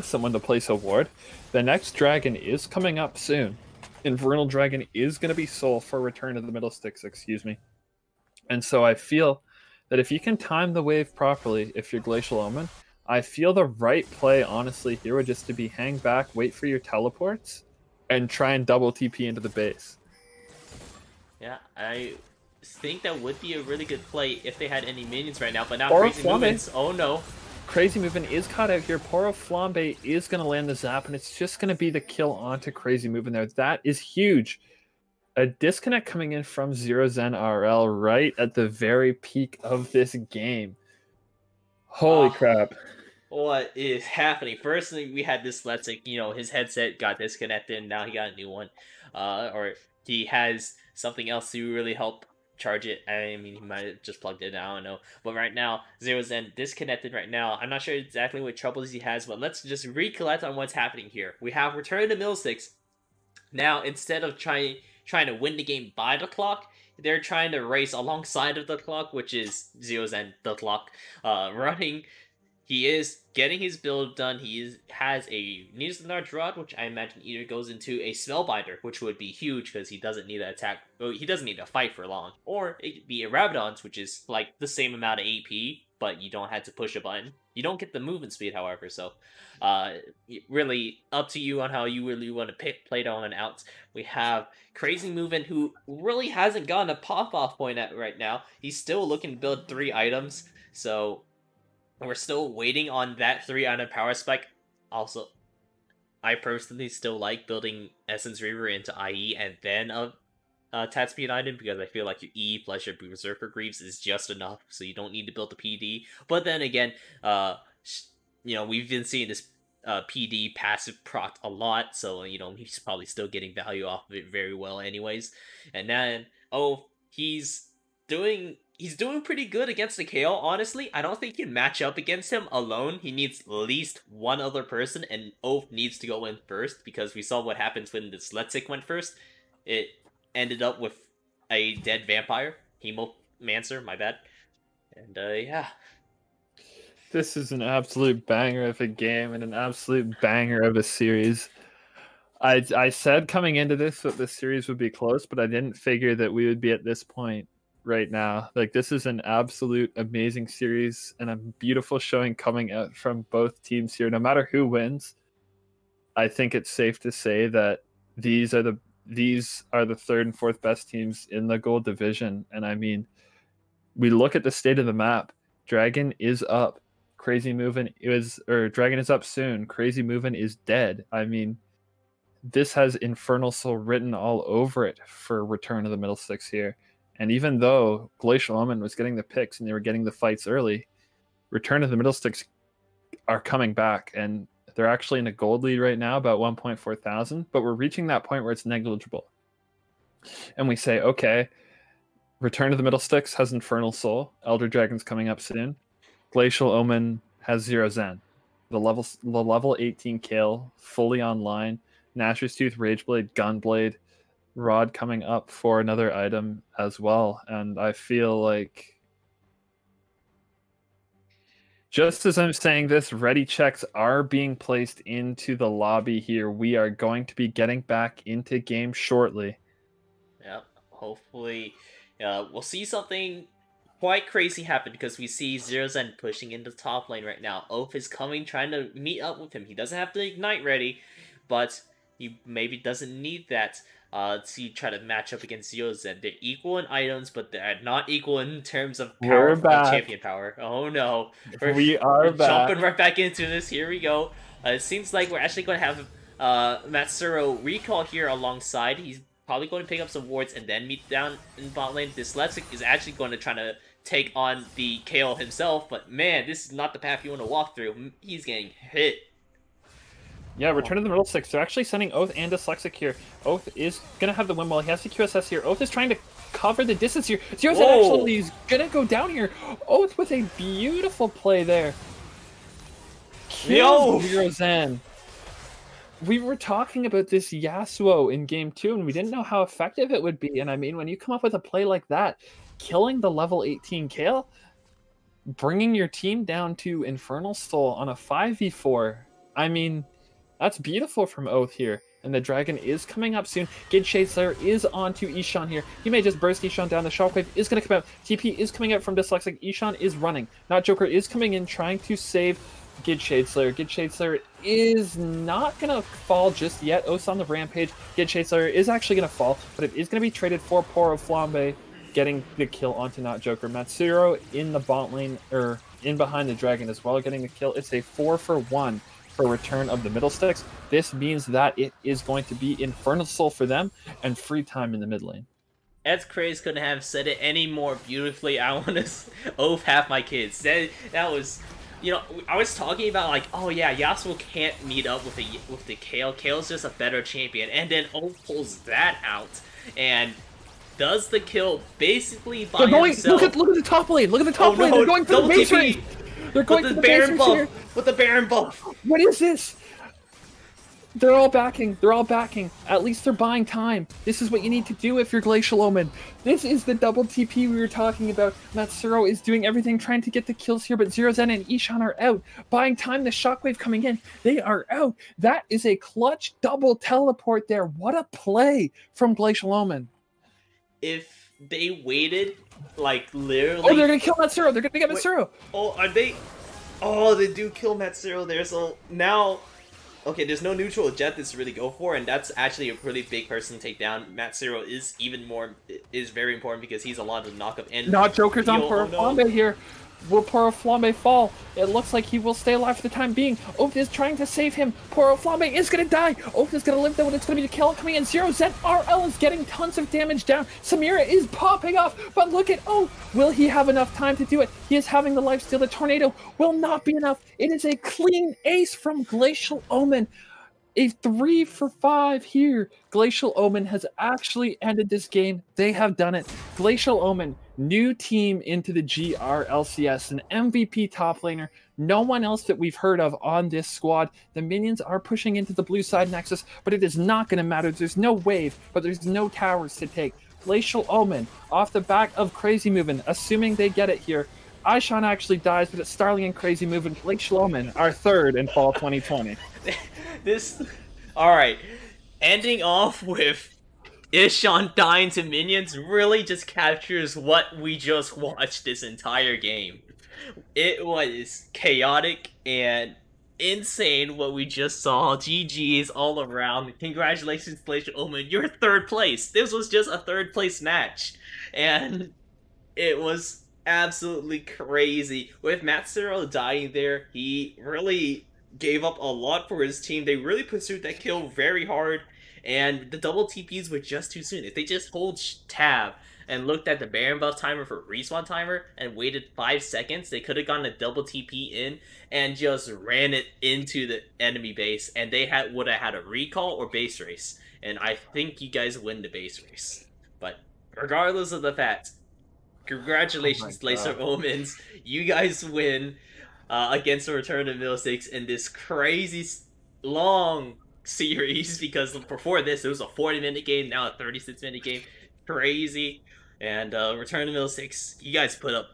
someone to place a ward. The next dragon is coming up soon. Infernal Dragon is gonna be soul for return to the middle sticks. Excuse me. And so I feel that if you can time the wave properly, if you're Glacial Omen, I feel the right play, honestly, here would just to be hang back, wait for your teleports, and try and double TP into the base. Yeah, I think that would be a really good play if they had any minions right now, but now Pora Crazy Flambe. Movements. Oh no. Crazy Movement is caught out here. Pora Flambe is going to land the zap, and it's just going to be the kill onto Crazy Movement there. That is huge. A disconnect coming in from Zero Zen RL right at the very peak of this game. Holy crap. what is happening? Firstly, we had this Letsic, his headset got disconnected, and now he got a new one. Or he has something else to really help charge it. I mean, he might have just plugged it in, I don't know. But right now, Zero Zen disconnected right now. I'm not sure exactly what troubles he has, but let's just recollect on what's happening here. We have Return to Middlesticks. Now, instead of trying to win the game by the clock, they're trying to race alongside of the clock, which is Zero Zen, the clock, running. He is getting his build done. Has a needs a large rod, which I imagine either goes into a Spellbinder, which would be huge because he doesn't need to attack. Well, he doesn't need to fight for long, or it could be a Rabadon's, which is like the same amount of AP, but you don't have to push a button. You don't get the movement speed, however. So, really up to you on how you really want to play it on and out. We have Crazy Movement, who really hasn't gotten a pop-off point at right now. He's still looking to build 3 items, so we're still waiting on that 3-item power spike. Also, I personally still like building Essence Reaver into IE and then a attack speed item, because I feel like your E plus your Berserker Greaves is just enough, so you don't need to build the PD. But then again, we've been seeing this PD passive proc a lot, so he's probably still getting value off of it very well anyways. And then he's doing pretty good against the KO, honestly. I don't think you can match up against him alone. He needs at least one other person, and Oath needs to go in first, because we saw what happens when this Letsic went first. It ended up with a dead vampire. Hemomancer, my bad. And yeah. This is an absolute banger of a game and an absolute banger of a series. I said coming into this that this series would be close, but I didn't figure that we would be at this point right now. Like, this is an absolute amazing series and a beautiful showing coming out from both teams here. No matter who wins, I think it's safe to say that these are the 3rd and 4th best teams in the gold division. And I mean, we look at the state of the map. Dragon is up. Dragon is up soon. Crazy Movement is dead. I mean, this has Infernal Soul written all over it for Return of the Middlesticks here. And even though Glacial Omen was getting the picks and they were getting the fights early, Return of the Middlesticks are coming back, and they're actually in a gold lead right now, about 1.4 thousand, but we're reaching that point where it's negligible. And we say, okay, Return of the Middlesticks has Infernal Soul, Elder Dragon's coming up soon, Glacial Omen has Zero Zen. The level 18 kill, fully online, Gnasher's Tooth, Rageblade, Gunblade, Rod coming up for another item as well. And I feel like, just as I'm saying this, ready checks are being placed into the lobby here. We are going to be getting back into game shortly. Yep, hopefully we'll see something quite crazy happen, because we see Zero Zen pushing into the top lane right now. Oath is coming, trying to meet up with him. He doesn't have the Ignite ready, but he maybe doesn't need that to try to match up against Zero Zen. They're equal in items, but they're not equal in terms of power, champion power. Oh no. We are jumping right back into this. Here we go. It seems like we're actually going to have Matsuro recall here alongside. He's probably going to pick up some wards and then meet down in bot lane. This Letsic is actually going to try to take on the KO himself, but man, this is not the path you want to walk through. He's getting hit. Yeah, Return of the Middlesticks. They're actually sending Oath and Dyslexic here. Oath is going to have the win wall. He has the QSS here. Oath is trying to cover the distance here. Zero Zen actually is going to go down here. Oath with a beautiful play there. Kills Zero Zen. We were talking about this Yasuo in game 2, and we didn't know how effective it would be. And I mean, when you come up with a play like that, killing the level 18 kill, bringing your team down to Infernal Soul on a 5v4, I mean, that's beautiful from Oath here. And the dragon is coming up soon. Gid Shadeslayer is on to Ishan here. He may just burst Ishan down. The Shockwave is going to come out. TP is coming out from Dyslexic. Ishan is running. Not Joker is coming in, trying to save Gid Shadeslayer. Gid Shadeslayer is not going to fall just yet. Oath's on the rampage. Gid Shadeslayer is actually going to fall, but it is going to be traded for Poro Flambe, getting the kill onto Not Joker. Matsuro in the bot lane, or in behind the dragon as well, getting the kill. It's a 4-for-1 for Return of the Middlesticks. This means that it is going to be Infernal Soul for them and free time in the mid lane. Ed Craze couldn't have said it any more beautifully. I want to Oath half my kids. That was you know, I was talking about like, oh yeah, Yasuo can't meet up with the Kale. Kale's just a better champion, and then O pulls that out and does the kill basically by himself. Look at the top lane. Look at the top lane. They're going for the base race. They're going for the Baron buff here. With the Baron buff. What is this? They're all backing. They're all backing. At least they're buying time. This is what you need to do if you're Glacial Omen. This is the double TP we were talking about. Matsuro is doing everything, trying to get the kills here, but Zero Zen and Ishan are out. Buying time, the Shockwave coming in. They are out. That is a clutch double teleport there. What a play from Glacial Omen. If they waited, like, literally... Oh, they're going to kill Matsuro. They're going to get Matsuro. Oh, are they... Oh, they do kill Matsuro there, so now... Okay, there's no neutral objectives to really go for, and that's actually a really big person to take down. Matsuro is very important because he's a lot of knockup and... Not Joker's on Poro Flambe here. Will Poro Flambe fall? It looks like he will stay alive for the time being. Oath is trying to save him. Poro Flambe is going to die. Oath is going to live though, and it's going to be the kill coming in. Zero Zen RL is getting tons of damage down. Samira is popping off, but look at Oath. Will he have enough time to do it? He is having the lifesteal. The tornado will not be enough. It is a clean ace from Glacial Omen. A 3 for 5 here. Glacial Omen has actually ended this game. They have done it. Glacial Omen, new team into the GRLCS, an MVP top laner. No one else that we've heard of on this squad. The minions are pushing into the blue side nexus, but it is not going to matter. There's no wave, but there's no towers to take. Glacial Omen, off the back of Crazy Moving, assuming they get it here. Ishan actually dies, but it's Starling and Crazy Moving. Glacial Omen are third in fall 2020. Alright, ending off with Ishan dying to minions really just captures what we just watched this entire game. It was chaotic and insane what we just saw. GG's all around. Congratulations, Glacial Omen. You're third place. This was just a third place match. And it was absolutely crazy. With Matsuro dying there, he really gave up a lot for his team. They really pursued that kill very hard, and the double TPs were just too soon. If they just hold tab and looked at the Baron buff timer for respawn timer and waited 5 seconds, they could have gotten a double TP in and just ran it into the enemy base, and they would have had a recall or base race. And I think you guys win the base race. But regardless of the fact, congratulations, Glacial Omens. You guys win against the Return of Middle 6 in this crazy long series, because before this it was a 40-minute game, now a 36-minute game. Crazy. And Return of Middle 6, you guys put up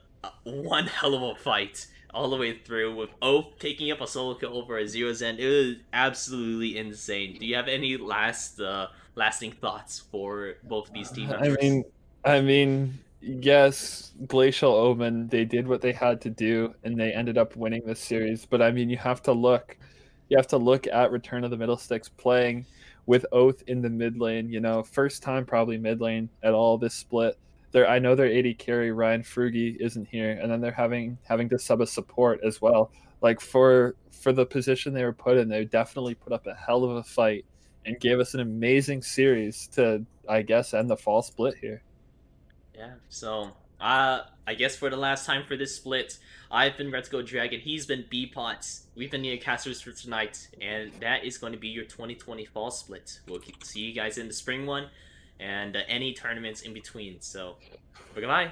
one hell of a fight all the way through, with Oath taking up a solo kill over a Zero Zen. It was absolutely insane. Do you have any lasting thoughts for both of these team members? I mean, yes, Glacial Omen, they did what they had to do, and they ended up winning this series. But I mean, you have to look at Return of the Middle Six playing with Oath in the mid lane. You know, first time probably mid lane at all this split. I know their AD carry Ryan Frugi isn't here, and then they're having to sub a support as well. Like for the position they were put in, they definitely put up a hell of a fight and gave us an amazing series to, I guess, end the fall split here. Yeah, so I guess for the last time for this split, I've been Let's Go Dragon, he's been B-Pots, we've been Neocasters for tonight, and that is going to be your 2020 fall split. We'll see you guys in the spring one, and any tournaments in between, so goodbye.